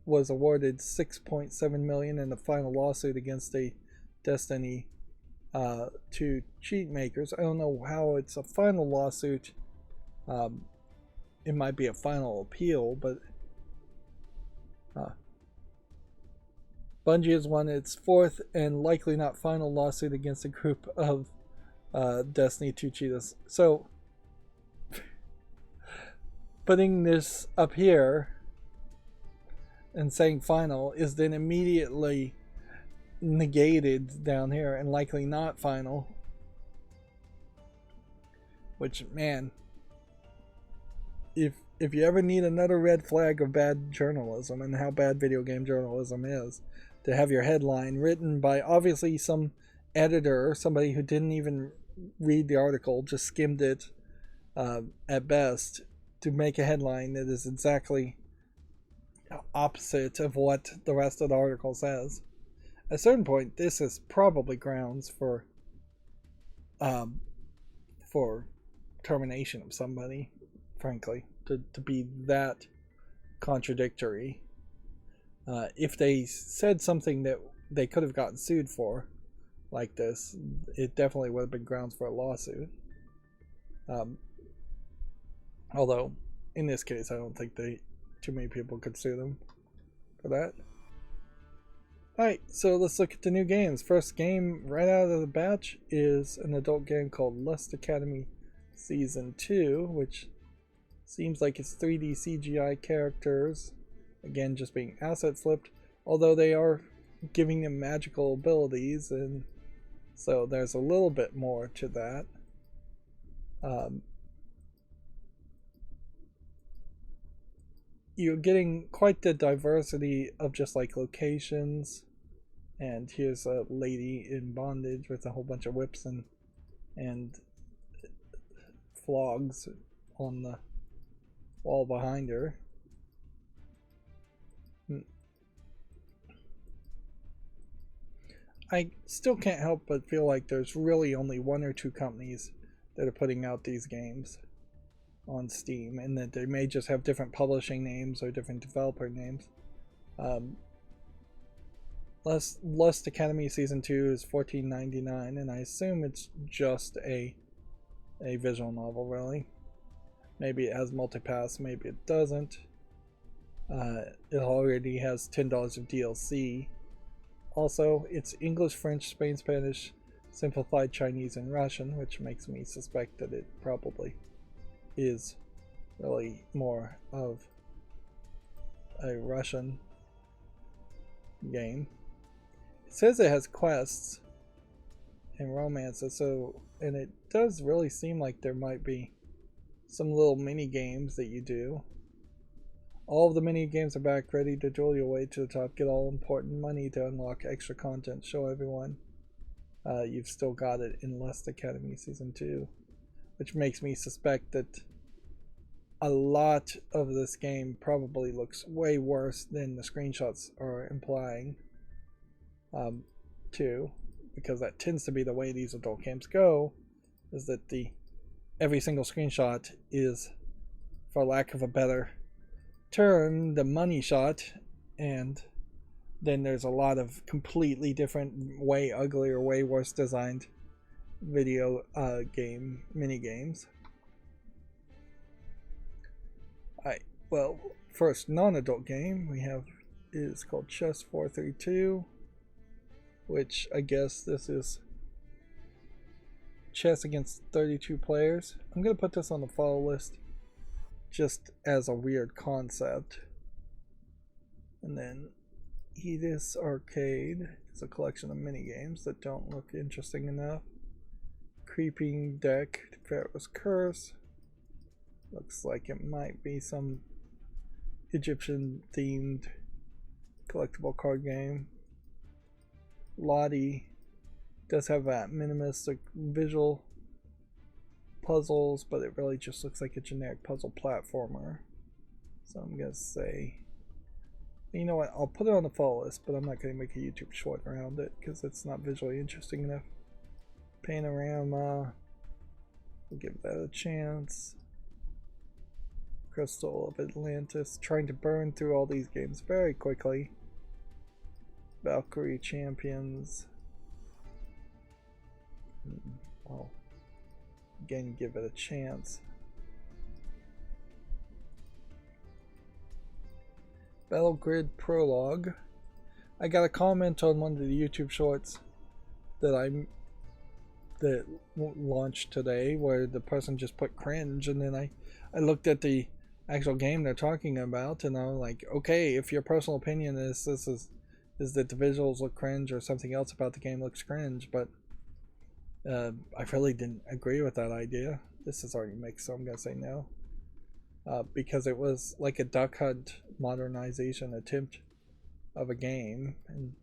was awarded $6.7 million in the final lawsuit against the Destiny 2 cheat makers. I don't know how it's a final lawsuit. It might be a final appeal, but Bungie has won its fourth and likely not final lawsuit against a group of Destiny 2 cheaters. So putting this up here and saying final is then immediately negated down here and likely not final, which, man, if you ever need another red flag of bad journalism and how bad video game journalism is, to have your headline written by obviously some editor, somebody who didn't even read the article, just skimmed it at best, to make a headline that is exactly opposite of what the rest of the article says. At a certain point, this is probably grounds for um, for termination of somebody, frankly, to be that contradictory. If they said something that they could have gotten sued for, like this, it definitely would have been grounds for a lawsuit. Although, in this case, I don't think too many people could sue them for that. Alright, so let's look at the new games. First game right out of the batch is an adult game called Lust Academy Season 2, which seems like it's 3D CGI characters, again just being asset flipped, although they are giving them magical abilities, and so there's a little bit more to that. You're getting quite the diversity of just like locations, and here's a lady in bondage with a whole bunch of whips and flogs on the wall behind her. I still can't help but feel like there's really only one or two companies that are putting out these games on Steam, and that they may just have different publishing names or different developer names. Lust Academy Season 2 is $14.99, and I assume it's just a visual novel, really. Maybe it has multipass, maybe it doesn't. It already has $10 of DLC. Also, it's English, French, Spain, Spanish, simplified Chinese, and Russian, which makes me suspect that it probably is really more of a Russian game. It says it has quests and romances, and it does really seem like there might be some little mini games that you do. All of the mini games are back, ready to duel your way to the top. Get all important money to unlock extra content. Show everyone you've still got it in Lust Academy Season 2, which makes me suspect that a lot of this game probably looks way worse than the screenshots are implying, too, because that tends to be the way these adult games go, is that every single screenshot is, for lack of a better term, the money shot, and then there's a lot of completely different, way uglier, way worse designed video game mini games. Alright, well, first non-adult game we have is called Chess 432, which I guess this is chess against 32 players. I'm going to put this on the follow list just as a weird concept. And then Edis Arcade is a collection of mini games that don't look interesting enough. Creeping Deck, Pharaoh's Curse. Looks like it might be some Egyptian themed collectible card game. Lottie does have that minimalistic visual puzzles, but it really just looks like a generic puzzle platformer. So I'm gonna say, you know what, I'll put it on the follow list, but I'm not gonna make a YouTube short around it because it's not visually interesting enough. Panorama, we'll give that a chance. Crystal of Atlantis, trying to burn through all these games very quickly. Valkyrie Champions. Well, again, give it a chance. Battle Grid Prologue. I got a comment on one of the YouTube shorts that launched today, where the person just put cringe, and then I looked at the actual game they're talking about, and I'm like, okay, if your personal opinion is that the visuals look cringe or something else about the game looks cringe, but I really didn't agree with that idea. This is already mixed, so I'm gonna say no, because it was like a Duck Hunt modernization attempt of a game, and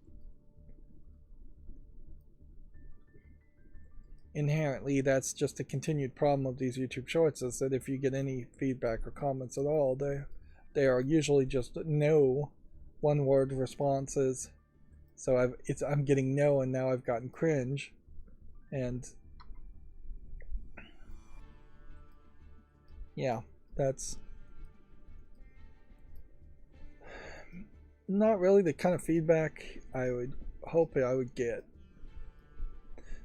inherently that's just a continued problem of these YouTube shorts, is that if you get any feedback or comments at all, they are usually just no one-word responses. So I'm getting no, and now I've gotten cringe, and yeah, that's not really the kind of feedback I would hope I would get.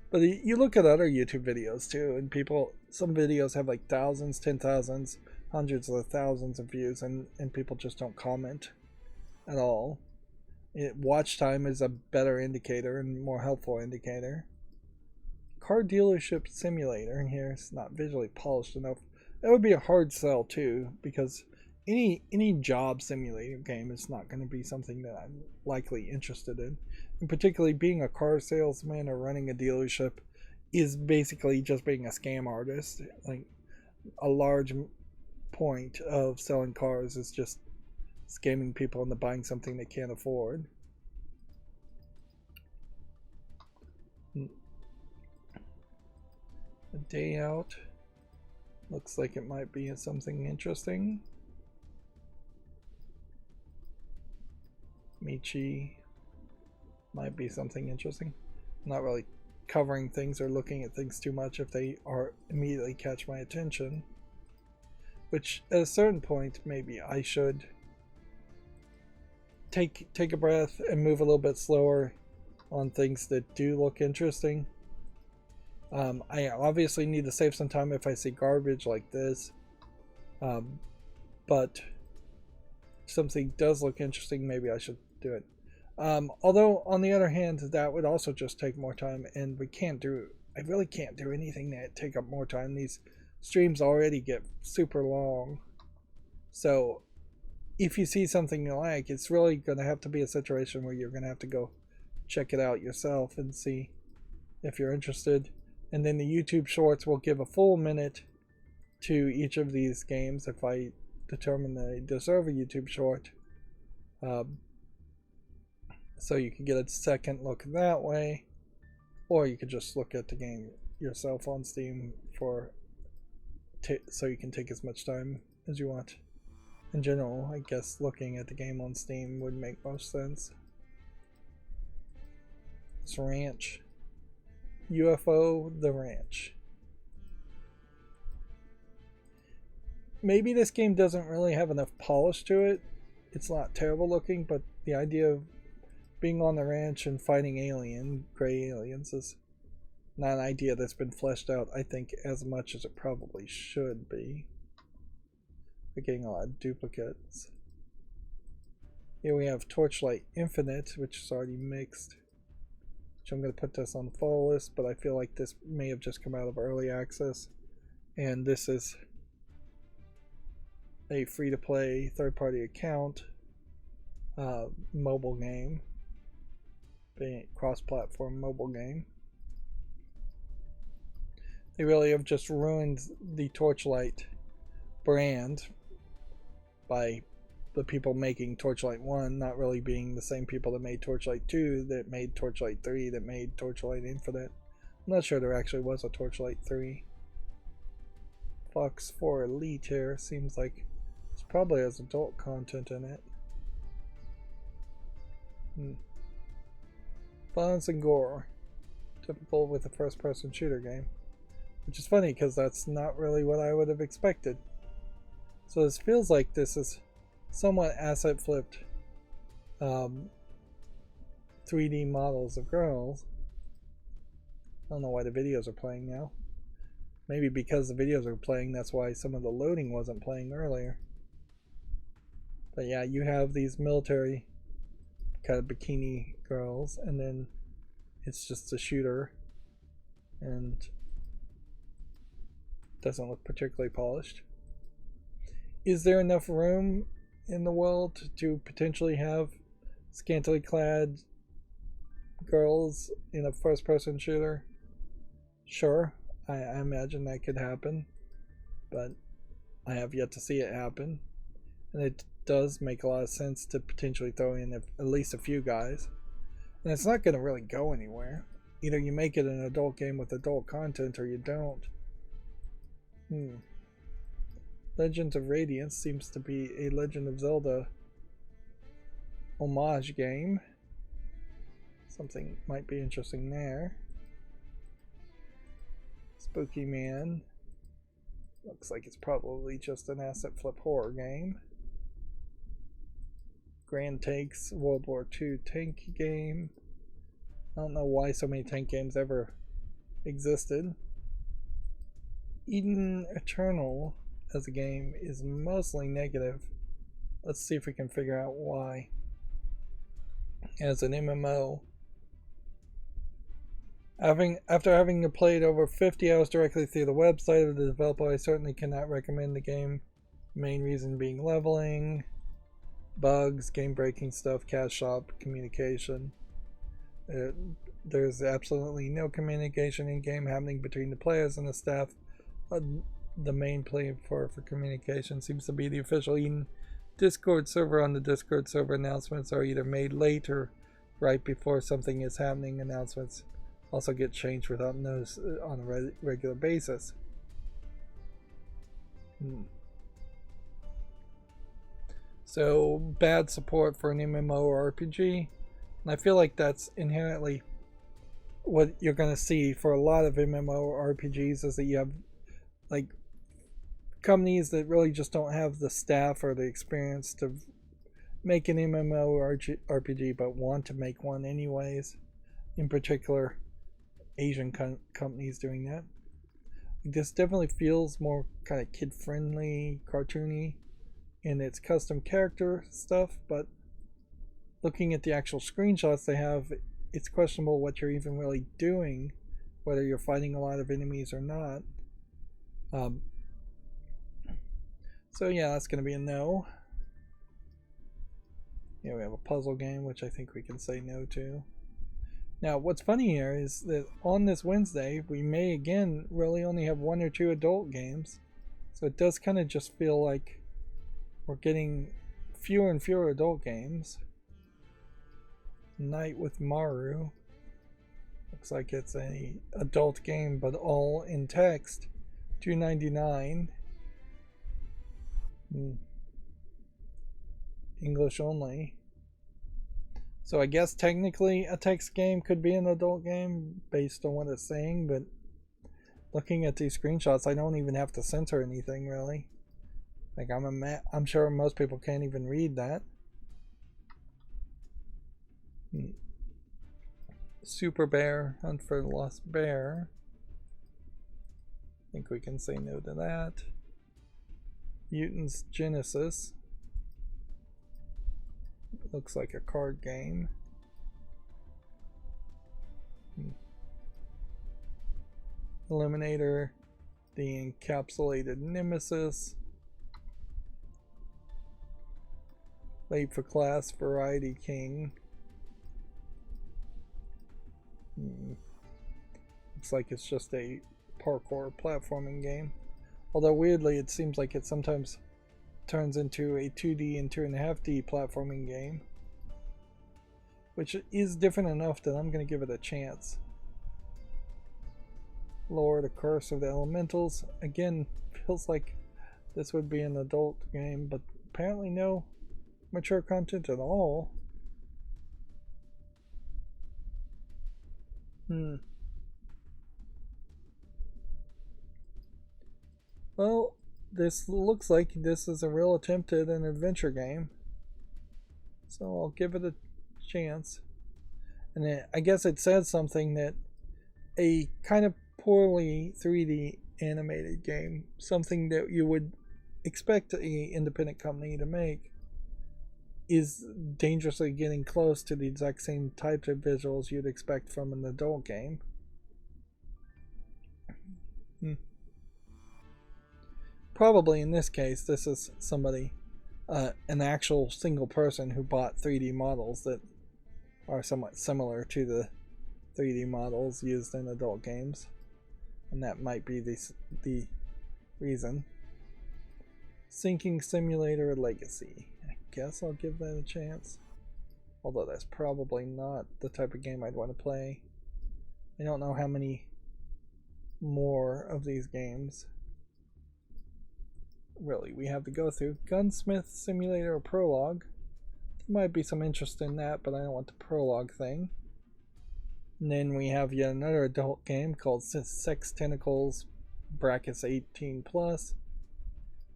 But you look at other YouTube videos too, and people, some videos have like thousands, 10,000s, hundreds of thousands of views, and people just don't comment at all. Watch time is a better indicator and more helpful indicator. Car dealership simulator in here is not visually polished enough. That would be a hard sell too, because any job simulator game is not going to be something that I'm likely interested in. And particularly being a car salesman or running a dealership is basically just being a scam artist. Like a large point of selling cars is just scamming people into buying something they can't afford. A day out looks like it might be something interesting. Michi might be something interesting. I'm not really covering things or looking at things too much if they are immediately catch my attention. Which at a certain point maybe I should take a breath and move a little bit slower on things that do look interesting. I obviously need to save some time if I see garbage like this, but if something does look interesting, maybe I should do it. Although on the other hand, that would also just take more time, and I really can't do anything that take up more time. These streams already get super long, so if you see something you like, it's really going to have to be a situation where you're going to have to go check it out yourself and see if you're interested. And then the YouTube shorts will give a full minute to each of these games if I determine they deserve a YouTube short. So you can get a second look that way, or you could just look at the game yourself on Steam so you can take as much time as you want. In general, I guess looking at the game on Steam would make most sense. This ranch. UFO the Ranch. Maybe this game doesn't really have enough polish to it. It's not terrible looking, but the idea of being on the ranch and fighting gray aliens is not an idea that's been fleshed out, I think, as much as it probably should be. We're getting a lot of duplicates. Here we have Torchlight Infinite, which is already mixed. I'm going to put this on the fall list, but I feel like this may have just come out of early access, and this is a free-to-play third-party account mobile game, being a cross-platform mobile game. They really have just ruined the Torchlight brand by the people making Torchlight 1 not really being the same people that made Torchlight 2, that made Torchlight 3, that made Torchlight Infinite. I'm not sure there actually was a Torchlight 3. Fox 4 Elite here seems like it probably has adult content in it. Violence and gore. Typical with a first-person shooter game. Which is funny because that's not really what I would have expected. So this feels like this is somewhat asset flipped 3D models of girls. I don't know why the videos are playing now. Maybe because the videos are playing, that's why some of the loading wasn't playing earlier. But yeah, you have these military kind of bikini girls, and then it's just a shooter, and doesn't look particularly polished. Is there enough room in the world to potentially have scantily clad girls in a first-person shooter? Sure, I imagine that could happen, but I have yet to see it happen. And it does make a lot of sense to potentially throw in at least a few guys. And it's not going to really go anywhere. Either you make it an adult game with adult content or you don't. Legends of Radiance seems to be a Legend of Zelda homage game. Something might be interesting there. Spooky Man. Looks like it's probably just an asset flip horror game. Grand Takes, World War II tank game. I don't know why so many tank games ever existed. Eden Eternal as a game is mostly negative. Let's see if we can figure out why. As an MMO, after having played over 50 hours directly through the website of the developer, I certainly cannot recommend the game. Main reason being leveling, bugs, game breaking stuff, cash shop, communication. There's absolutely no communication in game happening between the players and the staff. The main play for communication seems to be the official Eden Discord server. On the Discord server, announcements are either made late or right before something is happening. Announcements also get changed without notice on a regular basis. So, bad support for an MMORPG. And I feel like that's inherently what you're going to see for a lot of MMORPGs, is that you have like companies that really just don't have the staff or the experience to make an MMORPG but want to make one anyways. In particular, Asian companies doing that. This definitely feels more kind of kid-friendly, cartoony in its custom character stuff, but looking at the actual screenshots they have, it's questionable what you're even really doing, whether you're fighting a lot of enemies or not. So yeah, that's going to be a no. Yeah, we have a puzzle game, which I think we can say no to. Now, what's funny here is that on this Wednesday, we may again really only have 1 or 2 adult games. So it does kind of just feel like we're getting fewer and fewer adult games. Night with Maru. Looks like it's a adult game, but all in text. $2.99. English only. So I guess technically a text game could be an adult game based on what it's saying, but looking at these screenshots, I don't even have to censor anything really. Like I'm sure most people can't even read that. Super Bear, Hunt for the Lost Bear. I think we can say no to that. Mutants Genesis. Looks like a card game. Eliminator, the Encapsulated Nemesis. Late for Class, Variety King. Looks like it's just a parkour platforming game. Although weirdly, it seems like it sometimes turns into a 2D and 2.5D platforming game, which is different enough that I'm going to give it a chance. Lore, the Curse of the Elementals. Again, feels like this would be an adult game, but apparently no mature content at all. Well, this looks like this is a real attempt at an adventure game, so I'll give it a chance. And I guess it says something that a kind of poorly 3D animated game, something that you would expect an independent company to make, is dangerously getting close to the exact same types of visuals you'd expect from an adult game. Probably in this case, this is somebody, an actual single person who bought 3D models that are somewhat similar to the 3D models used in adult games, and that might be the reason. Sinking Simulator Legacy. I guess I'll give that a chance, although that's probably not the type of game I'd want to play. I don't know how many more of these games really we have to go through. Gunsmith Simulator Prologue. There might be some interest in that, but I don't want the prologue thing. And then we have yet another adult game called Sex Tentacles brackets 18 plus.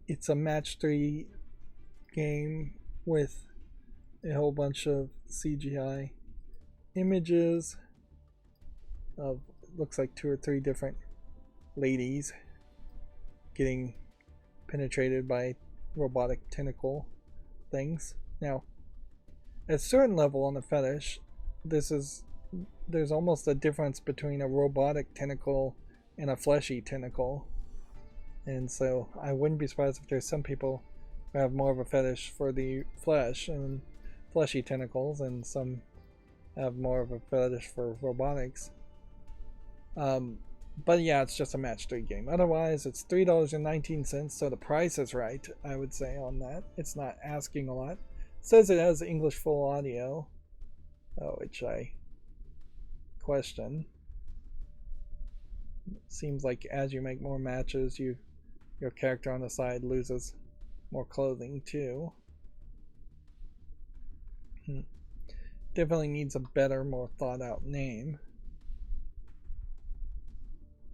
It's a match 3 game with a whole bunch of CGI images of, looks like 2 or 3 different ladies getting penetrated by robotic tentacle things. Now, at a certain level on the fetish, there's almost a difference between a robotic tentacle and a fleshy tentacle. And so I wouldn't be surprised if there's some people who have more of a fetish for the flesh and fleshy tentacles, and some have more of a fetish for robotics. But yeah, it's just a match 3 game. Otherwise, it's $3.19, so the price is right, I would say, on that. It's not asking a lot. It says it has English full audio, which I question. It seems like as you make more matches, your character on the side loses more clothing too. Definitely needs a better, more thought out name.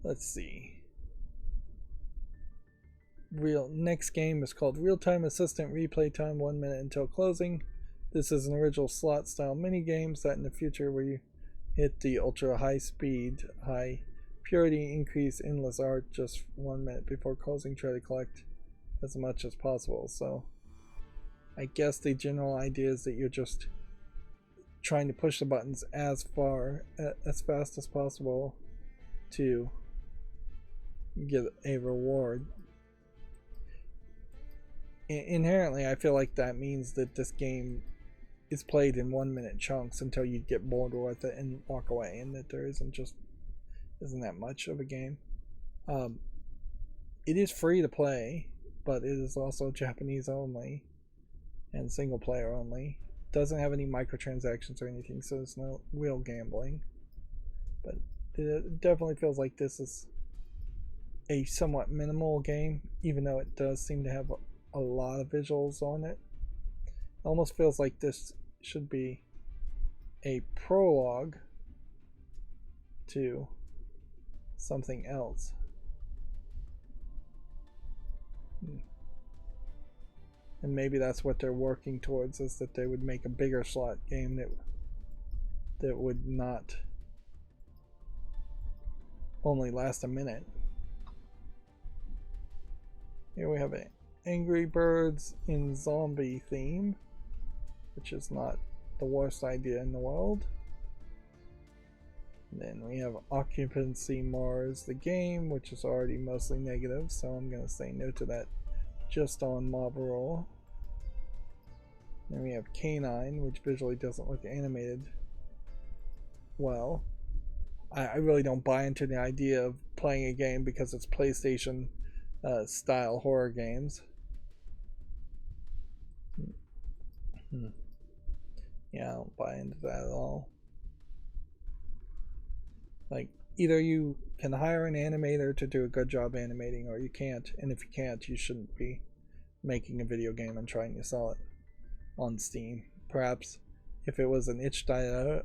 Let's see. Next game is called Real Time Assistant Replay Time 1 minute until closing. This is an original slot style mini game set in the future where you hit the ultra high speed, high purity, increase endless art just 1 minute before closing. Try to collect as much as possible. So I guess the general idea is that you're just trying to push the buttons as fast as possible to get a reward. Inherently, I feel like that means that this game is played in 1 minute chunks until you get bored with it and walk away, and that there isn't that much of a game. It is free to play, but it is also Japanese only and single player only. Doesn't have any microtransactions or anything, so there's no real gambling. But it definitely feels like this is a somewhat minimal game, even though it does seem to have a lot of visuals on it. It almost feels like this should be a prologue to something else. And maybe that's what they're working towards, is that they would make a bigger slot game that would not only last a minute. Here we have an Angry Birds in zombie theme, which is not the worst idea in the world. And then we have Occupancy Mars the game, which is already mostly negative, so I'm going to say no to that just on mob roll. Then we have Canine, which visually doesn't look animated well. I really don't buy into the idea of playing a game because it's PlayStation style horror games. Yeah, I don't buy into that at all. Like, either you can hire an animator to do a good job animating, or you can't, and if you can't, you shouldn't be making a video game and trying to sell it on Steam. Perhaps if it was an itch.io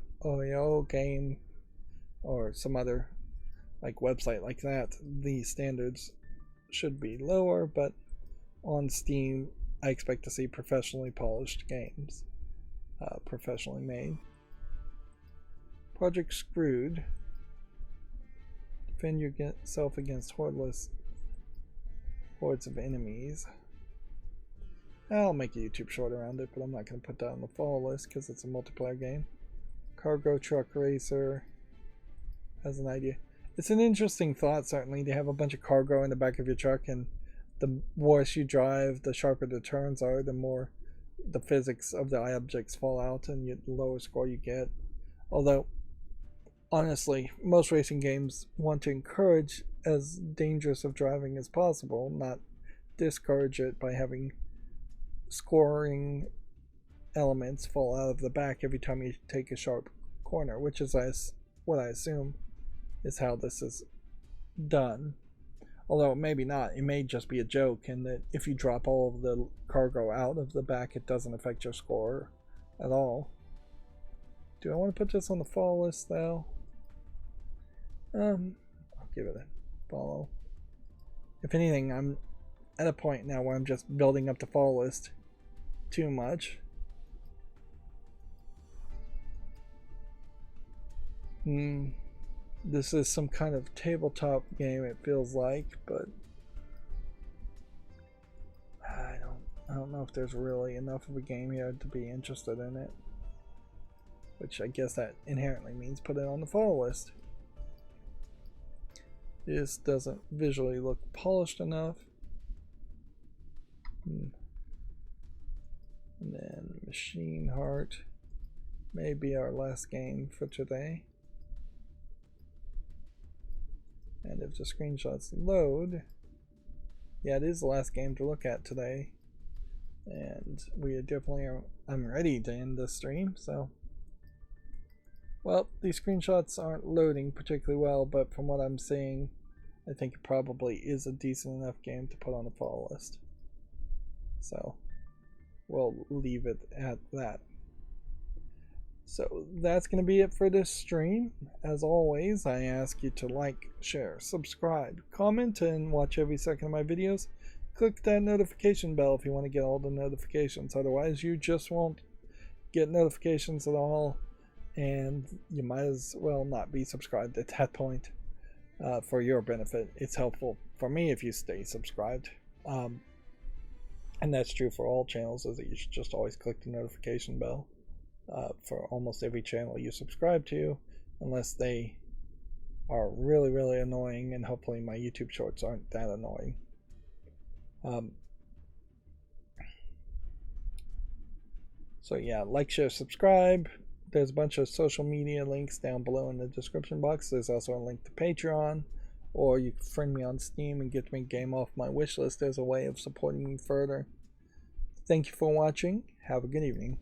game or some other like website like that, the standards should be lower, but on Steam I expect to see professionally polished games, professionally made. Project Screwed. Defend yourself against hordes of enemies. I'll make a YouTube short around it, but I'm not going to put that on the follow list because it's a multiplayer game. Cargo Truck Racer has an idea. It's an interesting thought, certainly, to have a bunch of cargo in the back of your truck, and the worse you drive, the sharper the turns are, the more the physics of the objects fall out, and the lower score you get. Although, honestly, most racing games want to encourage as dangerous of driving as possible, not discourage it by having scoring elements fall out of the back every time you take a sharp corner, which is what I assume is how this is done. Although maybe not, it may just be a joke, and that if you drop all of the cargo out of the back, it doesn't affect your score at all. Do I want to put this on the follow list though? I'll give it a follow. If anything, I'm at a point now where I'm just building up the follow list too much. This is some kind of tabletop game, it feels like, but I don't know if there's really enough of a game here to be interested in it. Which I guess that inherently means put it on the follow list. This doesn't visually look polished enough. And then Machine Heart may be our last game for today. And if the screenshots load, yeah, it is the last game to look at today. And we definitely are, I'm ready to end this stream, so. Well, these screenshots aren't loading particularly well, but from what I'm seeing, I think it probably is a decent enough game to put on the follow list. So, we'll leave it at that. So that's going to be it for this stream. As always, I ask you to like, share, subscribe, comment, and watch every second of my videos. Click that notification bell if you want to get all the notifications. Otherwise, you just won't get notifications at all, and you might as well not be subscribed at that point. For your benefit, it's helpful for me if you stay subscribed. And that's true for all channels, is that you should just always click the notification bell. For almost every channel you subscribe to, unless they are really, really annoying, and hopefully my YouTube shorts aren't that annoying. So yeah, like, share, subscribe. There's a bunch of social media links down below in the description box. There's also a link to Patreon, or you can friend me on Steam and get me a game off my wish list as a way of supporting me further. Thank you for watching. Have a good evening.